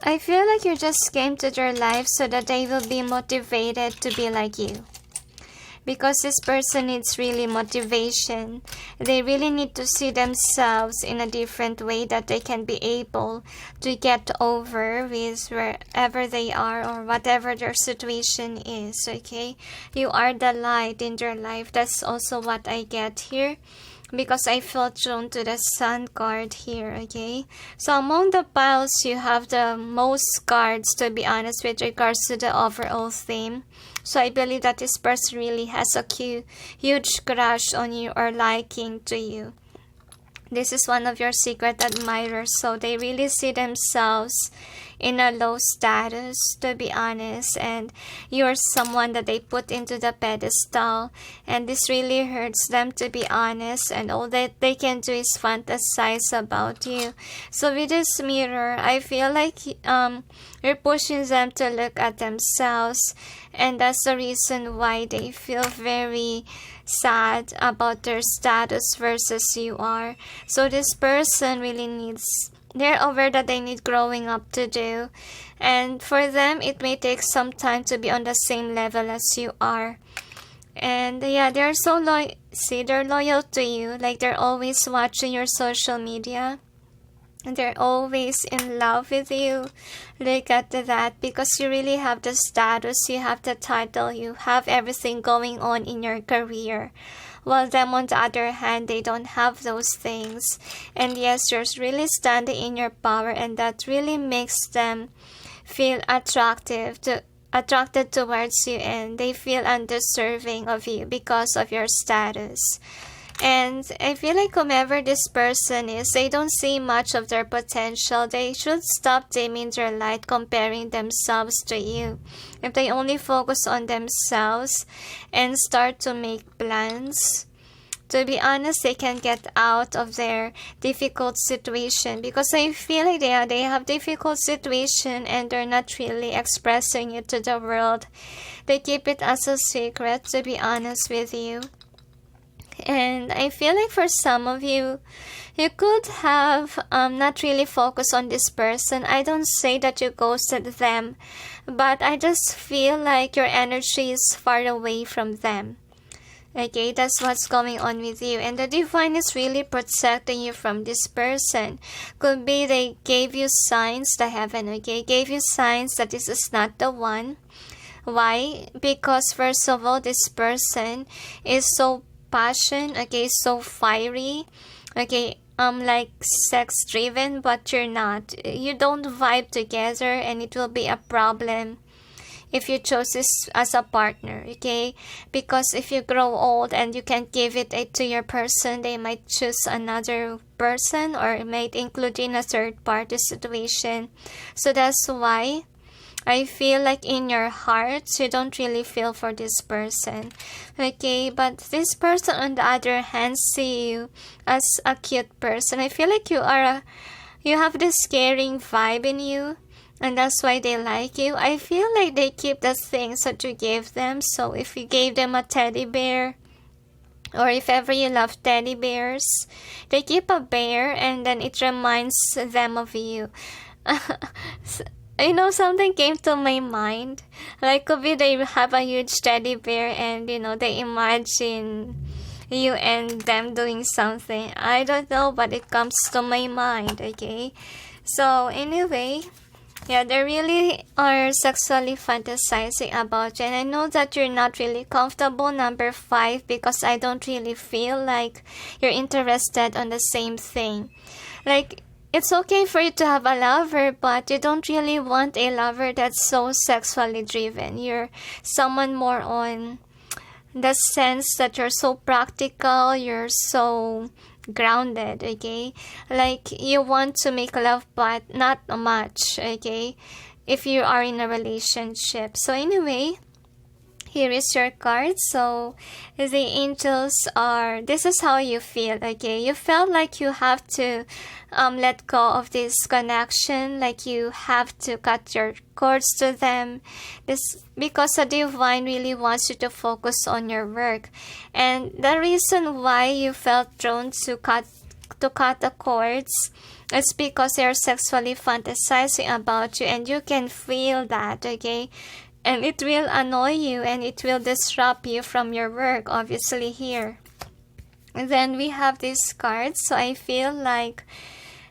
A: I feel like you just came to their life so that they will be motivated to be like you. Because this person needs really motivation. They really need to see themselves in a different way that they can be able to get over with wherever they are or whatever their situation is, okay? You are the light in their life. That's also what I get here. Because I felt drawn to the Sun card here, okay? So among the piles, you have the most cards, to be honest, with regards to the overall theme. So I believe that this person really has a huge crush on you or liking to you. This is one of your secret admirers, so they really see themselves in a low status, to be honest, and you're someone that they put into the pedestal, and this really hurts them, to be honest, and all that they can do is fantasize about you. So with this mirror, I feel like you're pushing them to look at themselves, and that's the reason why they feel very sad about their status versus you are. So this person really needs, they're aware that they need growing up to do, and for them it may take some time to be on the same level as you are. And yeah, they're so loyal. See, they're loyal to you, like they're always watching your social media and they're always in love with you. Look at that, because you really have the status, you have the title, you have everything going on in your career. While them, on the other hand, they don't have those things. And yes, you're really standing in your power, and that really makes them feel attracted towards you, and they feel undeserving of you because of your status. And I feel like whomever this person is, they don't see much of their potential. They should stop dimming their light, comparing themselves to you. If they only focus on themselves and start to make plans, to be honest, they can get out of their difficult situation. Because I feel like they have difficult situation and they're not really expressing it to the world. They keep it as a secret, to be honest with you. And I feel like for some of you, you could have not really focused on this person. I don't say that you ghosted them, but I just feel like your energy is far away from them. Okay, that's what's going on with you. And the divine is really protecting you from this person. Could be they gave you signs, the heaven, okay, gave you signs that this is not the one. Why? Because first of all, this person is so passion, okay, so fiery, okay, like sex driven, but you're not. You don't vibe together, and it will be a problem if you chose this as a partner, okay? Because if you grow old and you can't give it to your person, they might choose another person or might include in a third party situation. So that's why I feel like in your heart, you don't really feel for this person. Okay, but this person on the other hand see you as a cute person. I feel like you are you have this caring vibe in you, and that's why they like you. I feel like they keep the things that you gave them. So if you gave them a teddy bear, or if ever you love teddy bears, they keep a bear and then it reminds them of you. You know, something came to my mind. Like, could be they have a huge teddy bear and, you know, they imagine you and them doing something. I don't know, but it comes to my mind, okay? So, anyway, yeah, they really are sexually fantasizing about you. And I know that you're not really comfortable, number 5, because I don't really feel like you're interested on the same thing. Like, it's okay for you to have a lover, but you don't really want a lover that's so sexually driven. You're someone more on the sense that you're so practical, you're so grounded, okay? Like, you want to make love, but not much, okay? If you are in a relationship. So anyway, here is your card. So the angels are, this is how you feel, okay? You felt like you have to let go of this connection, like you have to cut your cords to them. This because the divine really wants you to focus on your work. And the reason why you felt drawn to cut the cords is because they're sexually fantasizing about you, and you can feel that, okay? And it will annoy you and it will disrupt you from your work, obviously, here. And then we have these cards. So I feel like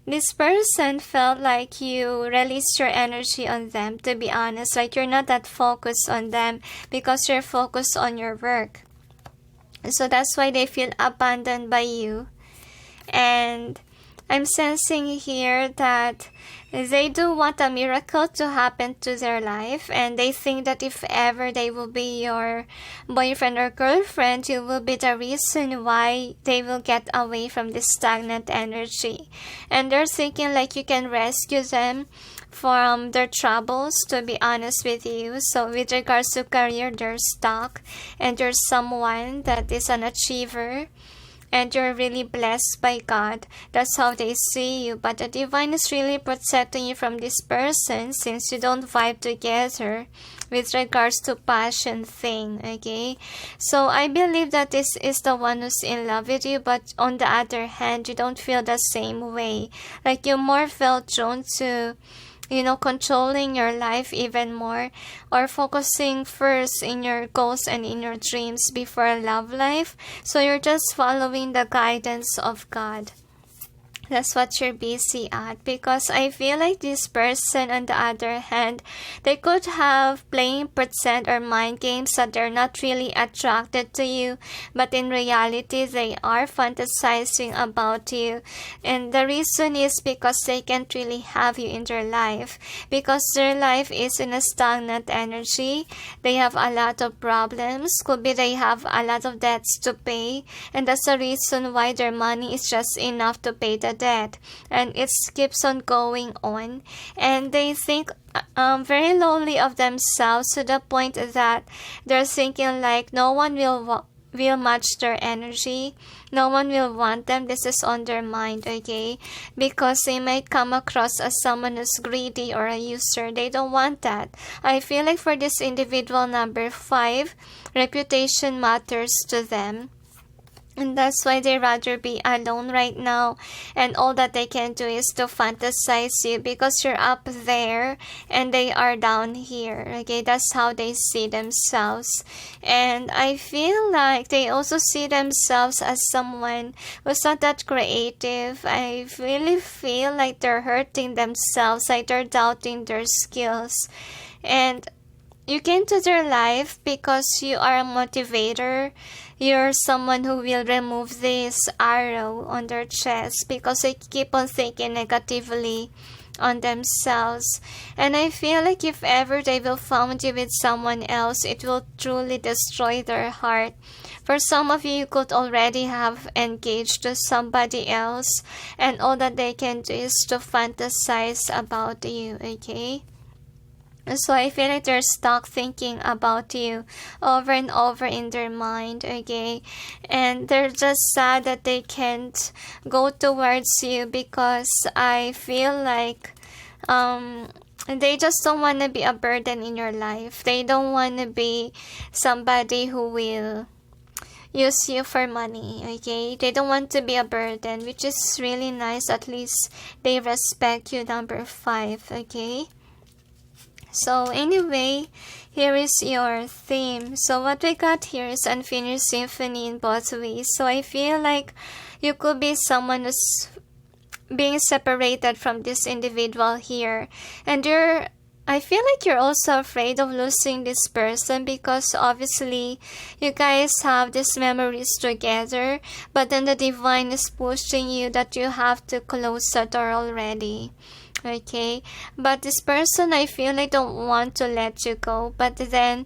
A: this person felt like you released your energy on them, to be honest. Like, you're not that focused on them because you're focused on your work. So that's why they feel abandoned by you. And I'm sensing here that they do want a miracle to happen to their life, and they think that if ever they will be your boyfriend or girlfriend, you will be the reason why they will get away from this stagnant energy. And they're thinking like you can rescue them from their troubles, to be honest with you. So with regards to career, they're stuck, and you're someone that is an achiever, and you're really blessed by God. That's how they see you. But the divine is really protecting you from this person, since you don't vibe together with regards to passion thing, okay? So I believe that this is the one who's in love with you, but on the other hand, you don't feel the same way. Like, you more felt drawn to, you know, controlling your life even more, or focusing first in your goals and in your dreams before love life. So you're just following the guidance of God. That's what you're busy at, because I feel like this person, on the other hand, they could have playing pretend or mind games that they're not really attracted to you, but in reality they are fantasizing about you. And the reason is because they can't really have you in their life, because their life is in a stagnant energy. They have a lot of problems. Could be they have a lot of debts to pay, and that's the reason why their money is just enough to pay the debt, and it keeps on going on. And they think very lowly of themselves, to the point that they're thinking like no one will match their energy, no one will want them. This is on their mind, okay? Because they might come across as someone who's greedy or a user. They don't want that. I feel like for this individual, number 5, reputation matters to them. And that's why they rather be alone right now, and all that they can do is to fantasize you, because you're up there and they are down here, okay? That's how they see themselves. And I feel like they also see themselves as someone who's not that creative. I really feel like they're hurting themselves, like they're doubting their skills. And you came to their life because you are a motivator. You're someone who will remove this arrow on their chest, because they keep on thinking negatively on themselves. And I feel like if ever they will find you with someone else, it will truly destroy their heart. For some of you, you could already have engaged to somebody else, and all that they can do is to fantasize about you, okay? So I feel like they're stuck thinking about you over and over in their mind, okay? And they're just sad that they can't go towards you because I feel like they just don't want to be a burden in your life. They don't want to be somebody who will use you for money, okay? They don't want to be a burden, which is really nice. At least they respect you, number 5, okay? So anyway, here is your theme. So what we got here is unfinished symphony in both ways. So I feel like you could be someone who's being separated from this individual here. And I feel like you're also afraid of losing this person because obviously you guys have these memories together, but then the divine is pushing you that you have to close the door already. Okay, but this person, I feel like don't want to let you go, but then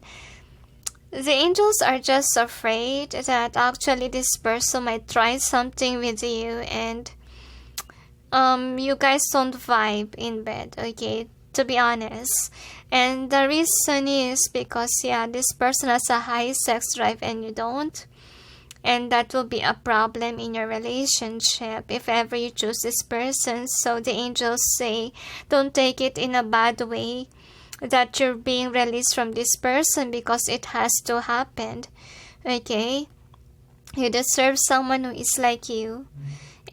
A: the angels are just afraid that actually this person might try something with you and you guys don't vibe in bed, okay, to be honest. And the reason is because this person has a high sex drive and you don't. And that will be a problem in your relationship if ever you choose this person. So the angels say, don't take it in a bad way that you're being released from this person because it has to happen. Okay? You deserve someone who is like you.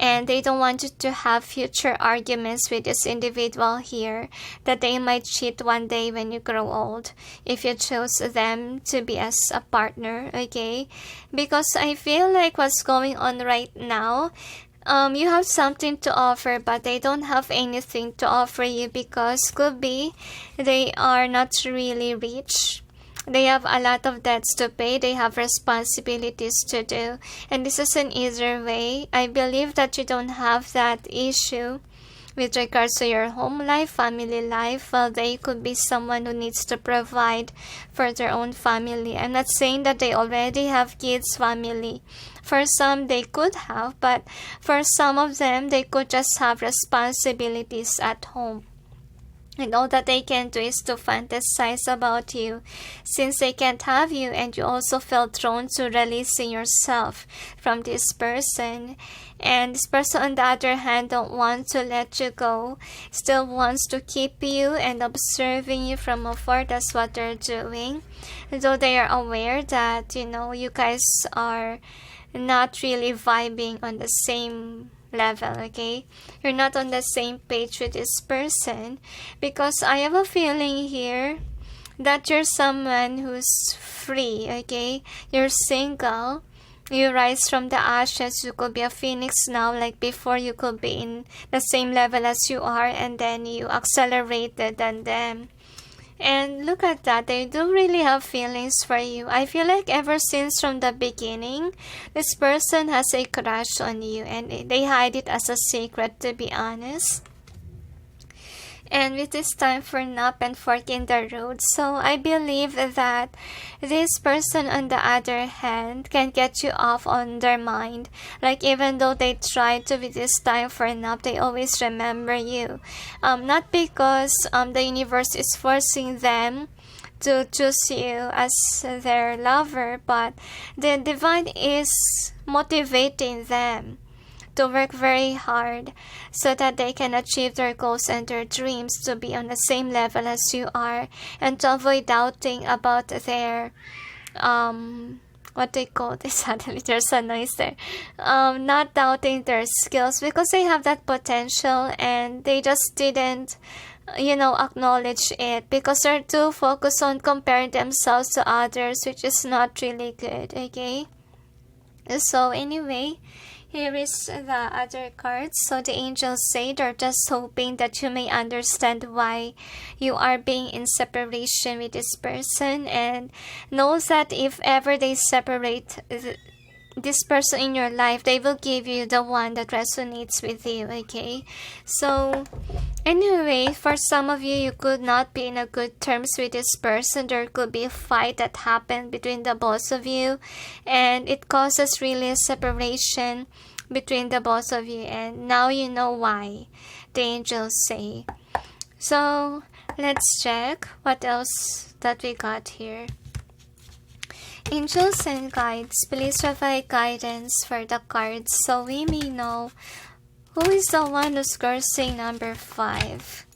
A: And they don't want you to have future arguments with this individual here that they might cheat one day when you grow old if you chose them to be as a partner, okay? Because I feel like what's going on right now, you have something to offer but they don't have anything to offer you because could be they are not really rich. They have a lot of debts to pay. They have responsibilities to do. And this is an easier way. I believe that you don't have that issue with regards to your home life, family life. Well, they could be someone who needs to provide for their own family. I'm not saying that they already have kids, family. For some, they could have. But for some of them, they could just have responsibilities at home. And all that they can do is to fantasize about you since they can't have you and you also feel drawn to releasing yourself from this person. And this person on the other hand don't want to let you go, still wants to keep you and observing you from afar. That's what they're doing. Though they are aware that, you guys are not really vibing on the same level, okay? You're not on the same page with this person because I have a feeling here that you're someone who's free, okay? You're single. You rise from the ashes. You could be a phoenix now, like before you could be in the same level as you are and then you accelerated than them. And look at that, they do really have feelings for you. I feel like ever since from the beginning, this person has a crush on you and they hide it as a secret, to be honest. And with this time for nap and fork in the road, so I believe that this person on the other hand can get you off on their mind. Like even though they try to with this time for nap, they always remember you. Not because the universe is forcing them to choose you as their lover, but the divine is motivating them to work very hard so that they can achieve their goals and their dreams, to be on the same level as you are and to avoid doubting about their what they call this, suddenly there's a noise there, not doubting their skills because they have that potential and they just didn't acknowledge it because they're too focused on comparing themselves to others, which is not really good, okay? So anyway, here is the other cards. So the angels say they're just hoping that you may understand why you are being in separation with this person, and know that if ever they separate this person in your life, they will give you the one that resonates with you, okay? So anyway, for some of you, you could not be in a good terms with this person. There could be a fight that happened between the both of you and it causes really a separation between the both of you, and now you know why, the angels say. So Let's check what else that we got here. Angels and guides, please provide guidance for the cards so we may know who is the one who's cursing number 5.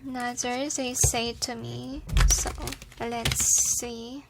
A: Another, they say to me. So, let's see.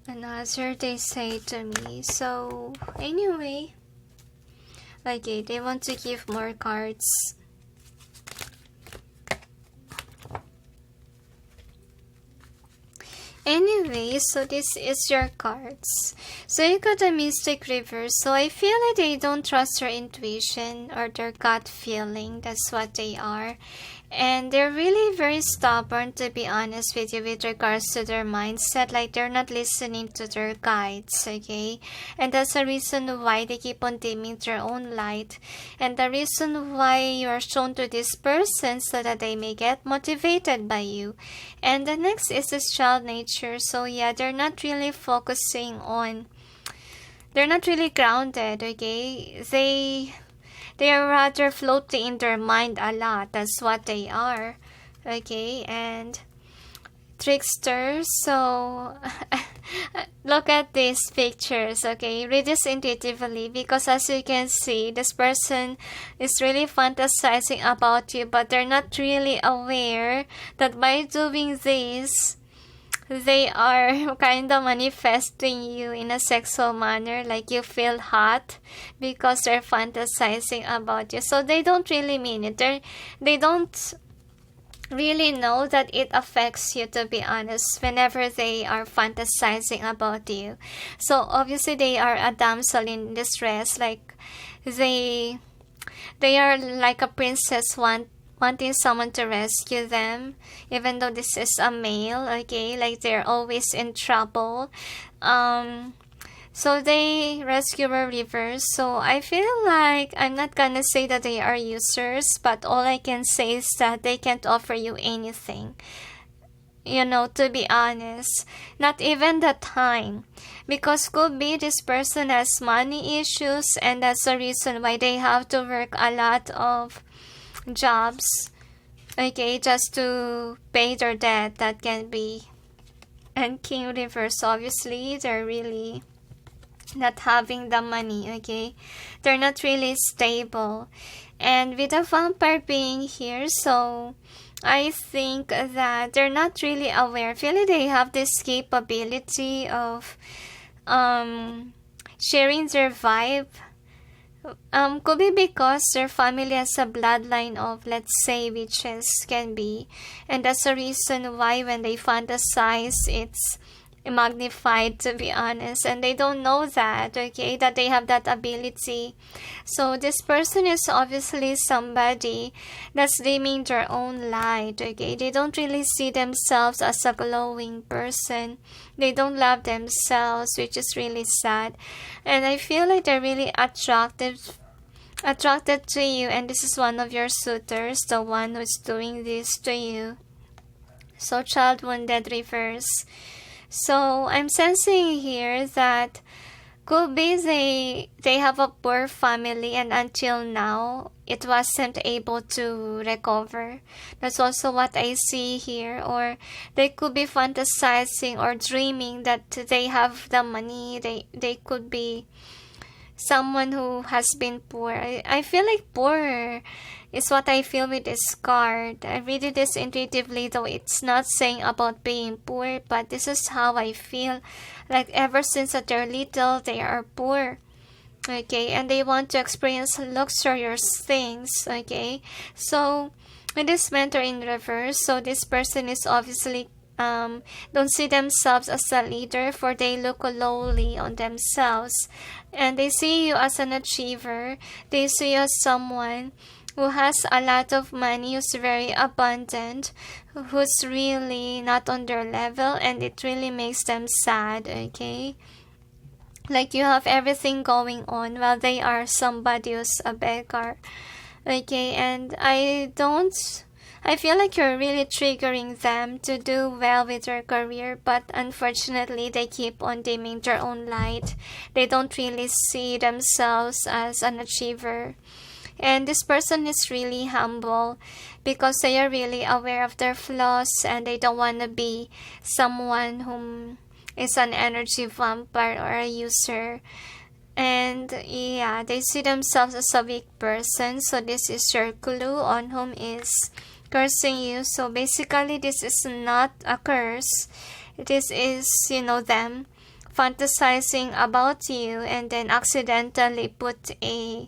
A: Another, they say to me. So anyway, okay, they want to give more cards. Anyway, so this is your cards. So you got a Mystic Reverse. So I feel like they don't trust their intuition or their gut feeling. That's what they are. And they're really very stubborn, to be honest with you, with regards to their mindset. Like, they're not listening to their guides, okay? And that's the reason why they keep on dimming their own light. And the reason why you are shown to this person, so that they may get motivated by you. And the next is this child nature. So yeah, they're not really focusing on... They're not really grounded, okay? They are rather floating in their mind a lot. That's what they are. Okay, and tricksters. So look at these pictures. Okay, read this intuitively, because as you can see, this person is really fantasizing about you, but they're not really aware that by doing this, they are kind of manifesting you in a sexual manner, like you feel hot because they're fantasizing about you. So they don't really mean it. They don't really know that it affects you, to be honest, whenever they are fantasizing about you. So obviously they are a damsel in distress, like they are like a princess wanting someone to rescue them, even though this is a male, okay? Like, they're always in trouble. So they rescue a reverse. So I feel like, I'm not gonna say that they are users, but all I can say is that they can't offer you anything. You know, to be honest, not even the time. Because could be this person has money issues, and that's the reason why they have to work a lot of jobs, okay, just to pay their debt. That can be. And King Reverse, obviously they're really not having the money, okay? They're not really stable. And with the Vampire being here, so I think that they're not really aware. I feel like they have this capability of sharing their vibe. Could be because their family has a bloodline of, let's say, witches, can be. And that's the reason why when they fantasize, it's magnified, to be honest. And they don't know that, okay, that they have that ability. So this person is obviously somebody that's dimming their own light, okay? They don't really see themselves as a glowing person. They don't love themselves, which is really sad. And I feel like they're really attracted to you, and this is one of your suitors, the one who's doing this to you. So child wounded reverse. So I'm sensing here that could be they have a poor family, and until now it wasn't able to recover. That's also what I see here. Or they could be fantasizing or dreaming that they have the money. They could be someone who has been poor. I feel like poor is what I feel with this card. I read it this intuitively, though it's not saying about being poor, but this is how I feel. Like, ever since that they're little, they are poor, okay? And they want to experience luxurious things, okay? So with this mentor in reverse, so this person is obviously don't see themselves as a leader, for they look lowly on themselves, and they see you as an achiever. They see you as someone who has a lot of money, who's very abundant, who's really not on their level, and it really makes them sad, okay? Like you have everything going on while they are somebody who's a beggar, okay? And I feel like you're really triggering them to do well with their career, but unfortunately they keep on dimming their own light. They don't really see themselves as an achiever. And this person is really humble because they are really aware of their flaws, and they don't want to be someone whom is an energy vampire or a user. And yeah, they see themselves as a weak person. So this is your clue on whom is cursing you. So basically this is not a curse. This is, them fantasizing about you and then accidentally put a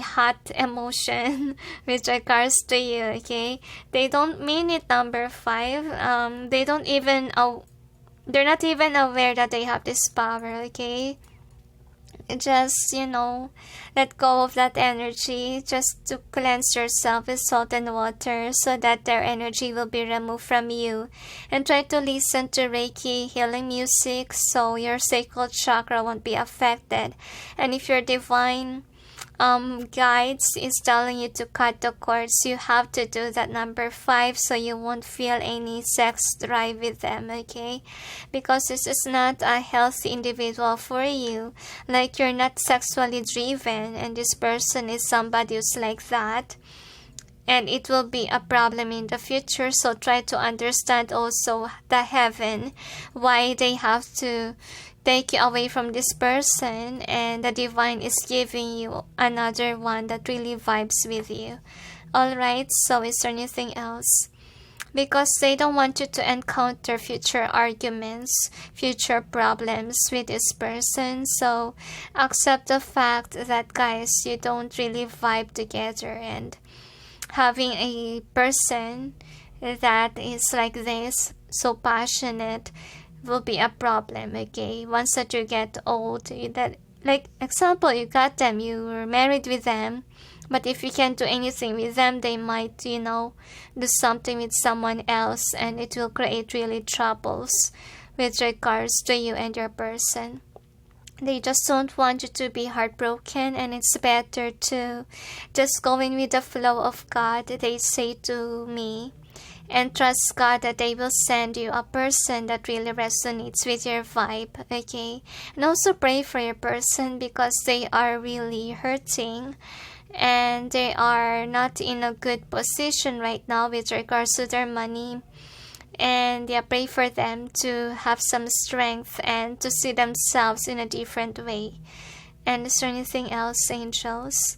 A: hot emotion with regards to you, okay? They don't mean it, number 5. They're not even aware that they have this power, okay? Just, let go of that energy, just to cleanse yourself with salt and water so that their energy will be removed from you. And try to listen to Reiki healing music so your sacral chakra won't be affected. And if your divine guides is telling you to cut the cords, you have to do that, number 5, so you won't feel any sex drive with them, okay? Because this is not a healthy individual for you. Like you're not sexually driven, and this person is somebody who's like that, and it will be a problem in the future. So try to understand also the heaven, why they have to take you away from this person, and the divine is giving you another one that really vibes with you. Alright, so is there anything else? Because they don't want you to encounter future arguments, future problems with this person. So accept the fact that, guys, you don't really vibe together, and having a person that is like this, so passionate, will be a problem, okay? Once that you get old, like example, you got them, you were married with them, but if you can't do anything with them, they might, do something with someone else, and it will create really troubles with regards to you and your person. They just don't want you to be heartbroken, and it's better to just go in with the flow of God, they say to me. And trust God that they will send you a person that really resonates with your vibe, okay? And also pray for your person because they are really hurting and they are not in a good position right now with regards to their money. And yeah, pray for them to have some strength and to see themselves in a different way. And is there anything else, angels?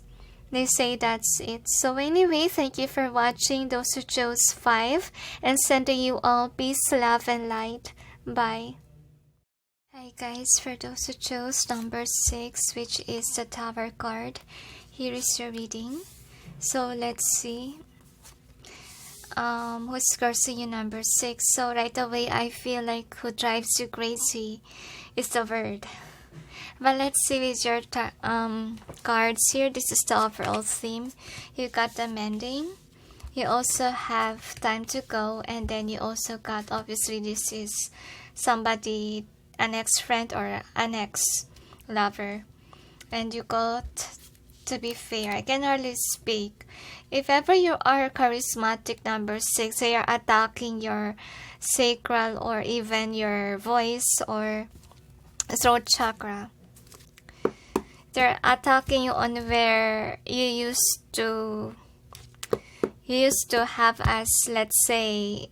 A: They say that's it. So anyway, thank you for watching, those who chose 5, and sending you all peace, love, and light. Bye. Hi guys, for those who chose number 6, which is the Tower card, here is your reading. So let's see who's cursing you, number 6. So right away I feel like who drives you crazy is the Bird. But let's see with your cards here. This is the overall theme. You got the mending. You also have time to go. And then you also got, obviously, this is somebody, an ex-friend or an ex-lover. And you got to be fair. I can hardly speak. If ever you are charismatic, number 6, they are attacking your sacral or even your voice or throat chakra. They're attacking you on where you used to have as, let's say,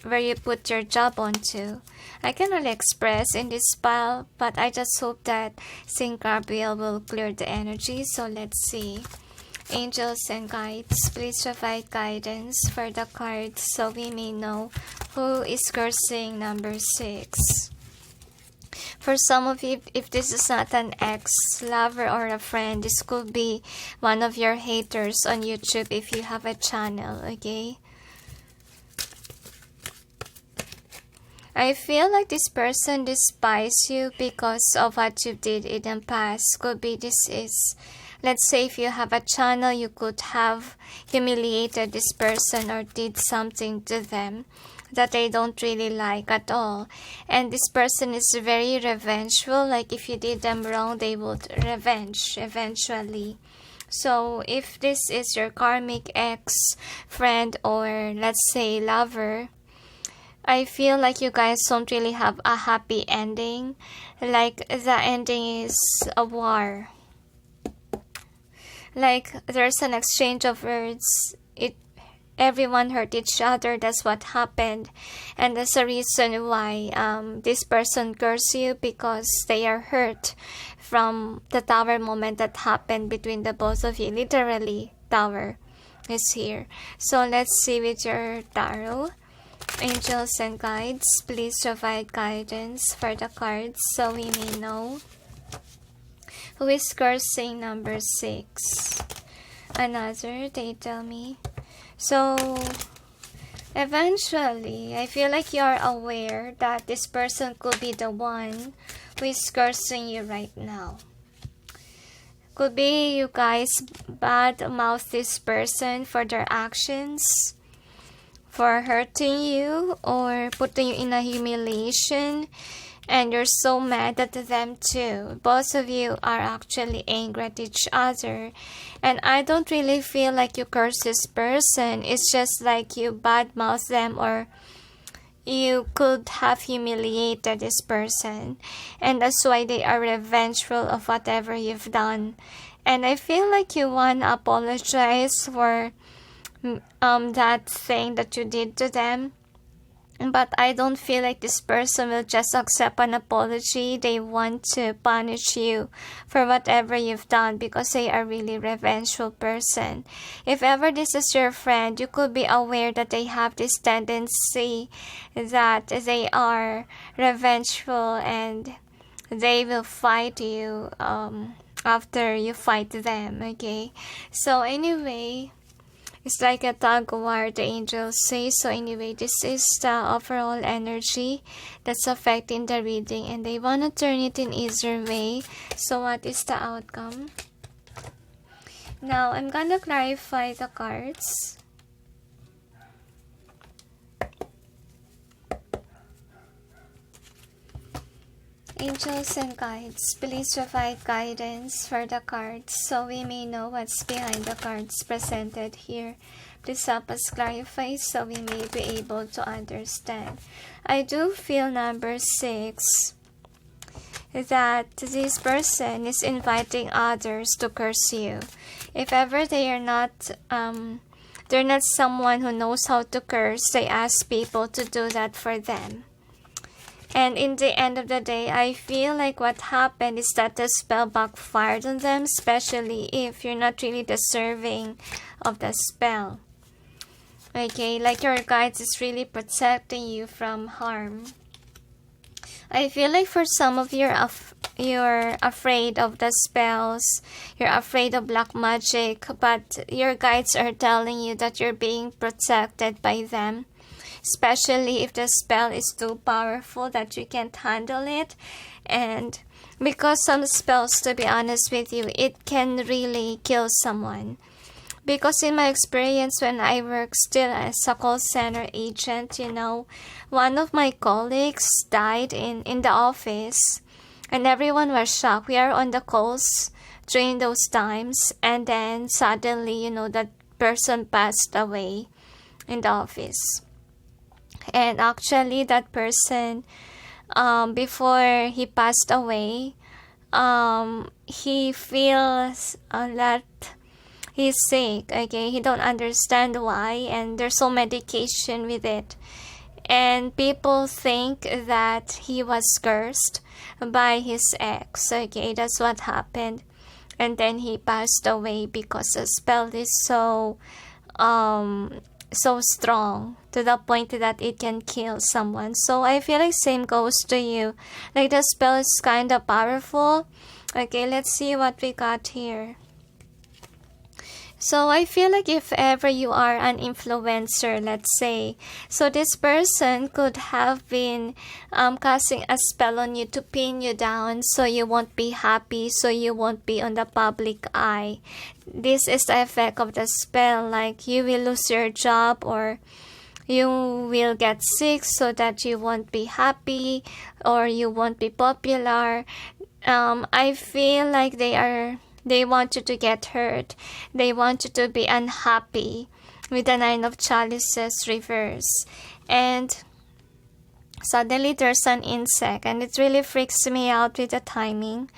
A: where you put your job onto. I cannot really express in this pile, but I just hope that Saint Gabriel will clear the energy. So let's see. Angels and guides, please provide guidance for the cards so we may know who is cursing number 6. For some of you, if this is not an ex-lover or a friend, this could be one of your haters on YouTube if you have a channel, okay? I feel like this person despises you because of what you did in the past. Could be this is Let's say if you have a channel, you could have humiliated this person or did something to them that they don't really like at all. And this person is very revengeful. Like if you did them wrong, they would revenge eventually. So if this is your karmic ex, friend, or let's say lover, I feel like you guys don't really have a happy ending. Like the ending is a war. Like there's an exchange of words. Everyone hurt each other. That's what happened, and that's the reason why this person curses you, because they are hurt from the tower moment that happened between the both of you. Literally, tower is here. So let's see with your tarot. Angels and guides, please provide guidance for the cards so we may know. Who is cursing number 6? Another, they tell me. So, eventually, I feel like you're aware that this person could be the one who is cursing you right now. Could be you guys bad mouth this person for their actions, for hurting you or putting you in a humiliation, and you're so mad at them too. Both of you are actually angry at each other, and I don't really feel like you curse this person. It's just like you badmouth them, or you could have humiliated this person, and that's why they are revengeful of whatever you've done. And I feel like you want to apologize for that thing that you did to them. But I don't feel like this person will just accept an apology. They want to punish you for whatever you've done, because they are really revengeful person. If ever this is your friend, you could be aware that they have this tendency that they are revengeful and they will fight you after you fight them, okay? So anyway, it's like a tug of war, the angels say. So anyway, this is the overall energy that's affecting the reading, and they want to turn it in either way. So what is the outcome? Now, I'm gonna clarify the cards. Angels and guides, please provide guidance for the cards so we may know what's behind the cards presented here. Please help us clarify so we may be able to understand. I do feel number 6, that this person is inviting others to curse you. If ever they are not, they're not someone who knows how to curse, they ask people to do that for them. And in the end of the day, I feel like what happened is that the spell backfired on them, especially if you're not really deserving of the spell. Okay, like your guides is really protecting you from harm. I feel like for some of you, you're afraid of the spells, you're afraid of black magic, but your guides are telling you that you're being protected by them. Especially if the spell is too powerful that you can't handle it. And because some spells, to be honest with you, it can really kill someone. Because in my experience when I work still as a call center agent, you know, one of my colleagues died in the office, and everyone was shocked. We are on the calls during those times, and then suddenly, you know, that person passed away in the office. And actually that person, before he passed away, he feels that he's sick, okay? He don't understand why, and there's no medication with it. And people think that he was cursed by his ex, okay? That's what happened. And then he passed away because the spell is so strong to the point that it can kill someone. So I feel like same goes to you. Like the spell is kind of powerful. Okay, let's see what we got here. So I feel like if ever you are an influencer, let's say, so this person could have been casting a spell on you to pin you down so you won't be happy, so you won't be on the public eye. This is the effect of the spell, like you will lose your job or you will get sick so that you won't be happy or you won't be popular. I feel like they want you to get hurt. They want you to be unhappy with the Nine of Chalices reverse. And suddenly there's an insect and it really freaks me out with the timing.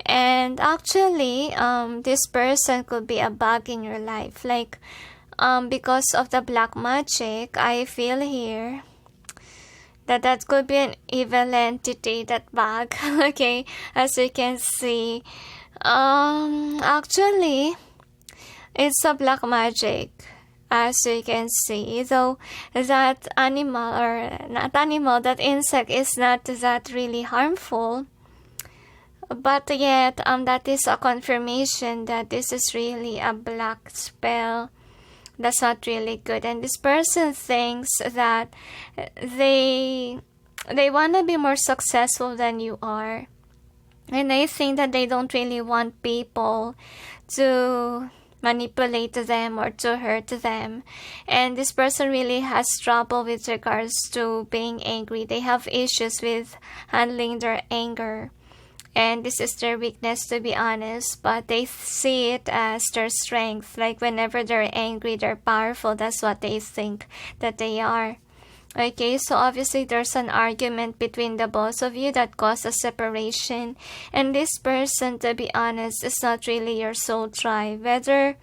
A: And actually, this person could be a bug in your life. Like, because of the black magic, I feel here that could be an evil entity, that bug. Okay, as you can see. Actually, it's a black magic, as you can see, though that animal, or not animal, that insect is not that really harmful, but yet, that is a confirmation that this is really a black spell that's not really good, and this person thinks that they want to be more successful than you are. And I think that they don't really want people to manipulate them or to hurt them. And this person really has trouble with regards to being angry. They have issues with handling their anger. And this is their weakness, to be honest. But they see it as their strength. Like whenever they're angry, they're powerful. That's what they think that they are. Okay, so obviously there's an argument between the both of you that caused a separation. And this person, to be honest, is not really your soul tribe. Whether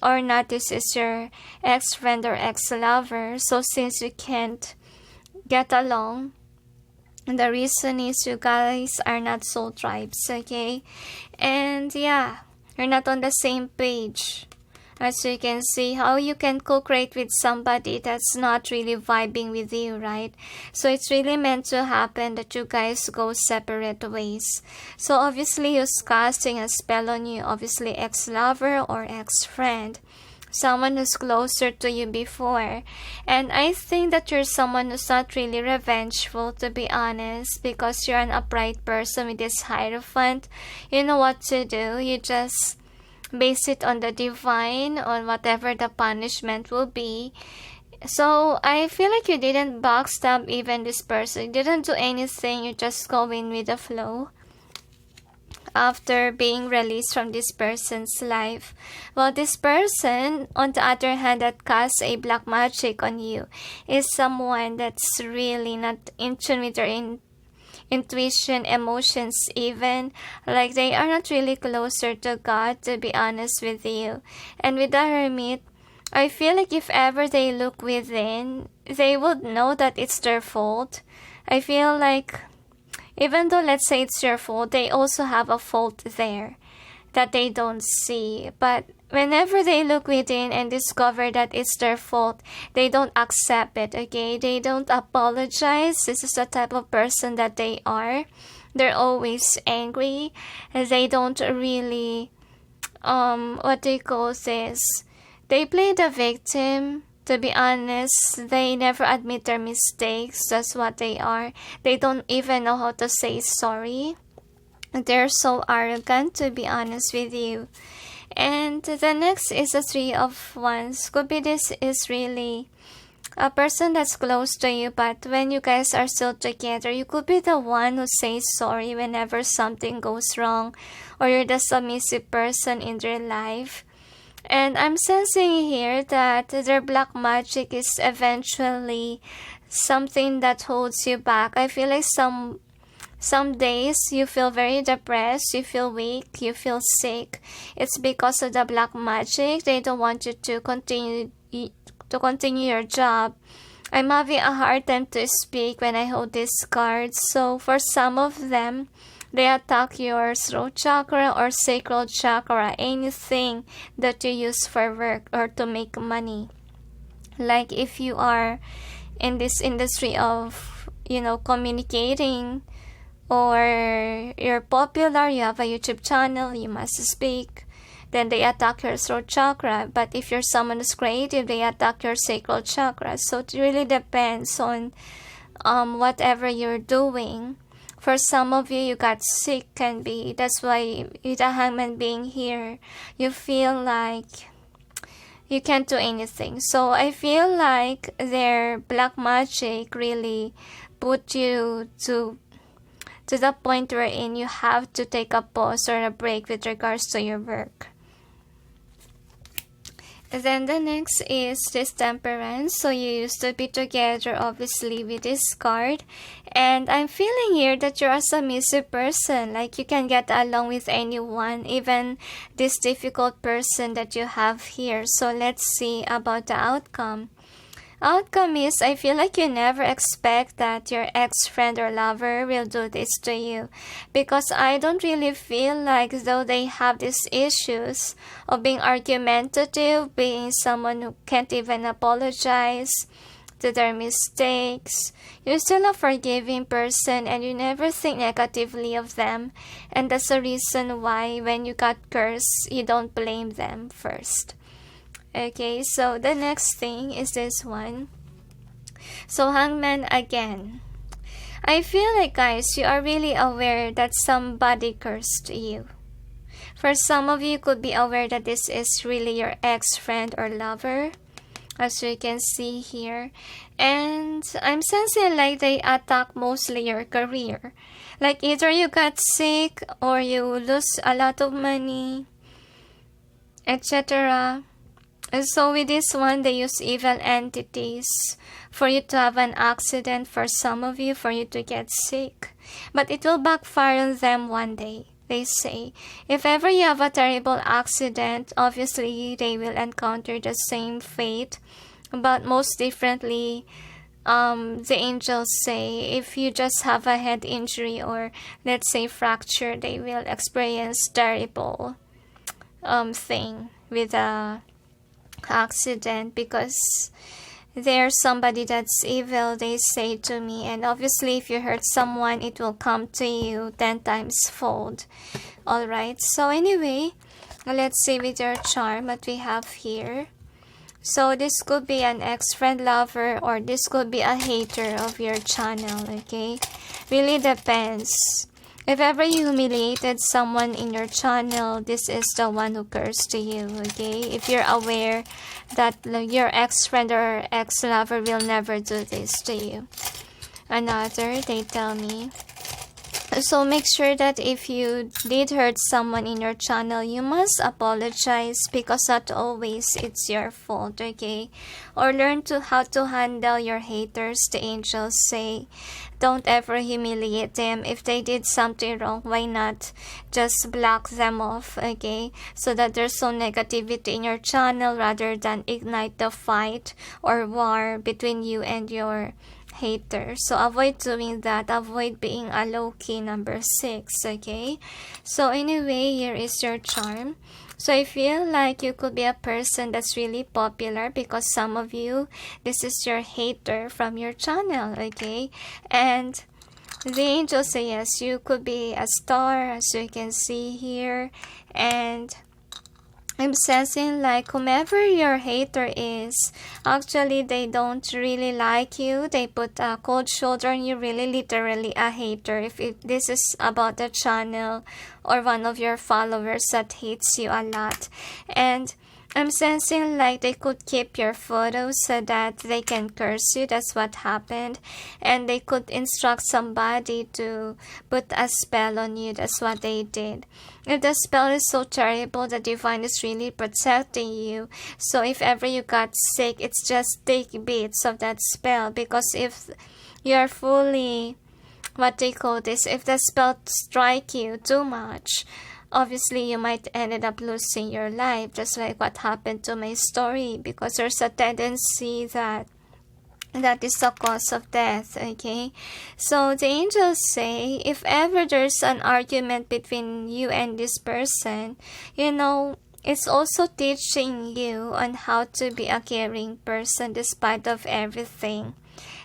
A: or not this is your ex-friend or ex-lover. So since you can't get along, the reason is you guys are not soul tribes, okay? And yeah, you're not on the same page. As you can see, how you can co-create with somebody that's not really vibing with you, right? So it's really meant to happen that you guys go separate ways. So obviously, who's casting a spell on you? Obviously, ex-lover or ex-friend. Someone who's closer to you before. And I think that you're someone who's not really revengeful, to be honest, because you're an upright person with this Hierophant. You know what to do. You just base it on the divine, on whatever the punishment will be. So I feel like you didn't backstab even this person. You didn't do anything. You just go in with the flow after being released from this person's life. Well, this person, on the other hand, that casts a black magic on you is someone that's really not in tune with their intuition, emotions even. Like they are not really closer to God, to be honest with you. And with the Hermit, I feel like if ever they look within, they would know that it's their fault. I feel like even though let's say it's your fault, they also have a fault there that they don't see. But whenever they look within and discover that it's their fault, they don't accept it, okay? They don't apologize. This is the type of person that they are. They're always angry. They don't really, what do you call this? They play the victim. To be honest, they never admit their mistakes. That's what they are. They don't even know how to say sorry. They're so arrogant, to be honest with you. And the next is the Three of Wands. Could be this is really a person that's close to you, but when you guys are still together, you could be the one who says sorry whenever something goes wrong, or you're the submissive person in their life. And I'm sensing here that their black magic is eventually something that holds you back. I feel like some days you feel very depressed, you feel weak, you feel sick. It's because of the black magic. They don't want you to continue your job. I'm having a hard time to speak when I hold these cards. So for some of them, they attack your throat chakra or sacral chakra, anything that you use for work or to make money. Like if you are in this industry of, communicating, or you're popular, you have a YouTube channel, you must speak. then they attack your throat chakra. But if you're someone who's creative, they attack your sacral chakra. So it really depends on whatever you're doing. For some of you, you got sick, can be. That's why with the Hangman being here, you feel like you can't do anything. So I feel like their black magic really put you to the point wherein you have to take a pause or a break with regards to your work. Then the next is this Temperance. So you used to be together obviously with this card. And I'm feeling here that you're a submissive person. Like you can get along with anyone, even this difficult person that you have here. So let's see about the outcome. Outcome is, I feel like you never expect that your ex-friend or lover will do this to you, because I don't really feel like though they have these issues of being argumentative, being someone who can't even apologize to their mistakes. You're still a forgiving person and you never think negatively of them, and that's the reason why when you got cursed, you don't blame them first. Okay, so the next thing is this one. So Hangman again. I feel like, guys, you are really aware that somebody cursed you. For some of you, could be aware that this is really your ex-friend or lover, as you can see here. And I'm sensing like they attack mostly your career. Like either you got sick or you lose a lot of money, etc. And so with this one, they use evil entities for you to have an accident, for some of you, for you to get sick. But it will backfire on them one day. They say, if ever you have a terrible accident, obviously they will encounter the same fate. But most differently, the angels say, if you just have a head injury or let's say fracture, they will experience terrible thing with a accident, because there's somebody that's evil, they say to me. And obviously if you hurt someone, it will come to you 10 times fold. Alright, so anyway, let's see with your charm what we have here. So this could be an ex-friend, lover, or this could be a hater of your channel, okay? Really depends. If ever you humiliated someone in your channel, this is the one who cursed you, okay? If you're aware that your ex-friend or ex-lover will never do this to you. Another, they tell me. So make sure that if you did hurt someone in your channel, you must apologize, because not always it's your fault, okay? Or learn how to handle your haters. The angels say, don't ever humiliate them. If they did something wrong, why not just block them off, okay? So that there's no negativity in your channel, rather than ignite the fight or war between you and your hater. So avoid doing that. Avoid being a low-key number 6, okay? So anyway, here is your charm. So I feel like you could be a person that's really popular, because some of you, this is your hater from your channel, okay? And the angels say yes, you could be a star, as you can see here. And I'm sensing like whomever your hater is, actually they don't really like you. They put a cold shoulder on you, really literally a hater. If this is about the channel or one of your followers that hates you a lot. And I'm sensing like they could keep your photos so that they can curse you. That's what happened. And they could instruct somebody to put a spell on you. That's what they did. If the spell is so terrible, the divine is really protecting you. So if ever you got sick, it's just take bits of that spell. Because if you're fully, what they call this, if the spell strike you too much, obviously you might ended up losing your life, just like what happened to my story, because there's a tendency that is the cause of death, okay? So the angels say, if ever there's an argument between you and this person, you know, it's also teaching you on how to be a caring person despite of everything.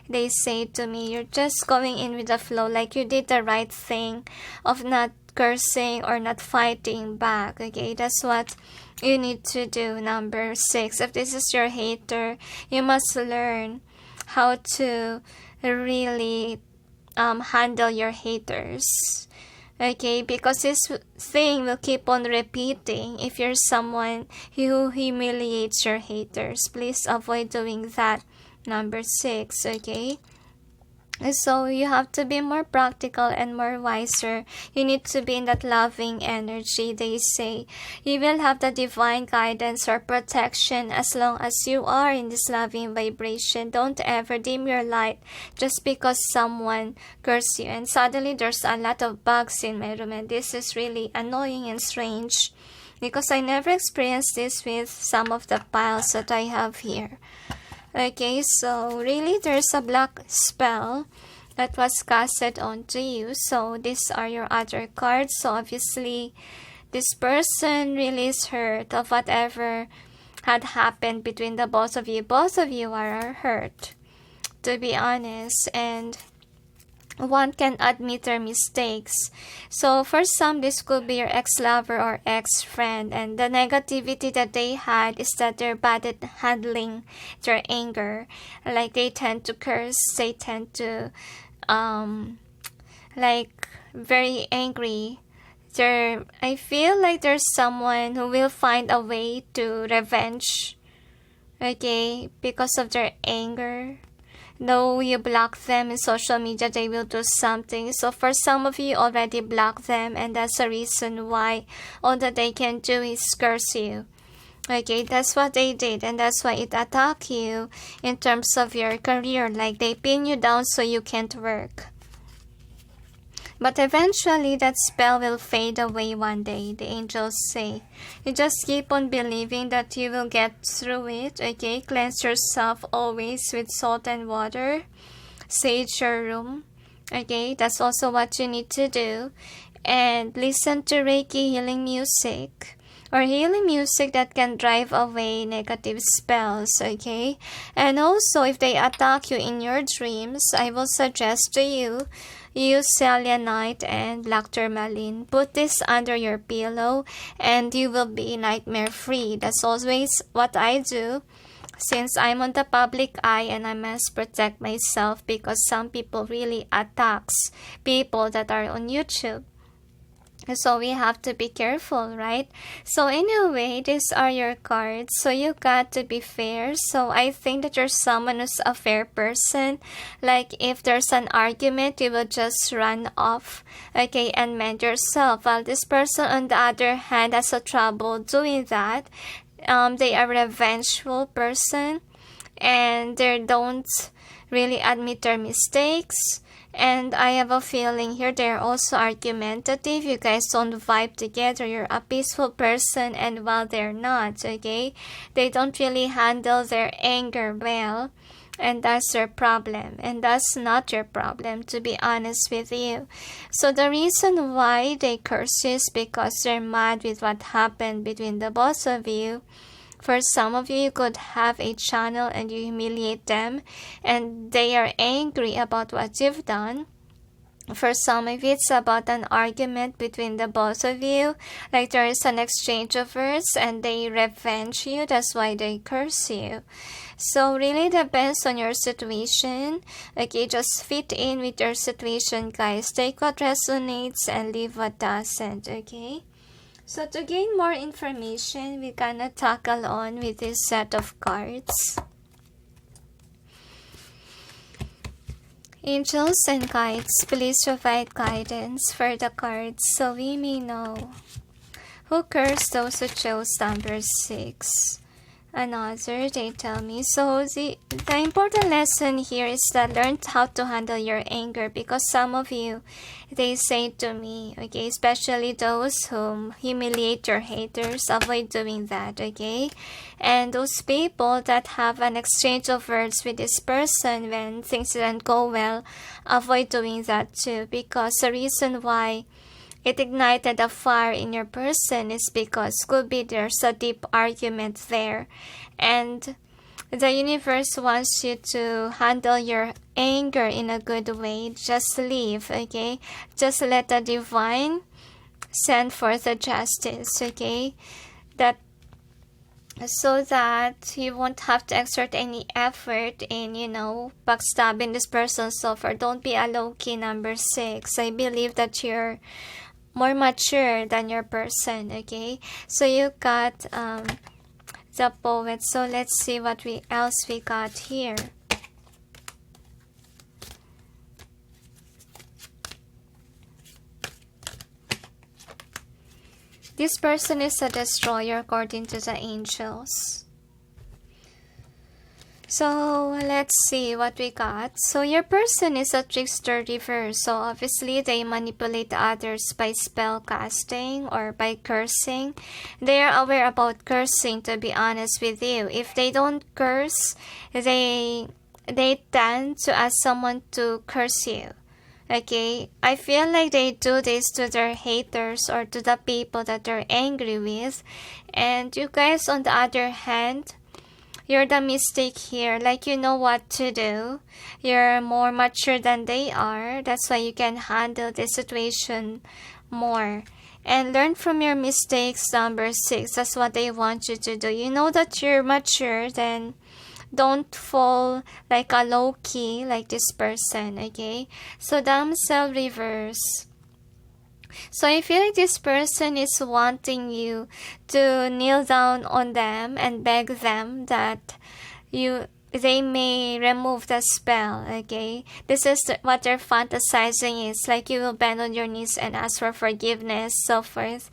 A: They say to me, you're just going in with the flow, like you did the right thing of not cursing or not fighting back. Okay, that's what you need to do. Number 6, if this is your hater, you must learn how to really handle your haters. Okay, because this thing will keep on repeating if you're someone who humiliates your haters. Please avoid doing that. Number 6, okay? So you have to be more practical and more wiser. You need to be in that loving energy. They say you will have the divine guidance or protection as long as you are in this loving vibration. Don't ever dim your light just because someone curses you. And suddenly there's a lot of bugs in my room, and this is really annoying and strange because I never experienced this with some of the piles that I have here. Okay, so really there's a black spell that was casted onto you. So these are your other cards. So obviously this person really is hurt of whatever had happened between the both of you. Both of you are hurt, to be honest, and one can admit their mistakes. So for some, this could be your ex-lover or ex-friend, and the negativity that they had is that they're bad at handling their anger. Like they tend to curse, they tend to like very angry. I feel like there's someone who will find a way to revenge, okay, because of their anger. Though you block them in social media, they will do something. So for some of you already block them, and that's the reason why all that they can do is curse you. Okay, that's what they did, and that's why it attacked you in terms of your career. Like they pin you down so you can't work. But eventually that spell will fade away one day, the angels say. You just keep on believing that you will get through it, okay? Cleanse yourself always with salt and water. Sage your room, okay? That's also what you need to do. And listen to Reiki healing music, or healing music that can drive away negative spells, okay? And also, if they attack you in your dreams, I will suggest to you, use Selenite and black Tourmaline. Put this under your pillow and you will be nightmare free. That's always what I do, since I'm on the public eye and I must protect myself because some people really attacks people that are on YouTube. So we have to be careful, right? So anyway, these are your cards. So you got to be fair. So I think that you're someone who's a fair person. Like if there's an argument, you will just run off, okay, and mend yourself. While this person, on the other hand, has a trouble doing that. They are a revengeful person, and they don't really admit their mistakes. And I have a feeling here they're also argumentative. You guys don't vibe together. You're a peaceful person, and while they're not, okay? They don't really handle their anger well, and that's their problem. And that's not your problem, to be honest with you. So the reason why they curse you is because they're mad with what happened between the both of you. For some of you, you could have a channel and you humiliate them, and they are angry about what you've done. For some of you, it's about an argument between the both of you. Like there is an exchange of words and they revenge you. That's why they curse you. So really depends on your situation. Okay, just fit in with your situation, guys. Take what resonates and leave what doesn't, okay? So to gain more information, we're gonna tackle on with this set of cards. Angels and guides, please provide guidance for the cards so we may know who cursed those who chose number 6. Another, they tell me. So the important lesson here is that learn how to handle your anger, because some of you, they say to me, okay, especially those who humiliate your haters, avoid doing that, okay? And those people that have an exchange of words with this person when things didn't go well, avoid doing that too, because the reason why it ignited a fire in your person is because could be there's a deep argument there, and the universe wants you to handle your anger in a good way. Just leave, okay? Just let the divine send forth the justice, okay? That so that you won't have to exert any effort in, backstabbing this person so far. Don't be a low-key number 6. I believe that you're more mature than your person, okay? So you got the Poet. So let's see what else we got here. This person is a destroyer according to the angels. So let's see what we got. So your person is a trickster reverse. So obviously they manipulate others by spell casting or by cursing. They are aware about cursing, to be honest with you. If they don't curse, they tend to ask someone to curse you. Okay, I feel like they do this to their haters or to the people that they're angry with. And you guys, on the other hand, you're the mistake here. Like, you know what to do. You're more mature than they are. That's why you can handle the situation more. And learn from your mistakes, number 6. That's what they want you to do. You know that you're mature, then don't fall like a low key like this person, okay? So damsel reverse. So I feel like this person is wanting you to kneel down on them and beg them that they may remove the spell, okay? This is what they're fantasizing is. Like you will bend on your knees and ask for forgiveness, so forth.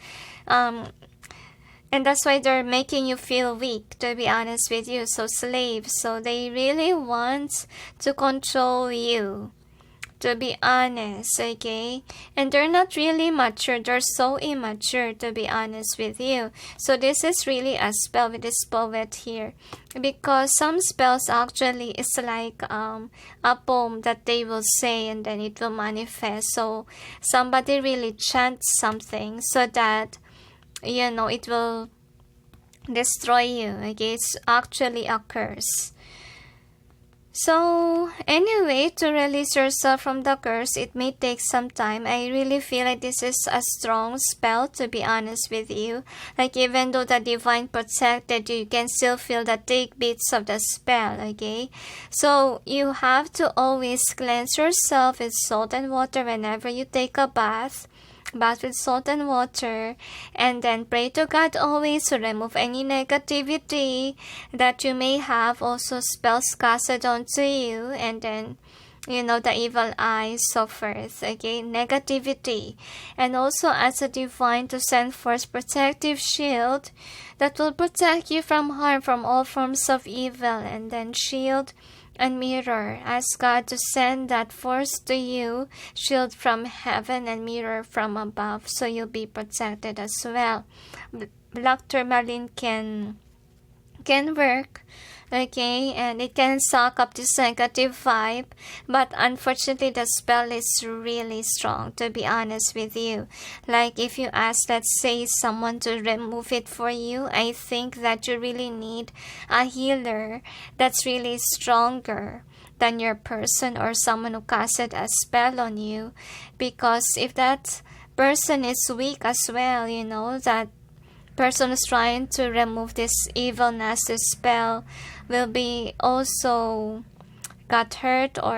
A: And that's why they're making you feel weak, to be honest with you. So slaves. So they really want to control you, to be honest, okay? And they're not really mature. They're so immature, to be honest with you. So this is really a spell with this Poet here. Because some spells actually is like a poem that they will say and then it will manifest. So somebody really chants something so that it will destroy you, okay? It's actually a curse. So anyway, to release yourself from the curse, it may take some time. I really feel like this is a strong spell, to be honest with you. Like even though the divine protected you, you can still feel the thick bits of the spell, okay? So you have to always cleanse yourself with salt and water whenever you take a bath with salt and water, and then pray to God always to remove any negativity that you may have, also spells casted onto you, and then the evil eye suffers, okay, negativity. And also ask the divine to send forth protective shield that will protect you from harm, from all forms of evil, and then shield and mirror. Ask God to send that force to you, shield from heaven and mirror from above, so you'll be protected as well. Black Tourmaline can work, okay, and it can suck up this negative vibe, but unfortunately the spell is really strong, to be honest with you. Like if you ask, let's say, someone to remove it for you, I think that you really need a healer that's really stronger than your person or someone who casted a spell on you, because if that person is weak as well, that person is trying to remove this evil nasty spell will be also got hurt or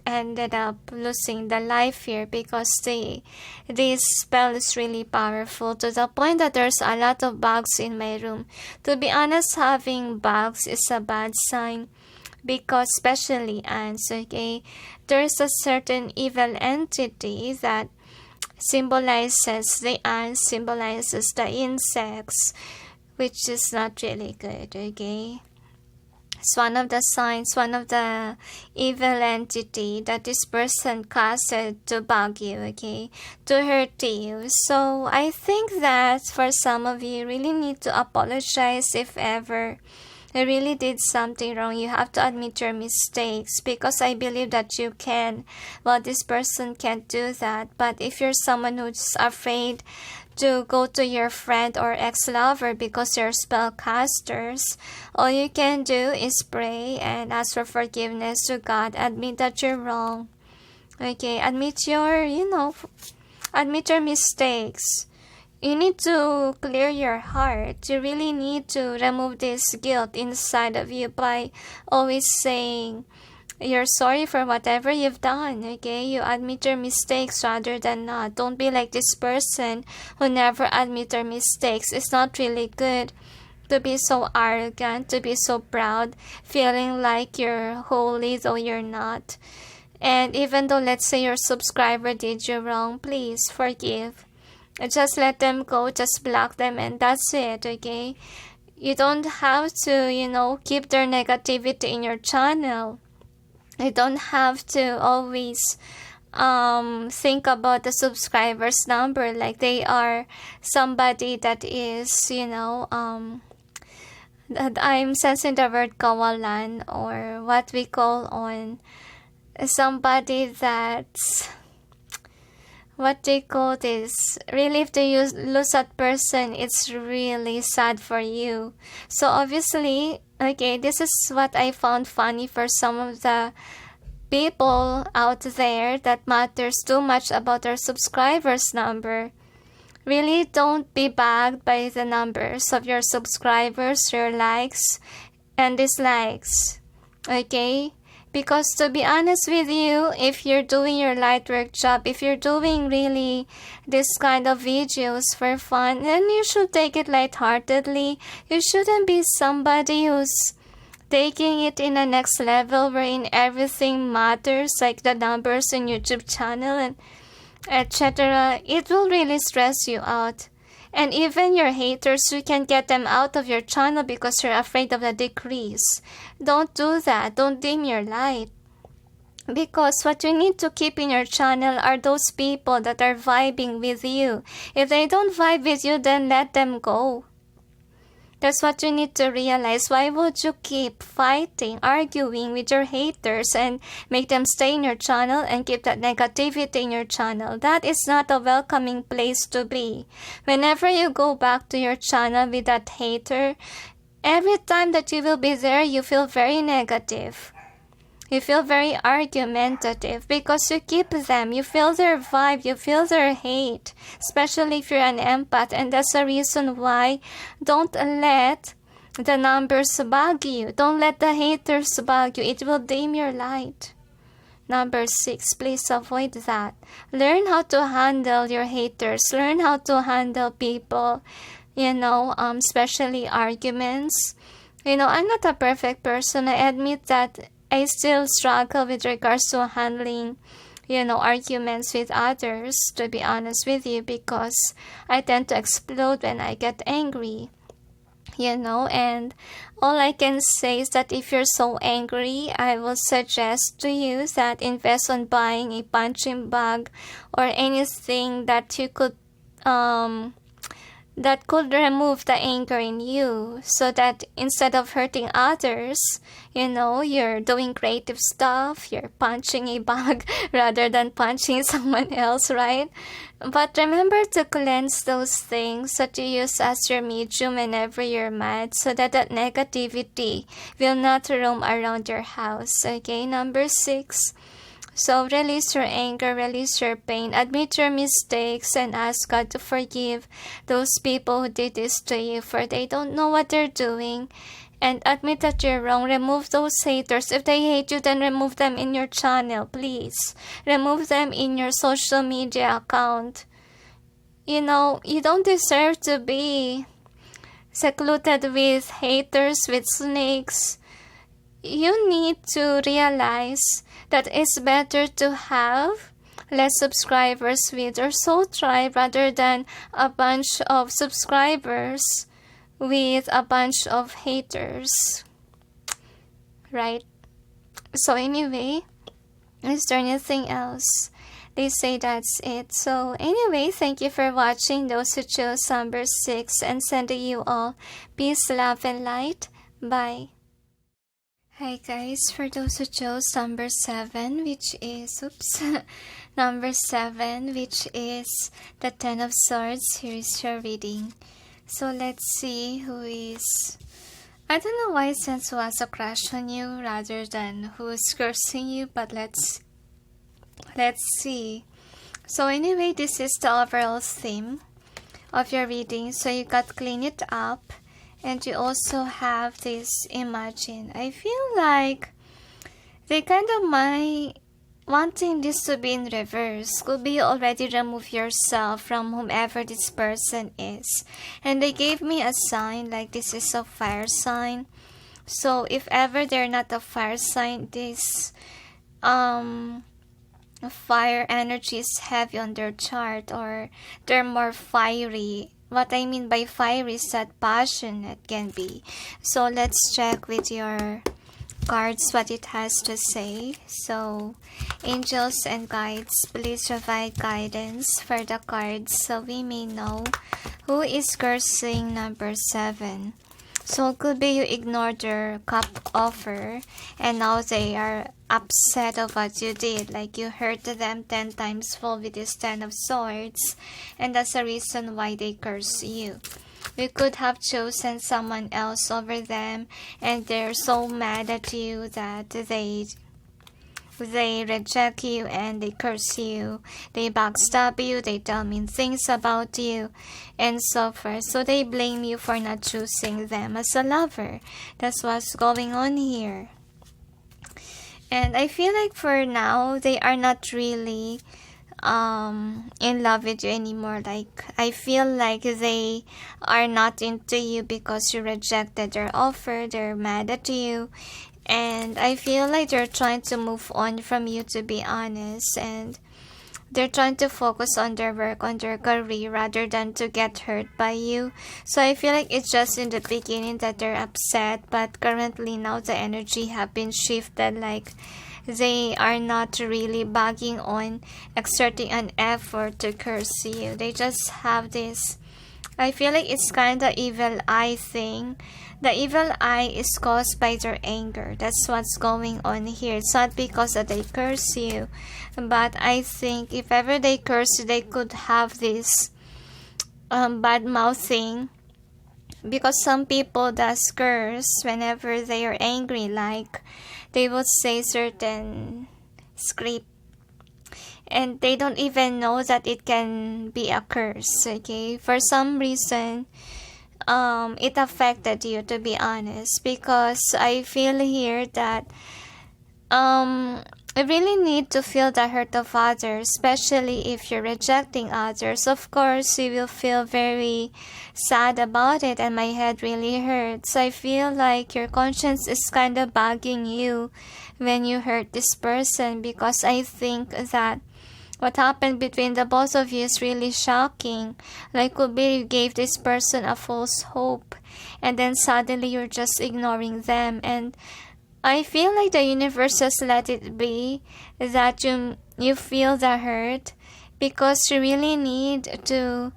A: ended up losing the life here, because this spell is really powerful, to the point that there's a lot of bugs in my room. To be honest, having bugs is a bad sign, because especially ants, okay, there's a certain evil entity that symbolizes the ants, symbolizes the insects, which is not really good, okay? It's one of the signs, one of the evil entity that this person casted to bug you, okay, to hurt you. So I think that for some of you, really need to apologize if ever you really did something wrong. You have to admit your mistakes, because I believe that you can. Well, this person can't do that. But if you're someone who's afraid to go to your friend or ex-lover because you're spellcasters, all you can do is pray and ask for forgiveness to God. Admit that you're wrong. Okay, admit your mistakes. You need to clear your heart. You really need to remove this guilt inside of you by always saying you're sorry for whatever you've done, okay? You admit your mistakes rather than not. Don't be like this person who never admit their mistakes. It's not really good to be so arrogant, to be so proud, feeling like you're holy though you're not. And even though, let's say, your subscriber did you wrong, please forgive. Just let them go, just block them, and that's it, okay? You don't have to, keep their negativity in your channel. You don't have to always think about the subscribers number like they are somebody that is, that I'm sensing the word kawalan, or what we call on somebody that's, what they call this, really, if they lose that person, it's really sad for you. So obviously, okay, this is what I found funny for some of the people out there that matters too much about their subscribers number. Really, don't be bugged by the numbers of your subscribers, your likes and dislikes, okay? Because to be honest with you, if you're doing your light work job, if you're doing really this kind of videos for fun, then you should take it lightheartedly. You shouldn't be somebody who's taking it in a next level wherein everything matters, like the numbers in YouTube channel and etc. It will really stress you out. And even your haters, you can get them out of your channel because you're afraid of the decrease. Don't do that. Don't dim your light. Because what you need to keep in your channel are those people that are vibing with you. If they don't vibe with you, then let them go. That's what you need to realize. Why would you keep fighting, arguing with your haters and make them stay in your channel and keep that negativity in your channel? That is not a welcoming place to be. Whenever you go back to your channel with that hater, every time that you will be there, you feel very negative. You feel very argumentative because you keep them. You feel their vibe. You feel their hate. Especially if you're an empath. And that's the reason why don't let the numbers bug you. Don't let the haters bug you. It will dim your light. Number 6, please avoid that. Learn how to handle your haters. Learn how to handle people, especially arguments. I'm not a perfect person. I admit that I still struggle with regards to handling, arguments with others, to be honest with you, because I tend to explode when I get angry, and all I can say is that if you're so angry, I will suggest to you that invest on buying a punching bag or anything that you could, that could remove the anger in you, so that instead of hurting others, you're doing creative stuff, you're punching a bag rather than punching someone else, right? But remember to cleanse those things that you use as your medium whenever you're mad, so that that negativity will not roam around your house, okay? Number 6. So release your anger, release your pain, admit your mistakes, and ask God to forgive those people who did this to you, for they don't know what they're doing. And admit that you're wrong. Remove those haters. If they hate you, then remove them in your channel, please. Remove them in your social media account. You don't deserve to be secluded with haters, with snakes. You need to realize that it's better to have less subscribers with your soul tribe rather than a bunch of subscribers with a bunch of haters, right? So anyway, is there anything else? They say that's it. So anyway, thank you for watching. Those who chose number 6, and sending you all peace, love, and light. Bye. Hi guys, for those who chose number 7, which is, number 7, which is the 10 of Swords, here is your reading. So let's see who is, I don't know why I sense who has a crush on you rather than who is cursing you, but let's see. So anyway, this is the overall theme of your reading. So you got clean it up. And you also have this imagine. I feel like they kind of wanting this to be in reverse. Could be you already remove yourself from whomever this person is. And they gave me a sign like this is a fire sign. So if ever they're not a fire sign, this fire energy is heavy on their chart, or they're more fiery. What I mean by fiery is that passionate can be. So let's check with your cards what it has to say. So angels and guides, please provide guidance for the cards so we may know who is cursing number 7. So it could be you ignored their cup offer and now they are upset of what you did. Like you hurt them 10 times full with this 10 of swords, and that's the reason why they curse you. You could have chosen someone else over them and they're so mad at you that they reject you and they curse you, they backstab you, they tell mean things about you, and so forth. So they blame you for not choosing them as a lover. That's what's going on here. And I feel like for now, they are not really in love with you anymore. Like I feel like they are not into you because you rejected their offer. They're mad at you. And I feel like they're trying to move on from you, to be honest. And they're trying to focus on their work, on their career, rather than to get hurt by you. So I feel like it's just in the beginning that they're upset. But currently now the energy have been shifted. Like they are not really bagging on exerting an effort to curse you. They just have this, I feel like it's kind of evil eye thing. The evil eye is caused by their anger. That's what's going on here. It's not because that they curse you. But I think if ever they curse you, they could have this bad mouthing. Because some people does curse whenever they are angry. Like they would say certain script. And they don't even know that it can be a curse. Okay. For some reason, it affected you, to be honest, because I feel here that I really need to feel the hurt of others, especially if you're rejecting others. Of course, you will feel very sad about it and my head really hurts. I feel like your conscience is kind of bugging you when you hurt this person, because I think that what happened between the both of you is really shocking. Like could be you gave this person a false hope and then suddenly you're just ignoring them. And I feel like the universe has let it be that you feel the hurt, because you really need to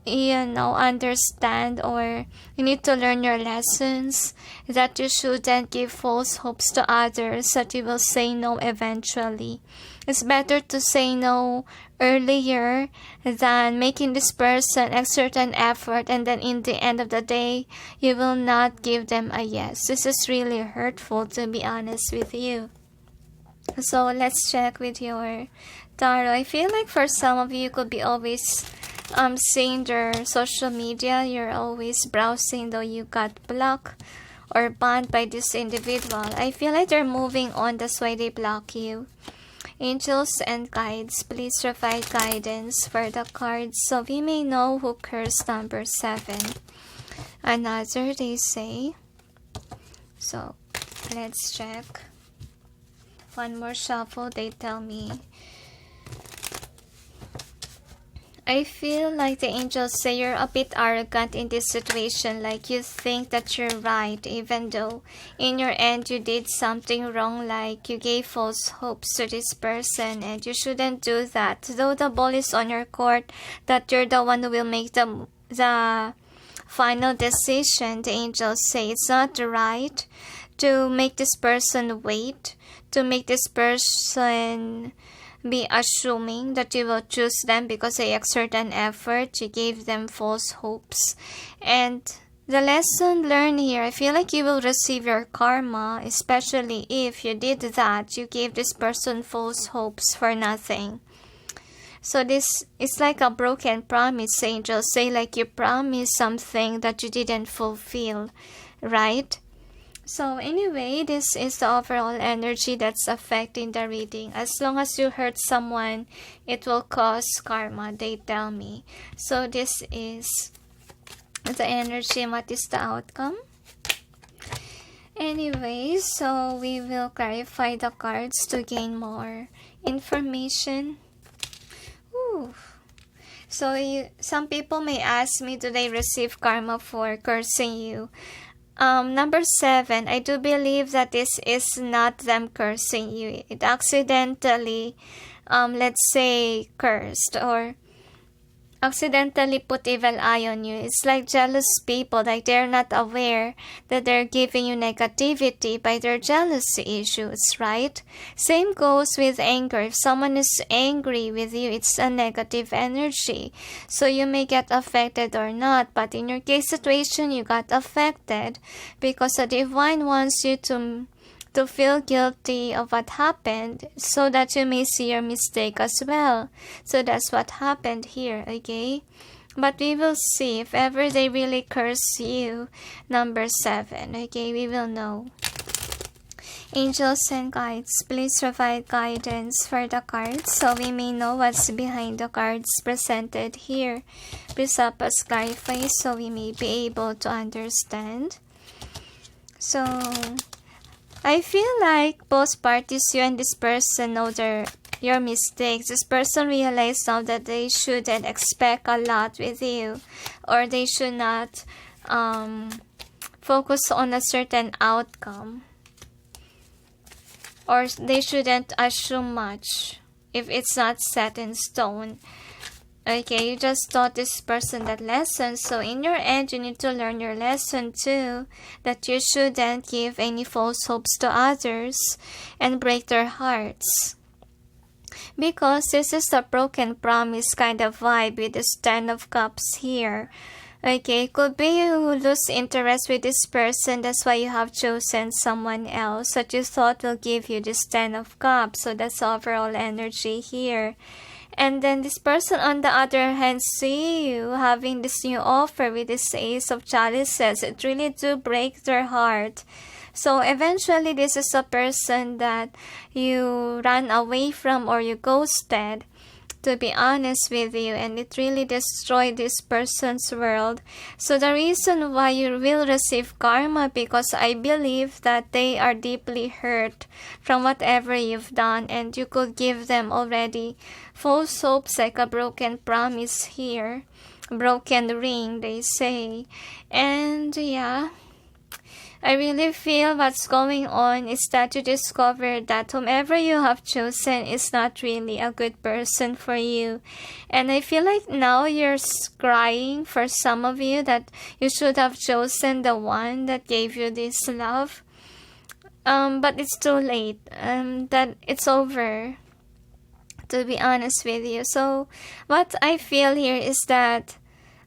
A: understand, or you need to learn your lessons, that you shouldn't give false hopes to others, that you will say no eventually. It's better to say no earlier than making this person exert an effort and then in the end of the day you will not give them a yes. This is really hurtful, to be honest with you. So let's check with your tarot. I feel like for some of you could be always seeing their social media. You're always browsing though you got blocked or banned by this individual. I feel like they're moving on, that's why they block you. Angels and guides, please provide guidance for the cards so we may know who cursed number 7. Another, they say. So let's check. One more shuffle, they tell me. I feel like the angels say you're a bit arrogant in this situation, like you think that you're right, even though in your end you did something wrong, like you gave false hopes to this person, and you shouldn't do that. Though the ball is on your court, that you're the one who will make the final decision, the angels say it's not right to make this person wait, to make this person be assuming that you will choose them because they exert an effort. You gave them false hopes. And the lesson learned here, I feel like you will receive your karma, especially if you did that. You gave this person false hopes for nothing. So this is like a broken promise, angels say, like you promised something that you didn't fulfill, right? So anyway, this is the overall energy that's affecting the reading. As long as you hurt someone, it will cause karma, they tell me. So this is the energy and what is the outcome. Anyway, so we will clarify the cards to gain more information. Ooh. So some people may ask me, do they receive karma for cursing you? Number 7, I do believe that this is not them cursing you. It accidentally, let's say, cursed or accidentally put evil eye on you. It's like jealous people, like they're not aware that they're giving you negativity by their jealousy issues, right? Same goes with anger. If someone is angry with you, it's a negative energy. So you may get affected or not, but in your case situation, you got affected because the divine wants you to feel guilty of what happened so that you may see your mistake as well. So that's what happened here, okay? But we will see if ever they really curse you. Number 7, okay? We will know. Angels and guides, please provide guidance for the cards so we may know what's behind the cards presented here. Please help us clarify so we may be able to understand. So I feel like both parties, you and this person, know your mistakes. This person realized now that they shouldn't expect a lot with you, or they should not focus on a certain outcome, or they shouldn't assume much if it's not set in stone. Okay, you just taught this person that lesson. So in your end, you need to learn your lesson too. That you shouldn't give any false hopes to others and break their hearts. Because this is a broken promise kind of vibe with this 10 of Cups here. Okay, could be you lose interest with this person. That's why you have chosen someone else that you thought will give you this 10 of Cups. So that's overall energy here. And then this person on the other hand see you having this new offer with this Ace of Chalices. It really do break their heart. So eventually this is a person that you ran away from or you ghosted, to be honest with you, and it really destroyed this person's world. So the reason why you will receive karma, because I believe that they are deeply hurt from whatever you've done, and you could give them already false hopes, like a broken promise here, broken ring they say. And yeah, I really feel what's going on is that you discover that whomever you have chosen is not really a good person for you. And I feel like now you're crying for some of you that you should have chosen the one that gave you this love. But it's too late. That it's over, to be honest with you. So what I feel here is that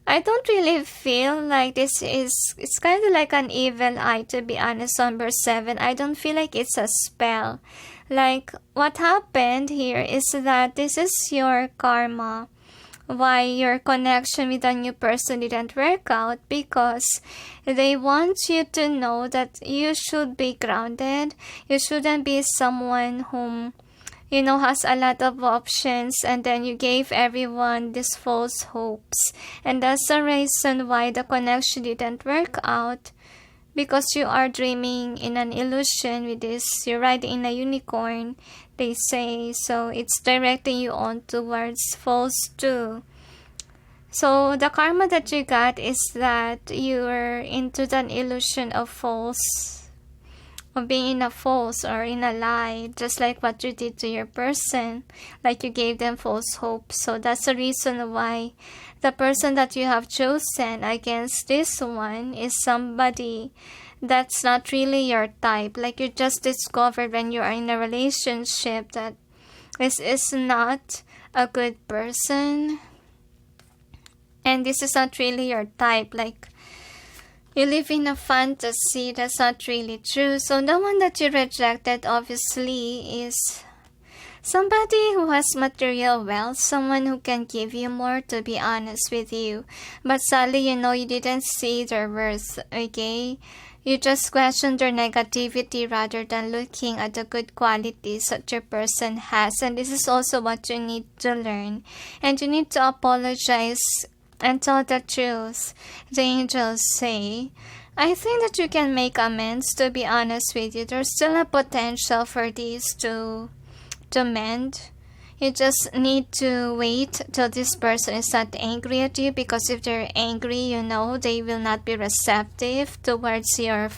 A: I don't really feel like this is, it's kind of like an evil eye, to be honest, number 7. I don't feel like it's a spell. Like, what happened here is that this is your karma. Why your connection with a new person didn't work out, because they want you to know that you should be grounded. You shouldn't be someone whom has a lot of options, and then you gave everyone these false hopes. And that's the reason why the connection didn't work out, because you are dreaming in an illusion with this. You're riding in a unicorn, they say. So it's directing you on towards false too. So the karma that you got is that you were into the illusion of false, of being in a false or in a lie, just like what you did to your person, like you gave them false hope. So that's the reason why the person that you have chosen against this one is somebody that's not really your type. Like you just discovered when you are in a relationship that this is not a good person, and this is not really your type. Like, you live in a fantasy that's not really true. So the one that you rejected obviously is Somebody who has material wealth, someone who can give you more, to be honest with you. But sadly, you didn't see their worth, okay? You just question their negativity rather than looking at the good qualities that your person has. And this is also what you need to learn. And you need to apologize and tell the truth. The angels say, I think that you can make amends, to be honest with you. There's still a potential for these to mend. You just need to wait till this person is not angry at you, because if they're angry, they will not be receptive towards your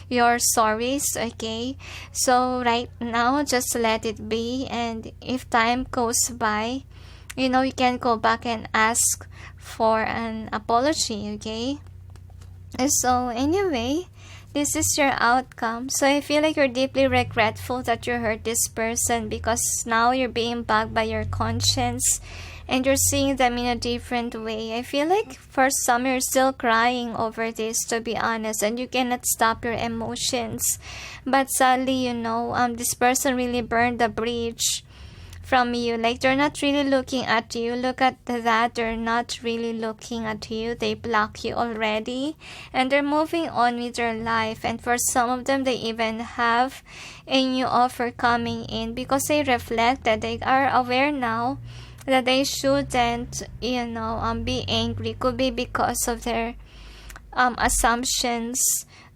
A: sorries, okay? So right now, just let it be, and if time goes by, you can go back and ask for an apology, okay? So anyway, this is your outcome. So I feel like you're deeply regretful that you hurt this person, because now you're being bugged by your conscience and you're seeing them in a different way. I feel like for some you're still crying over this, to be honest, and you cannot stop your emotions. But sadly, this person really burned the bridge from you. Like, they're not really looking at you. Look at that. They're not really looking at you. They block you already, and they're moving on with their life. And for some of them, they even have a new offer coming in, because they reflect that they are aware now that they shouldn't be angry. Could be because of their assumptions,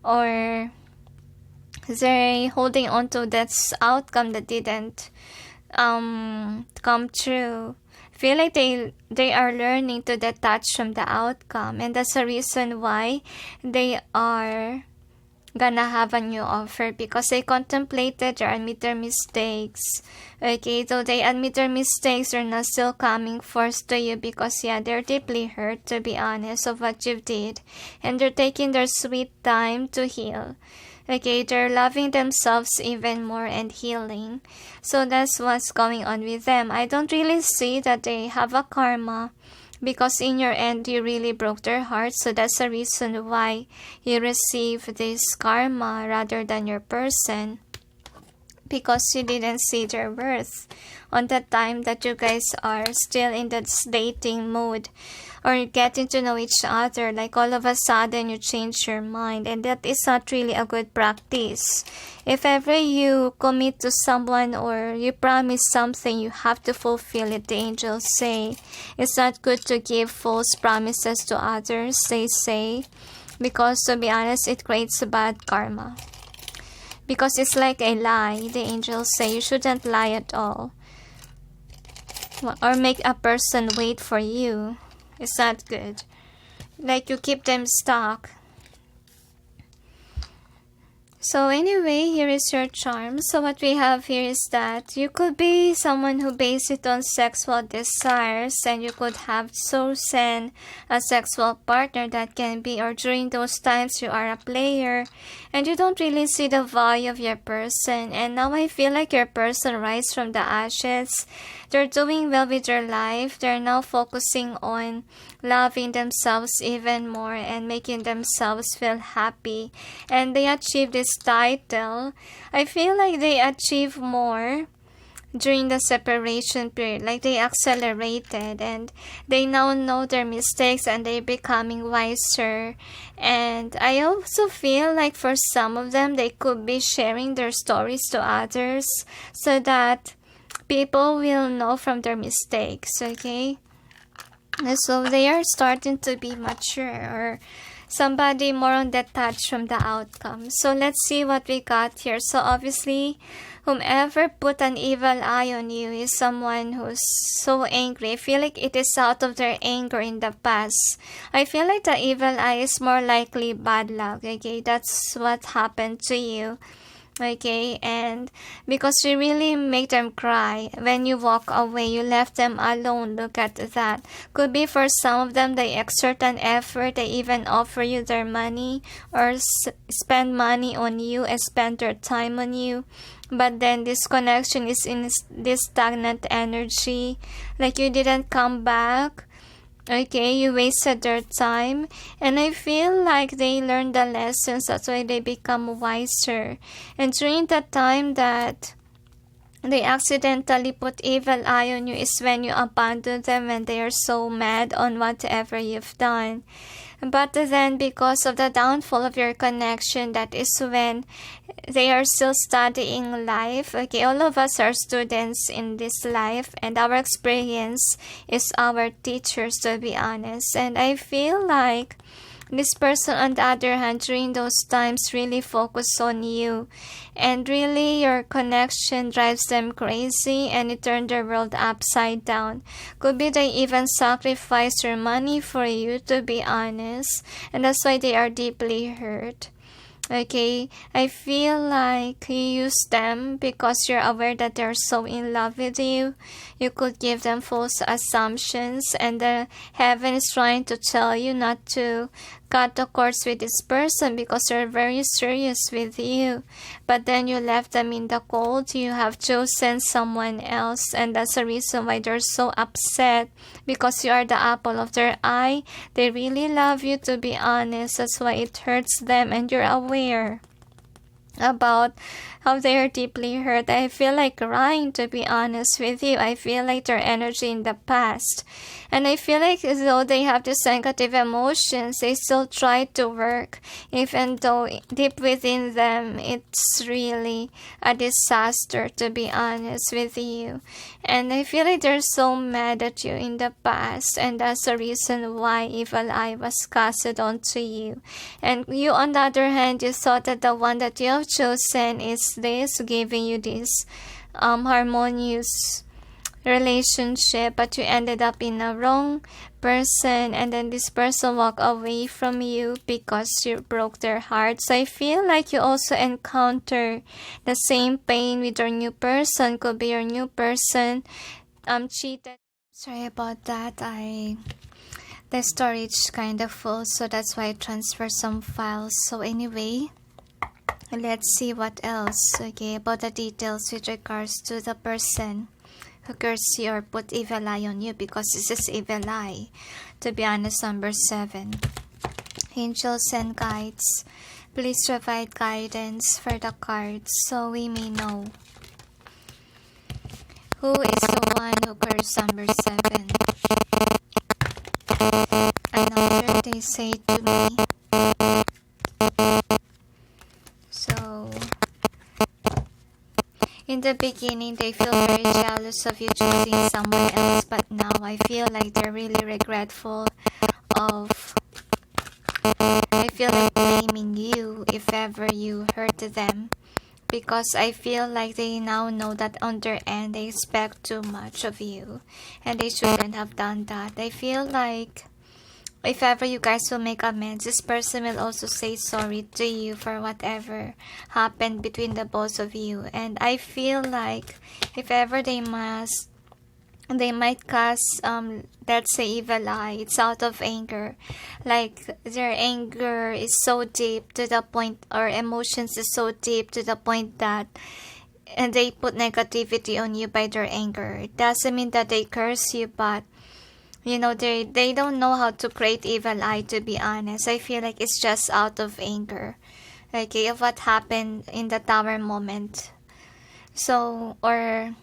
A: or they're holding on to that outcome that didn't come true. Feel like they are learning to detach from the outcome, and that's the reason why they are gonna have a new offer, because they contemplated, they admit their mistakes. Okay, though they admit their mistakes, they're not still coming first to you, because they're deeply hurt, to be honest, of what you did, and they're taking their sweet time to heal. Okay, they're loving themselves even more and healing. So that's what's going on with them. I don't really see that they have a karma, because in your end, you really broke their heart. So that's the reason why you receive this karma rather than your person, because you didn't see their worth on the time that you guys are still in that dating mode, or getting to know each other. Like, all of a sudden you change your mind, and that is not really a good practice. If ever you commit to someone or you promise something, you have to fulfill it. The angels say it's not good to give false promises to others, they say, because to be honest, it creates bad karma. Because it's like a lie. The angels say you shouldn't lie at all, or make a person wait for you. It's not good. Like, you keep them stuck. So anyway, here is your charm. So what we have here is that you could be someone who bases it on sexual desires, and you could have chosen a sexual partner that can be, or during those times you are a player and you don't really see the value of your person. And now I feel like your person rise from the ashes. They're doing well with their life. They're now focusing on loving themselves even more and making themselves feel happy. And they achieve this title. I feel like they achieve more during the separation period. Like, they accelerated and they now know their mistakes and they're becoming wiser. And I also feel like for some of them, they could be sharing their stories to others so that people will know from their mistakes, okay? And so they are starting to be mature, or somebody more on detached from the outcome. So let's see what we got here. So obviously, whomever put an evil eye on you is someone who's so angry. I feel like it is out of their anger in the past. I feel like the evil eye is more likely bad luck, okay? That's what happened to you. Okay, and because you really make them cry when you walk away, you left them alone. Look at that. Could be for some of them, they exert an effort, they even offer you their money or spend money on you and spend their time on you. But then this connection is in this stagnant energy, like you didn't come back. Okay, you wasted their time, and I feel like they learned the lessons. That's why they become wiser. And during the time that they accidentally put evil eye on you is when you abandon them, when they are so mad on whatever you've done. But then because of the downfall of your connection, that is when they are still studying life. Okay, all of us are students in this life, and our experience is our teachers, to be honest. And I feel like this person, on the other hand, during those times really focus on you, and really your connection drives them crazy, and it turned their world upside down. Could be they even sacrifice their money for you, to be honest, and that's why they are deeply hurt. Okay, I feel like you use them because you're aware that they're so in love with you. You could give them false assumptions, and the heaven is trying to tell you not to cut the cords with this person because they're very serious with you. But then you left them in the cold. You have chosen someone else, and that's the reason why they're so upset, because you are the apple of their eye. They really love you, to be honest. That's why it hurts them, and you're aware about how they are deeply hurt. I feel like crying, to be honest with you. I feel like their energy in the past, and I feel like as though they have these negative emotions, they still try to work, even though deep within them it's really a disaster, to be honest with you. And I feel like they're so mad at you in the past, and that's the reason why evil eye was cast onto you. And you, on the other hand, you thought that the one that you have chosen is this, giving you this harmonious relationship, but you ended up in a wrong person, and then this person walked away from you because you broke their heart. So I feel like you also encounter the same pain with your new person. Could be your new person cheated. Sorry about that. The storage kind of full, so that's why I transfer some files. So anyway, let's see what else, okay, about the details with regards to the person who cursed you or put evil eye on you, because this is evil eye, to be honest. Number 7. Angels and guides, please provide guidance for the cards so we may know who is the one who cursed number 7. Another, they say to me. So in the beginning, they feel very jealous of you choosing someone else, but now I feel like they're really regretful of, I feel like blaming you if ever you hurt them, because I feel like they now know that on their end they expect too much of you, and they shouldn't have done that. I feel like if ever you guys will make amends, this person will also say sorry to you for whatever happened between the both of you. And I feel like if ever they might cast let's say evil eye, it's out of anger. Like their anger is so deep to the point, or emotions is so deep to the point that, and they put negativity on you by their anger. It doesn't mean that they curse you, but you know, they don't know how to create evil eye, to be honest. I feel like it's just out of anger, okay, of what happened in the tower moment. So, or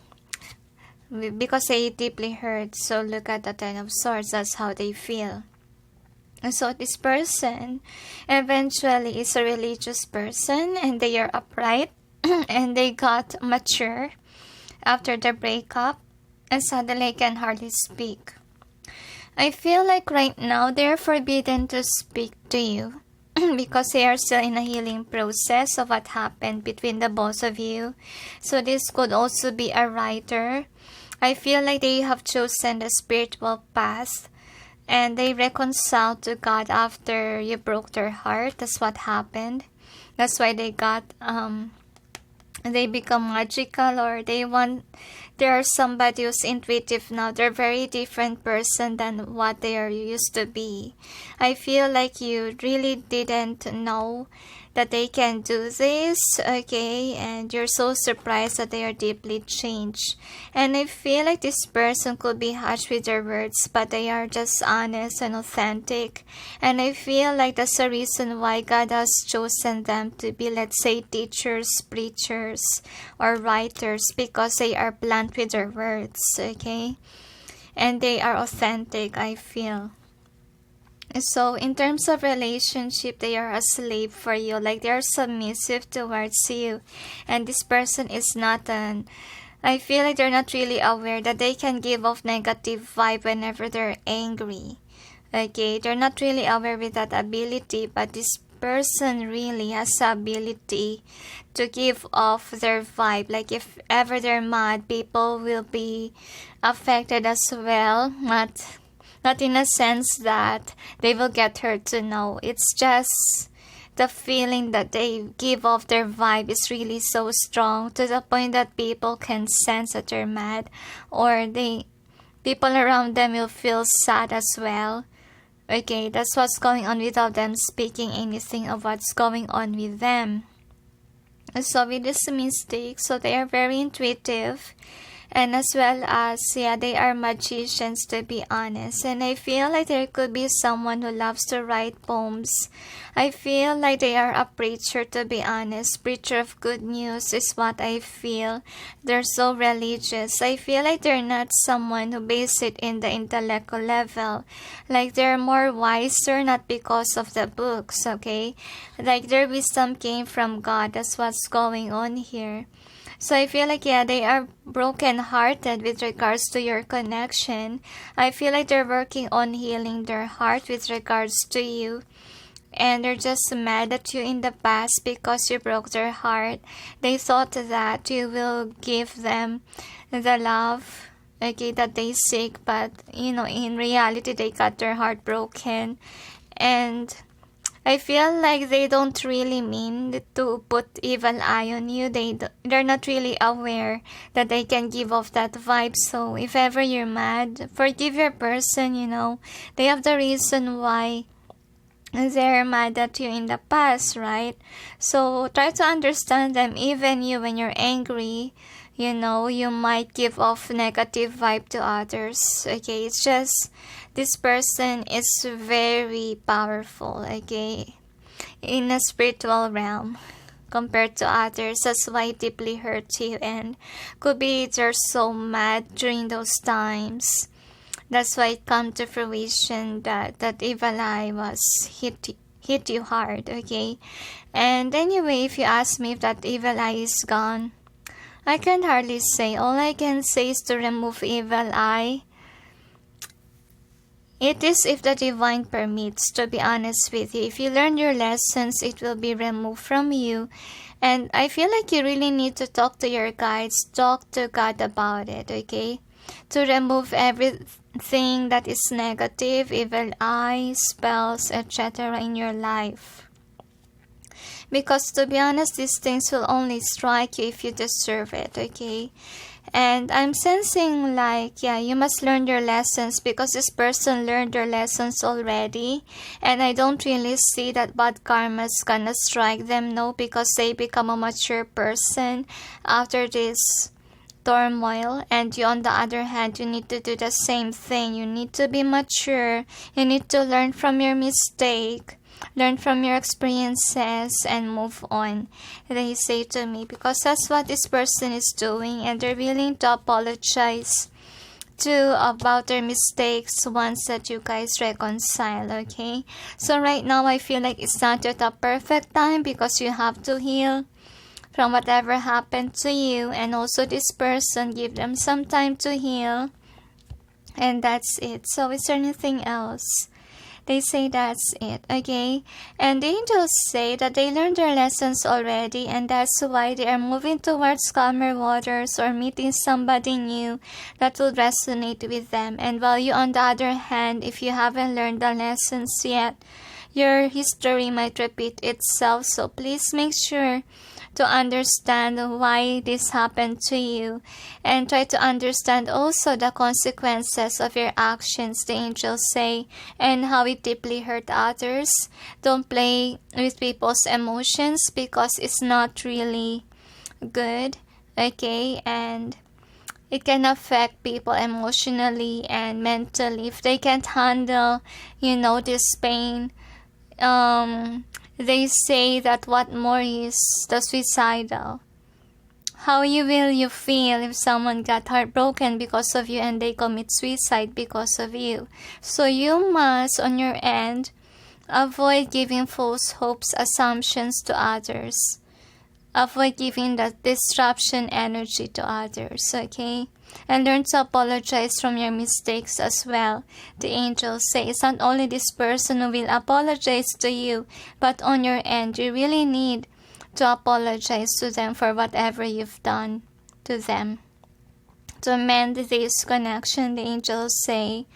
A: because they deeply hurt. So look at the 10 of Swords, that's how they feel. And so this person eventually is a religious person, and they are upright and they got mature after the breakup, and suddenly can hardly speak. I feel like right now they're forbidden to speak to you because they are still in a healing process of what happened between the both of you. So this could also be a writer. I feel like they have chosen the spiritual path, and they reconciled to God after you broke their heart. That's what happened. That's why they got they become magical, or they are somebody who's intuitive now. They're a very different person than what they are used to be. I feel like you really didn't know that they can do this, okay, and you're so surprised that they are deeply changed. And I feel like this person could be harsh with their words, but they are just honest and authentic. And I feel like that's the reason why God has chosen them to be, let's say, teachers, preachers, or writers, because they are blunt with their words, okay, and they are authentic, I feel. So in terms of relationship, they are a slave for you, like they are submissive towards you. And this person is not I feel like they're not really aware that they can give off negative vibe whenever they're angry. Okay, they're not really aware with that ability, but this person really has the ability to give off their vibe. Like if ever they're mad, people will be affected as well. Not in a sense that they will get hurt to know. It's just the feeling that they give off, their vibe is really so strong to the point that people can sense that they're mad, or people around them will feel sad as well. Okay, that's what's going on without them speaking anything of what's going on with them. So with this mistake, so they are very intuitive. And as well as, they are magicians, to be honest. And I feel like there could be someone who loves to write poems. I feel like they are a preacher, to be honest. Preacher of good news is what I feel. They're so religious. I feel like they're not someone who base it in the intellectual level. Like they're more wiser, not because of the books, okay? Like their wisdom came from God. That's what's going on here. So I feel like, they are broken-hearted with regards to your connection. I feel like they're working on healing their heart with regards to you. And they're just mad at you in the past because you broke their heart. They thought that you will give them the love, okay, that they seek. But, in reality, they got their heart broken. And I feel like they don't really mean to put evil eye on you. They're not really aware that they can give off that vibe. So if ever you're mad, forgive your person, They have the reason why they're mad at you in the past, right? So try to understand them. Even you, when you're angry, you might give off negative vibe to others. Okay, it's just this person is very powerful, okay, in a spiritual realm compared to others. That's why it deeply hurts you, and could be they're so mad during those times. That's why it come to fruition that evil eye was hit you hard, okay? And anyway, if you ask me if that evil eye is gone, I can hardly say. All I can say is to remove evil eye. It is if the divine permits, to be honest with you. If you learn your lessons, it will be removed from you. And I feel like you really need to talk to your guides, talk to God about it, okay? To remove everything that is negative, evil eye, spells, etc. in your life. Because to be honest, these things will only strike you if you deserve it, okay? And I'm sensing like, you must learn your lessons, because this person learned their lessons already. And I don't really see that bad karma is gonna strike them, no, because they become a mature person after this turmoil. And you, on the other hand, you need to do the same thing. You need to be mature. You need to learn from your mistake. Learn from your experiences and move on, they say to me, because that's what this person is doing, and they're willing to apologize about their mistakes once that you guys reconcile, okay? So right now, I feel like it's not yet a perfect time, because you have to heal from whatever happened to you, and also this person, give them some time to heal, and that's it. So is there anything else? They say that's it, okay? And the angels say that they learned their lessons already, and that's why they are moving towards calmer waters or meeting somebody new that will resonate with them. And while you, on the other hand, if you haven't learned the lessons yet, your history might repeat itself. So please make sure to understand why this happened to you, and try to understand also the consequences of your actions, the angels say, and how it deeply hurt others. Don't play with people's emotions because it's not really good, okay? And it can affect people emotionally and mentally if they can't handle, this pain. They say that what more is the suicidal. How will you feel if someone got heartbroken because of you and they commit suicide because of you? So you must, on your end, avoid giving false hopes, assumptions to others. Avoid giving that disruption energy to others, okay? And learn to apologize from your mistakes as well. The angels say it's not only this person who will apologize to you, but on your end, you really need to apologize to them for whatever you've done to them. To mend this connection, the angels say.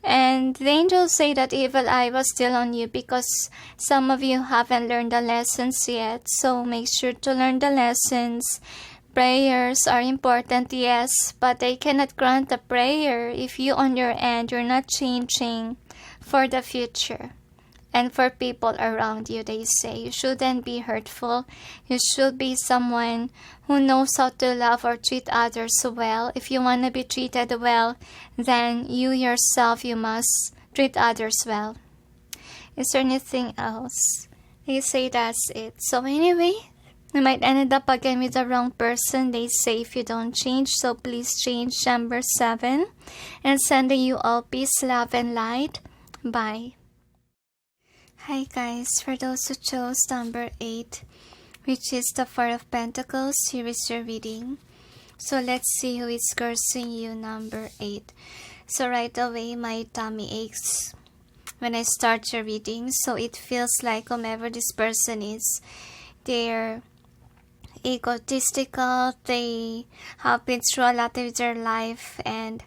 A: And the angels say that evil eye was still on you because some of you haven't learned the lessons yet. So make sure to learn the lessons. Prayers are important, yes, but they cannot grant a prayer if you on your end, you're not changing for the future. And for people around you, they say, you shouldn't be hurtful. You should be someone who knows how to love or treat others well. If you want to be treated well, then you yourself, you must treat others well. Is there anything else? They say that's it. So anyway, you might end up again with the wrong person. They say if you don't change, so please change. Number 7. And sending you all peace, love, and light. Bye. Hi guys, for those who chose number 8, which is the 4 of Pentacles, here is your reading. So let's see who is cursing you, number 8. So right away, my tummy aches when I start your reading. So it feels like whomever this person is, they're egotistical, they have been through a lot of their life, and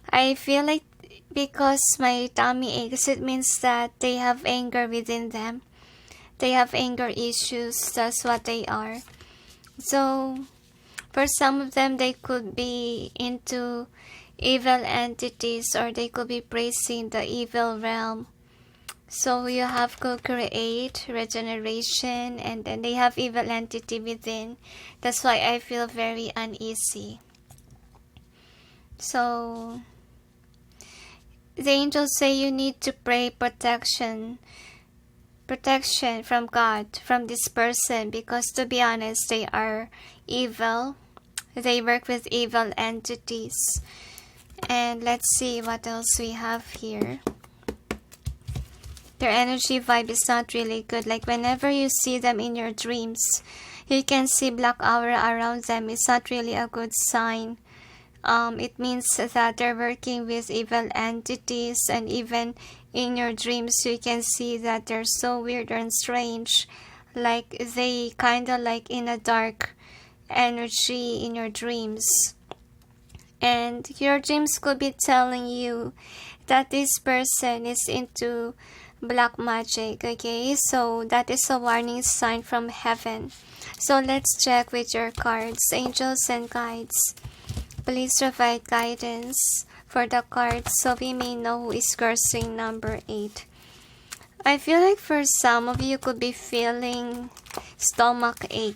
A: I feel like because my tummy aches, it means that they have anger within them. They have anger issues, that's what they are. So, for some of them, they could be into evil entities or they could be praising the evil realm. So, you have co-create, regeneration, and then they have evil entity within. That's why I feel very uneasy. So, the angels say you need to pray protection from God, from this person, because to be honest, they are evil. They work with evil entities. And let's see what else we have here. Their energy vibe is not really good. Like whenever you see them in your dreams, you can see black aura around them. It's not really a good sign. It means that they're working with evil entities, and even in your dreams you can see that they're so weird and strange, like they kind of like in a dark energy in your dreams. And your dreams could be telling you that this person is into black magic, okay? So that is a warning sign from heaven. So let's check with your cards, angels and guides. Please provide guidance for the cards so we may know who is cursing number 8. I feel like for some of you could be feeling stomach ache.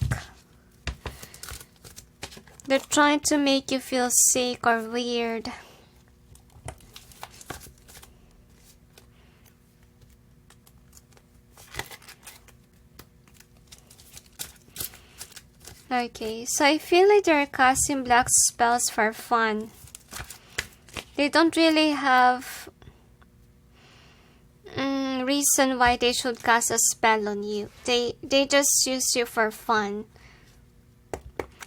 A: They're trying to make you feel sick or weird. Okay, so I feel like they're casting black spells for fun. They don't really have reason why they should cast a spell on you. They just use you for fun.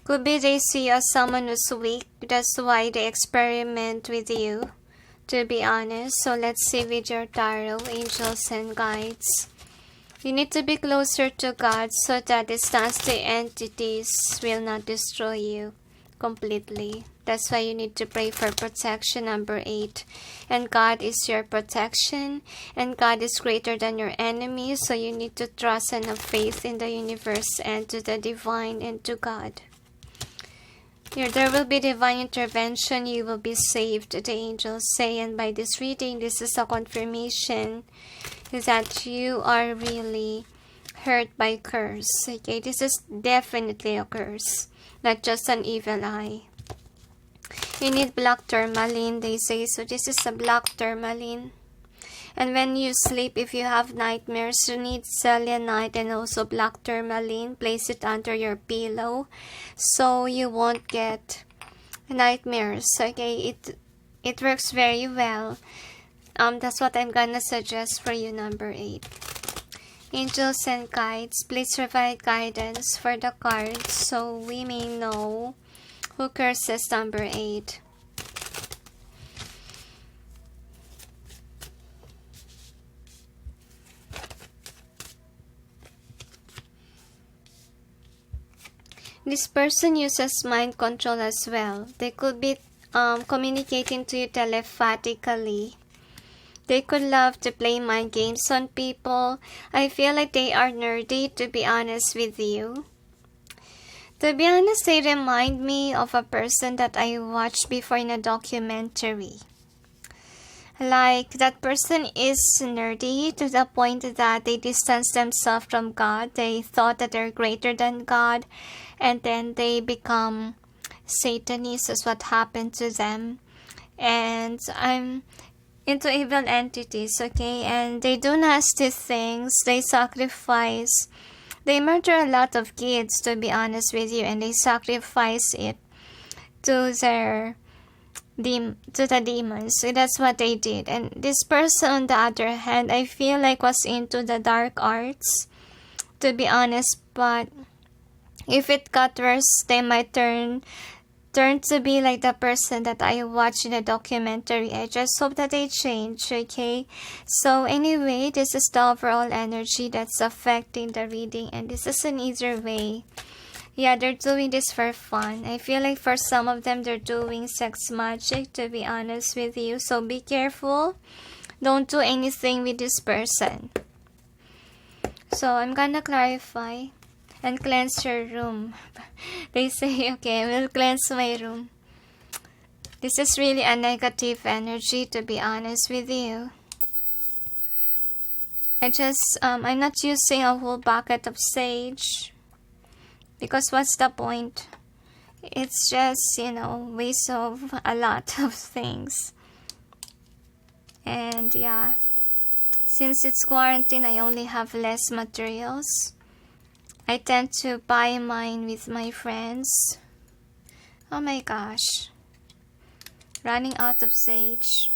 A: Could be they see you as someone who's weak. That's why they experiment with you, to be honest. So let's see with your tarot, angels and guides. You need to be closer to God so that these nasty entities will not destroy you. completely. That's why you need to pray for protection, number 8. And God is your protection, and God is greater than your enemy, so you need to trust and have faith in the universe and to the divine and to God. There will be divine intervention. You will be saved, the angels say. And by this reading, this is a confirmation that you are really hurt by curse. Okay, this is definitely a curse, not just an evil eye. You need black tourmaline, they say. So this is a black tourmaline. And when you sleep, if you have nightmares, you need selenite and also black tourmaline. Place it under your pillow so you won't get nightmares. Okay, it works very well. That's what I'm gonna suggest for you, number 8. Angels and guides, please provide guidance for the cards so we may know who curses number 8. This person uses mind control as well. They could be communicating to you telepathically. They could love to play mind games on people. I feel like they are nerdy, to be honest with you. To be honest, they remind me of a person that I watched before in a documentary. Like, that person is nerdy to the point that they distance themselves from God. They thought that they're greater than God, and then they become Satanists, is what happened to them. And I'm into evil entities, okay? And they do nasty things. They sacrifice. They murder a lot of kids, to be honest with you, and they sacrifice it to the demons. So that's what they did. And this person, on the other hand, I feel like was into the dark arts, to be honest. But if it got worse, they might turn to be like the person that I watched in the documentary. I just hope that they change, okay? So anyway, this is the overall energy that's affecting the reading, and this is an either way. Yeah, they're doing this for fun. I feel like for some of them, they're doing sex magic, to be honest with you. So be careful. Don't do anything with this person. So I'm gonna clarify and cleanse your room. They say, okay, I will cleanse my room. This is really a negative energy, to be honest with you. I'm not using a whole bucket of sage. Because what's the point? It's just, waste of a lot of things. And yeah, since it's quarantine, I only have less materials. I tend to buy mine with my friends. Oh my gosh. Running out of sage.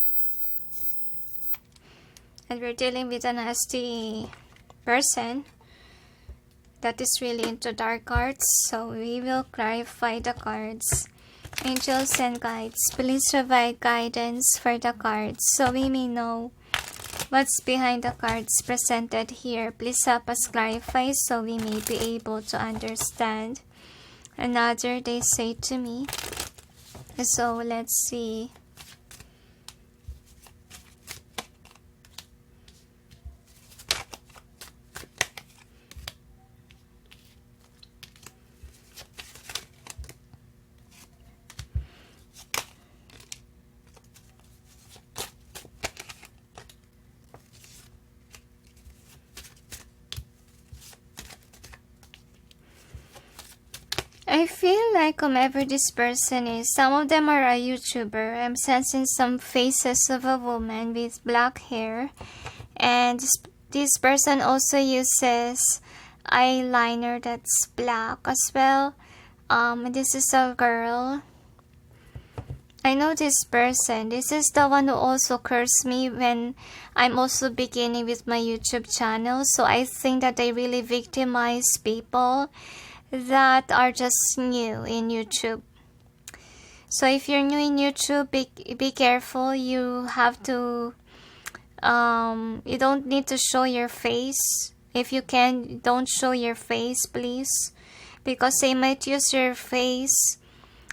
A: And we're dealing with a nasty person that is really into dark arts, so we will clarify the cards. Angels and guides, please provide guidance for the cards so we may know what's behind the cards presented here. Please help us clarify so we may be able to understand. Another, they say to me. So let's see. I feel like whomever this person is, some of them are a YouTuber. I'm sensing some faces of a woman with black hair. And this person also uses eyeliner that's black as well. This is a girl. I know this person. This is the one who also cursed me when I'm also beginning with my YouTube channel. So I think that they really victimize people that are just new in YouTube. So if you're new in YouTube, be careful. You have to you don't need to show your face. If you can, don't show your face, please, because they might use your face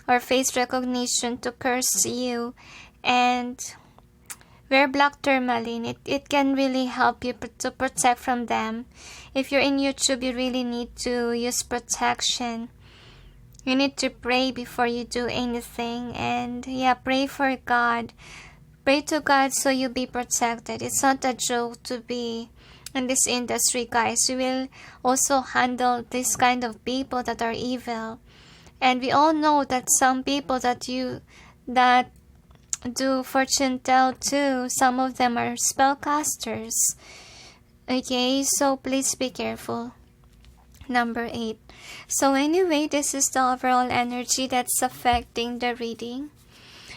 A: or face recognition to curse you. And wear black tourmaline. It can really help you to protect from them. If you're in YouTube, you really need to use protection. You need to pray before you do anything. And yeah, pray for God. Pray to God so you'll be protected. It's not a joke to be in this industry, guys. You will also handle this kind of people that are evil. And we all know that some people that do fortune tell too, some of them are spellcasters. Okay, so please be careful. Number 8. So anyway, this is the overall energy that's affecting the reading.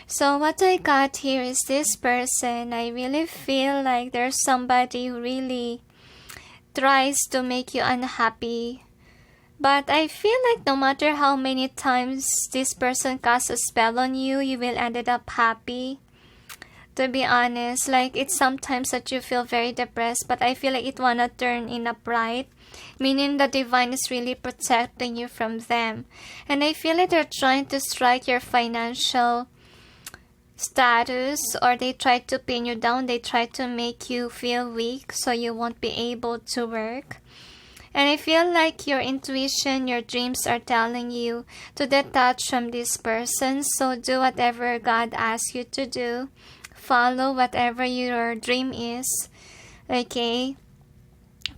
A: So what I got here is this person. I really feel like there's somebody who really tries to make you unhappy. But I feel like no matter how many times this person casts a spell on you, you will end up happy. To be honest, like it's sometimes that you feel very depressed, but I feel like it wanna turn in upright, meaning the divine is really protecting you from them. And I feel like they're trying to strike your financial status, or they try to pin you down. They try to make you feel weak so you won't be able to work. And I feel like your intuition, your dreams are telling you to detach from this person. So do whatever God asks you to do. Follow whatever your dream is. Okay?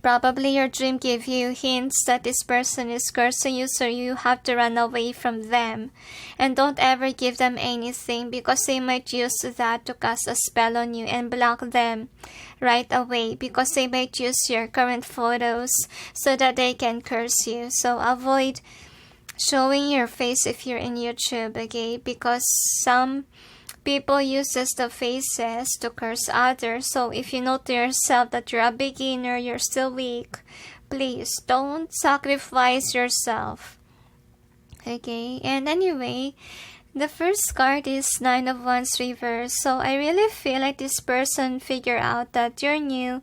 A: Probably your dream gave you hints that this person is cursing you, so you have to run away from them. And don't ever give them anything, because they might use that to cast a spell on you, and block them right away, because they might use your current photos so that they can curse you. So avoid showing your face if you're in YouTube, okay? Because some people uses the faces to curse others. So if you know to yourself that you're a beginner, you're still weak, please don't sacrifice yourself. Okay, and anyway, the first card is 9 of Wands reverse. So I really feel like this person figure out that you're new.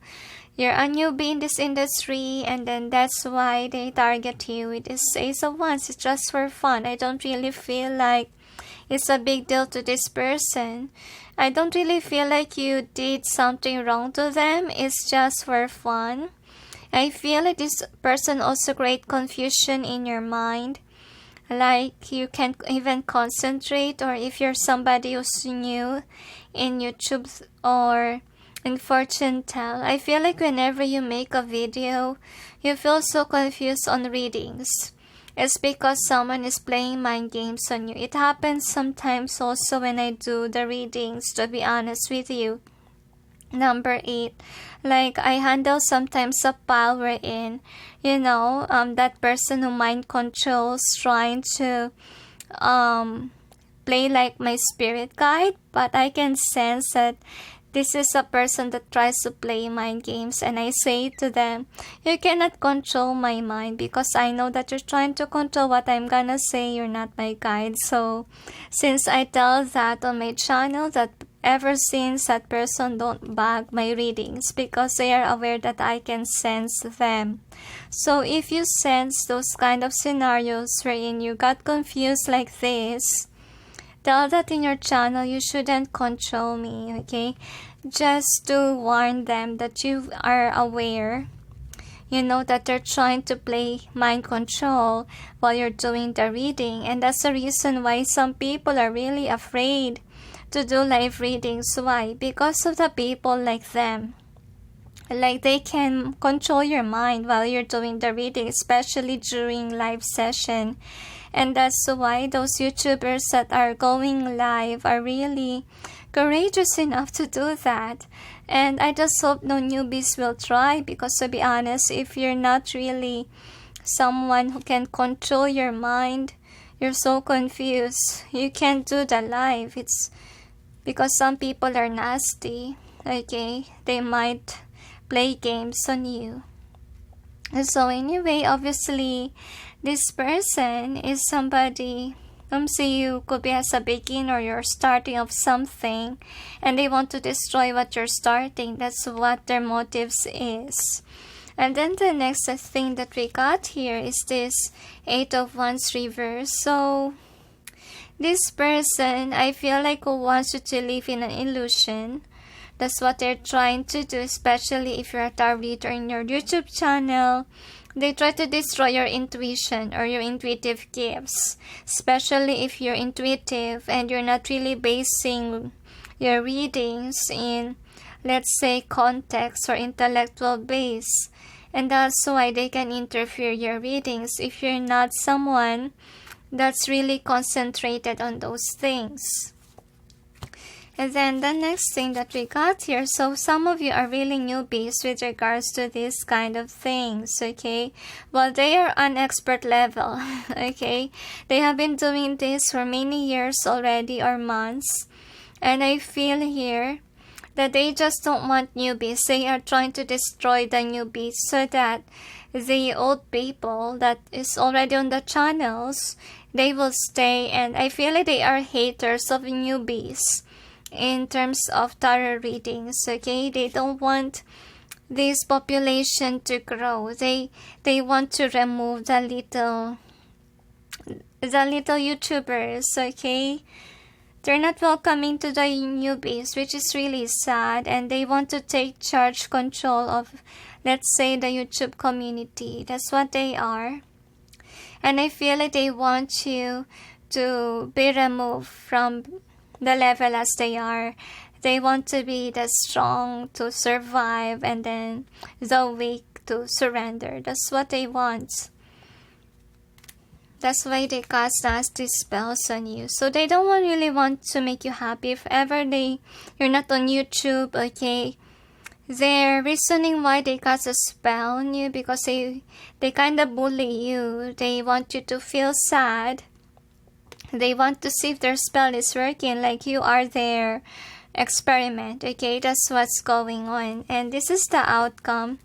A: You're a newbie in this industry, and then that's why they target you with this Ace of Wands. It's just for fun. I don't really feel like it's a big deal to this person. I don't really feel like you did something wrong to them. It's just for fun. I feel like this person also create confusion in your mind. Like you can't even concentrate, or if you're somebody who's new in YouTube or in fortune tell, I feel like whenever you make a video, you feel so confused on readings. It's because someone is playing mind games on you. It happens sometimes also when I do the readings, to be honest with you. Number 8, like I handle sometimes a pile we're in, that person who mind controls, trying to play like my spirit guide, but I can sense that this is a person that tries to play mind games, and I say to them, you cannot control my mind, because I know that you're trying to control what I'm gonna say. You're not my guide. So since I tell that on my channel, that ever since that person don't bag my readings, because they are aware that I can sense them. So if you sense those kind of scenarios wherein you got confused like this, tell that in your channel. You shouldn't control me, okay? Just to warn them that you are aware, that they're trying to play mind control while you're doing the reading. And that's the reason why some people are really afraid to do live readings. Why? Because of the people like them. Like they can control your mind while you're doing the reading, especially during live session. And that's why those YouTubers that are going live are really courageous enough to do that. And I just hope no newbies will try, because to be honest, if you're not really someone who can control your mind, you're so confused, you can't do the live. It's because some people are nasty, okay? They might play games on you. So anyway, obviously, this person is somebody, you could be as a beginner, you're starting of something, and they want to destroy what you're starting. That's what their motives is. And then the next thing that we got here is this 8 of Wands reverse. So This person, I feel like, who wants you to live in an illusion. That's what they're trying to do, especially if you're a tarot reader in your YouTube channel. They try to destroy your intuition or your intuitive gifts, especially if you're intuitive and you're not really basing your readings in, let's say, context or intellectual base. And that's why they can interfere your readings if you're not someone that's really concentrated on those things. And then the next thing that we got here, so some of you are really newbies with regards to this kind of things, okay? Well, they are on expert level, okay? They have been doing this for many years already or months. And I feel here that they just don't want newbies. They are trying to destroy the newbies so that the old people that is already on the channels, they will stay. And I feel like they are haters of newbies in terms of tarot readings, okay? They don't want this population to grow. They want to remove the little YouTubers, okay? They're not welcoming to the newbies, which is really sad, and they want to take charge control of, let's say, the YouTube community. That's what they are. And I feel like they want you to be removed from the level as they are. They want to be the strong to survive and then the weak to surrender. That's what they want. That's why they cast nasty spells on you. So they don't really want to make you happy. If ever you're not on YouTube, okay, their reasoning why they cast a spell on you, because they kind of bully you. They want you to feel sad. They want to see if their spell is working, like you are their experiment, okay? That's what's going on. And this is the outcome.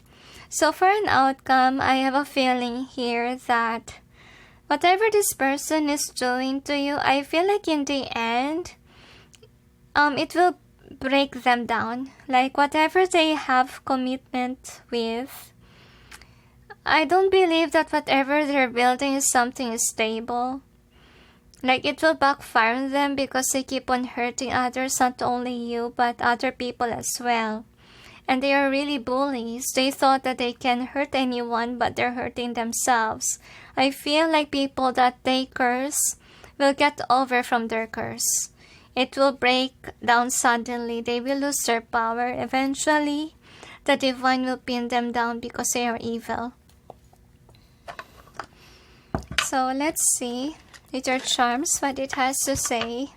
A: So for an outcome, I have a feeling here that whatever this person is doing to you, I feel like in the end, it will break them down. Like whatever they have commitment with, I don't believe that whatever they're building is something stable. Like it will backfire on them because they keep on hurting others, not only you, but other people as well. And they are really bullies. They thought that they can hurt anyone, but they're hurting themselves. I feel like people that they curse will get over from their curse. It will break down suddenly. They will lose their power. Eventually, the divine will pin them down because they are evil. So let's see with your charms what it has to say.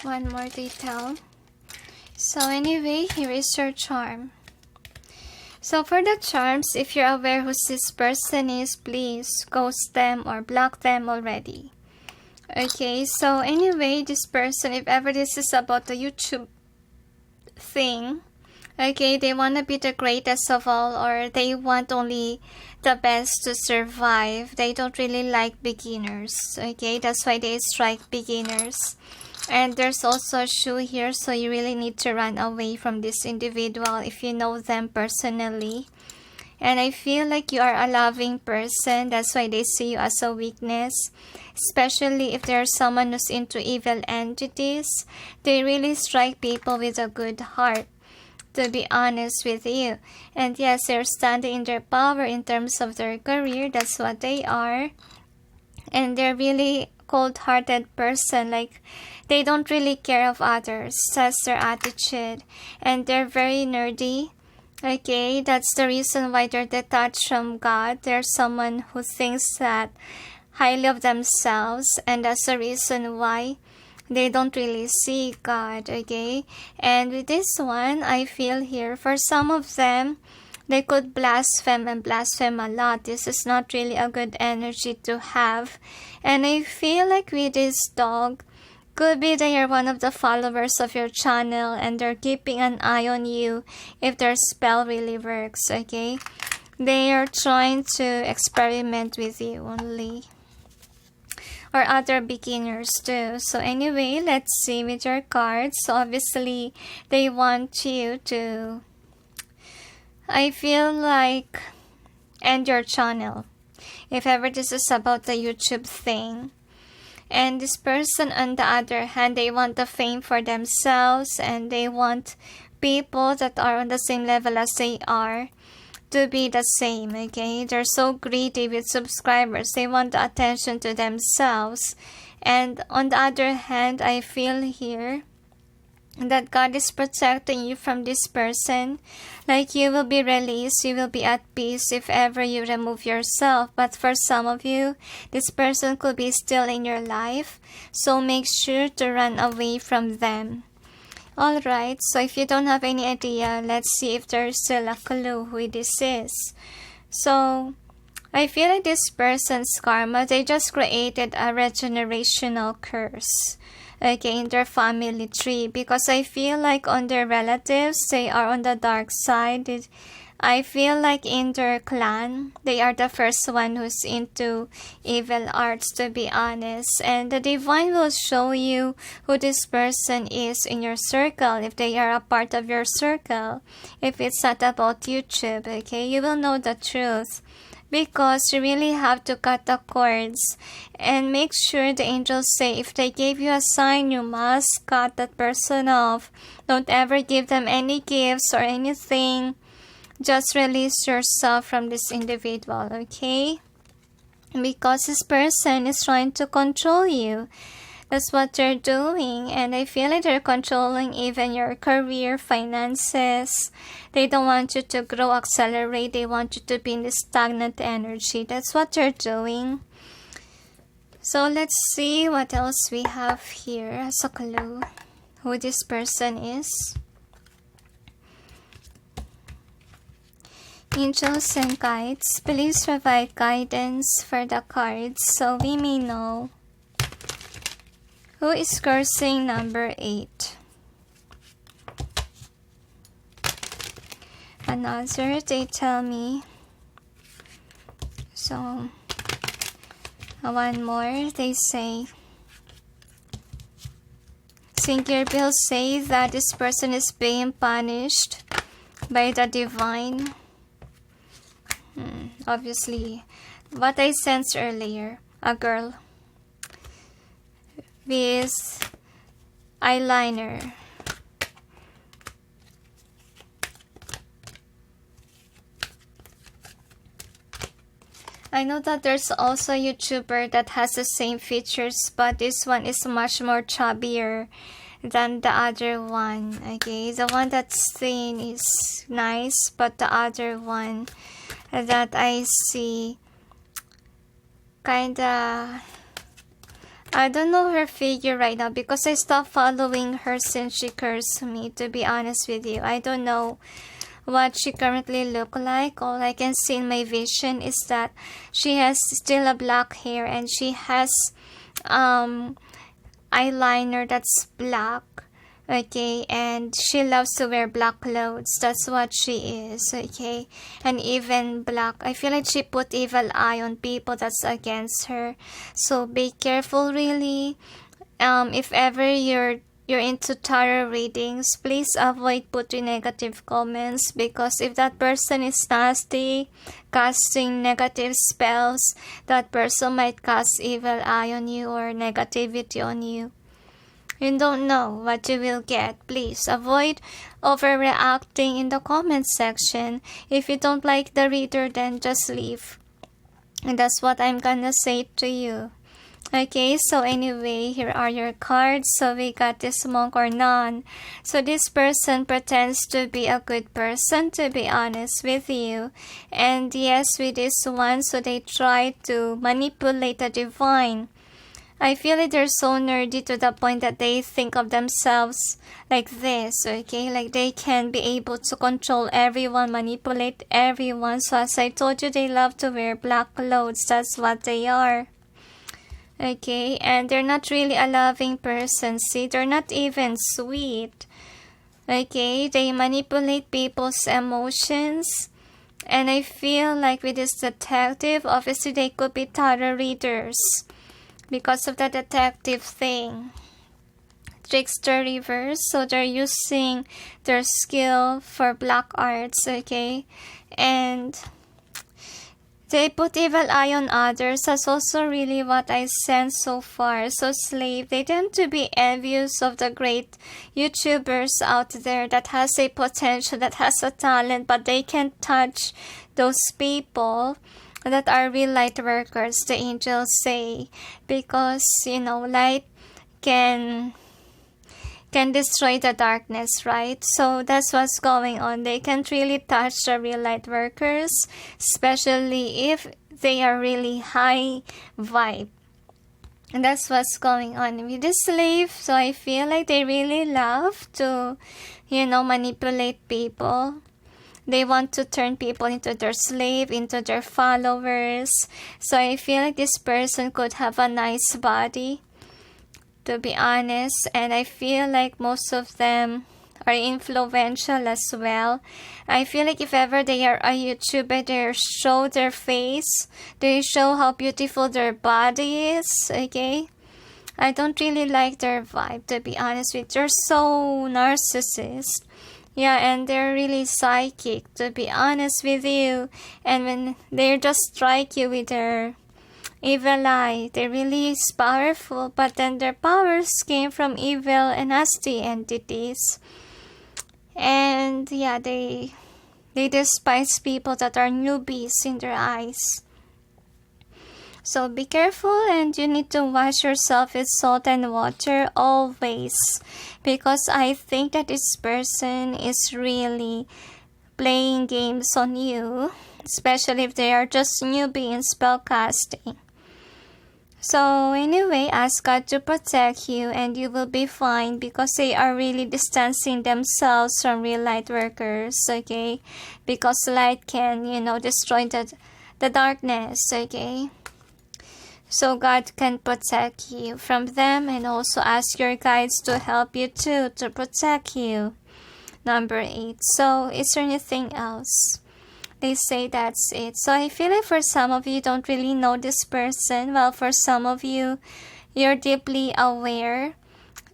A: One more detail. So anyway, here is your charm. So for the charms, if you're aware who this person is, please ghost them or block them already. Okay, so anyway, this person, if ever this is about the YouTube thing, okay, they want to be the greatest of all, or they want only the best to survive. They don't really like beginners, okay? That's why they strike beginners. And there's also a shoe here, so you really need to run away from this individual if you know them personally. And I feel like you are a loving person. That's why they see you as a weakness. Especially if there's someone who's into evil entities. They really strike people with a good heart, to be honest with you. And yes, they're standing in their power in terms of their career. That's what they are. And they're really cold-hearted person. Like, they don't really care of others. That's their attitude. And they're very nerdy. Okay, that's the reason why they're detached from God. They're someone who thinks that highly of themselves. And that's the reason why they don't really see God. Okay, and with this one, I feel here, for some of them, they could blaspheme and blaspheme a lot. This is not really a good energy to have. And I feel like with this dog, Could be they are one of the followers of your channel and they're keeping an eye on you if their spell really works, okay? They are trying to experiment with you only. Or other beginners too. So anyway, let's see with your cards. So obviously, they want you to, I feel like, end your channel. If ever this is about the YouTube thing. And this person, on the other hand, they want the fame for themselves and they want people that are on the same level as they are to be the same, okay? They're so greedy with subscribers. They want the attention to themselves. And on the other hand, I feel here that God is protecting you from this person. Like you will be released, you will be at peace if ever you remove yourself. But for some of you, this person could be still in your life. So make sure to run away from them. Alright, so if you don't have any idea, let's see if there's still a clue who this is. So, I feel like this person's karma, they just created a regenerational curse, okay, in their family tree. Because I feel like on their relatives, they are on the dark side. I feel like in their clan, they are the first one who's into evil arts, to be honest. And the divine will show you who this person is in your circle, if they are a part of your circle. If it's not about YouTube, okay, you will know the truth. Because you really have to cut the cords and make sure the angels say if they gave you a sign, you must cut that person off. Don't ever give them any gifts or anything. Just release yourself from this individual, okay? Because this person is trying to control you. That's what they're doing. And I feel like they're controlling even your career, finances. They don't want you to grow, accelerate. They want you to be in this stagnant energy. That's what they're doing. So let's see what else we have here as a clue. Who this person is. Angels and guides, please provide guidance for the cards so we may know who is cursing number 8. Another, they tell me. So, one more, they say. Singular bills say that this person is being punished by the divine. Obviously, what I sensed earlier, a girl with eyeliner. I know that there's also a YouTuber that has the same features, but this one is much more chubbier than the other one. Okay, the one that's thin is nice, but the other one that I see kinda, I don't know her figure right now because I stopped following her since she cursed me, to be honest with you. I don't know what she currently look like. All I can see in my vision is that she has still a black hair and she has eyeliner that's black. Okay, and she loves to wear black clothes. That's what she is, okay? And even black. I feel like she put evil eye on people that's against her. So be careful, really. If ever you're into tarot readings, please avoid putting negative comments, because if that person is nasty, casting negative spells, that person might cast evil eye on you or negativity on you. You don't know what you will get. Please avoid overreacting in the comment section. If you don't like the reader, then just leave. And that's what I'm gonna say to you. Okay, so anyway, here are your cards. So we got this monk or nun. So this person pretends to be a good person, to be honest with you. And yes, with this one, so they try to manipulate the divine. I feel like they're so nerdy to the point that they think of themselves like this, okay? Like they can be able to control everyone, manipulate everyone. So as I told you, they love to wear black clothes. That's what they are. Okay, and they're not really a loving person. See, they're not even sweet. Okay, they manipulate people's emotions. And I feel like with this detective, obviously they could be tarot readers because of the detective thing. Trickster reverse, so they're using their skill for black arts, okay? And they put evil eye on others. That's also really what I sense so far. So slave, they tend to be envious of the great YouTubers out there that has a potential, that has a talent, but they can't touch those people that are real light workers, the angels say. Because, you know, light can destroy the darkness, right? So that's what's going on. They can't really touch the real light workers, especially if they are really high vibe. And that's what's going on with the slave. So I feel like they really love to, you know, manipulate people. They want to turn people into their slave, into their followers. So I feel like this person could have a nice body, to be honest, and I feel like most of them are influential as well. I feel like if ever they are a YouTuber, they show their face, they show how beautiful their body is, okay? I don't really like their vibe, to be honest with you. They're so narcissist. Yeah, and they're really psychic, to be honest with you. And when they just strike you with their evil eye, they really is powerful, but then their powers came from evil and nasty entities. And yeah, they despise people that are newbies in their eyes. So be careful, and you need to wash yourself with salt and water always, because I think that this person is really playing games on you, especially if they are just newbie in spellcasting. So anyway, ask God to protect you and you will be fine, because they are really distancing themselves from real light workers, okay? Because light can, you know, destroy the darkness, okay? So God can protect you from them, and also ask your guides to help you too, to protect you. Number 8. So is there anything else? They say that's it. So I feel like for some of you don't really know this person. Well, for some of you, you're deeply aware.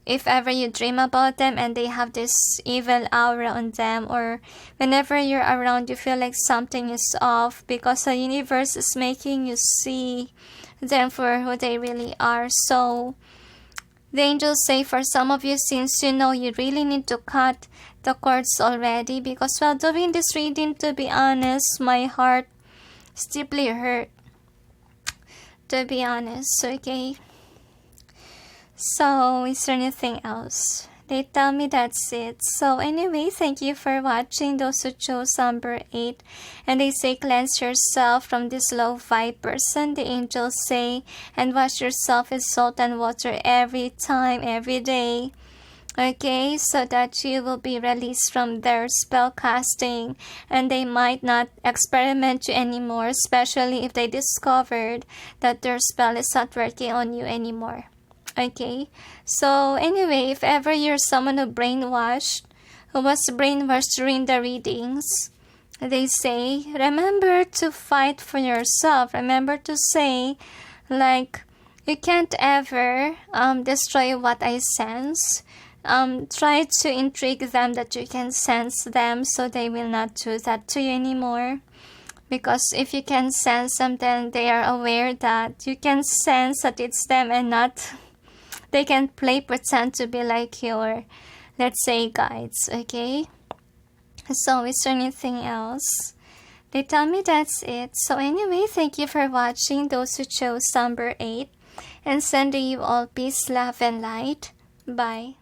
A: If ever you dream about them and they have this evil aura on them, or whenever you're around, you feel like something is off, because the universe is making you see them for who they really are. So the angels say for some of you, since you know you really need to cut the cords already, because while doing this reading, to be honest, my heart is deeply hurt, to be honest, okay? So is there anything else? They tell me that's it. So anyway, thank you for watching, those who chose number 8. And they say cleanse yourself from this low vibe person, the angels say, and wash yourself with salt and water every time, every day. Okay, so that you will be released from their spell casting, and they might not experiment you anymore, especially if they discovered that their spell is not working on you anymore. Okay, so anyway, if ever you're someone who was brainwashed during the readings, they say, remember to fight for yourself. Remember to say, like, you can't ever destroy what I sense. Try to intrigue them that you can sense them, so they will not do that to you anymore. Because if you can sense them, then they are aware that you can sense that it's them and not... They can pretend to be like your, let's say, guides, okay? So is there anything else? They tell me that's it. So anyway, thank you for watching, those who chose number 8. And sending you all peace, love, and light. Bye.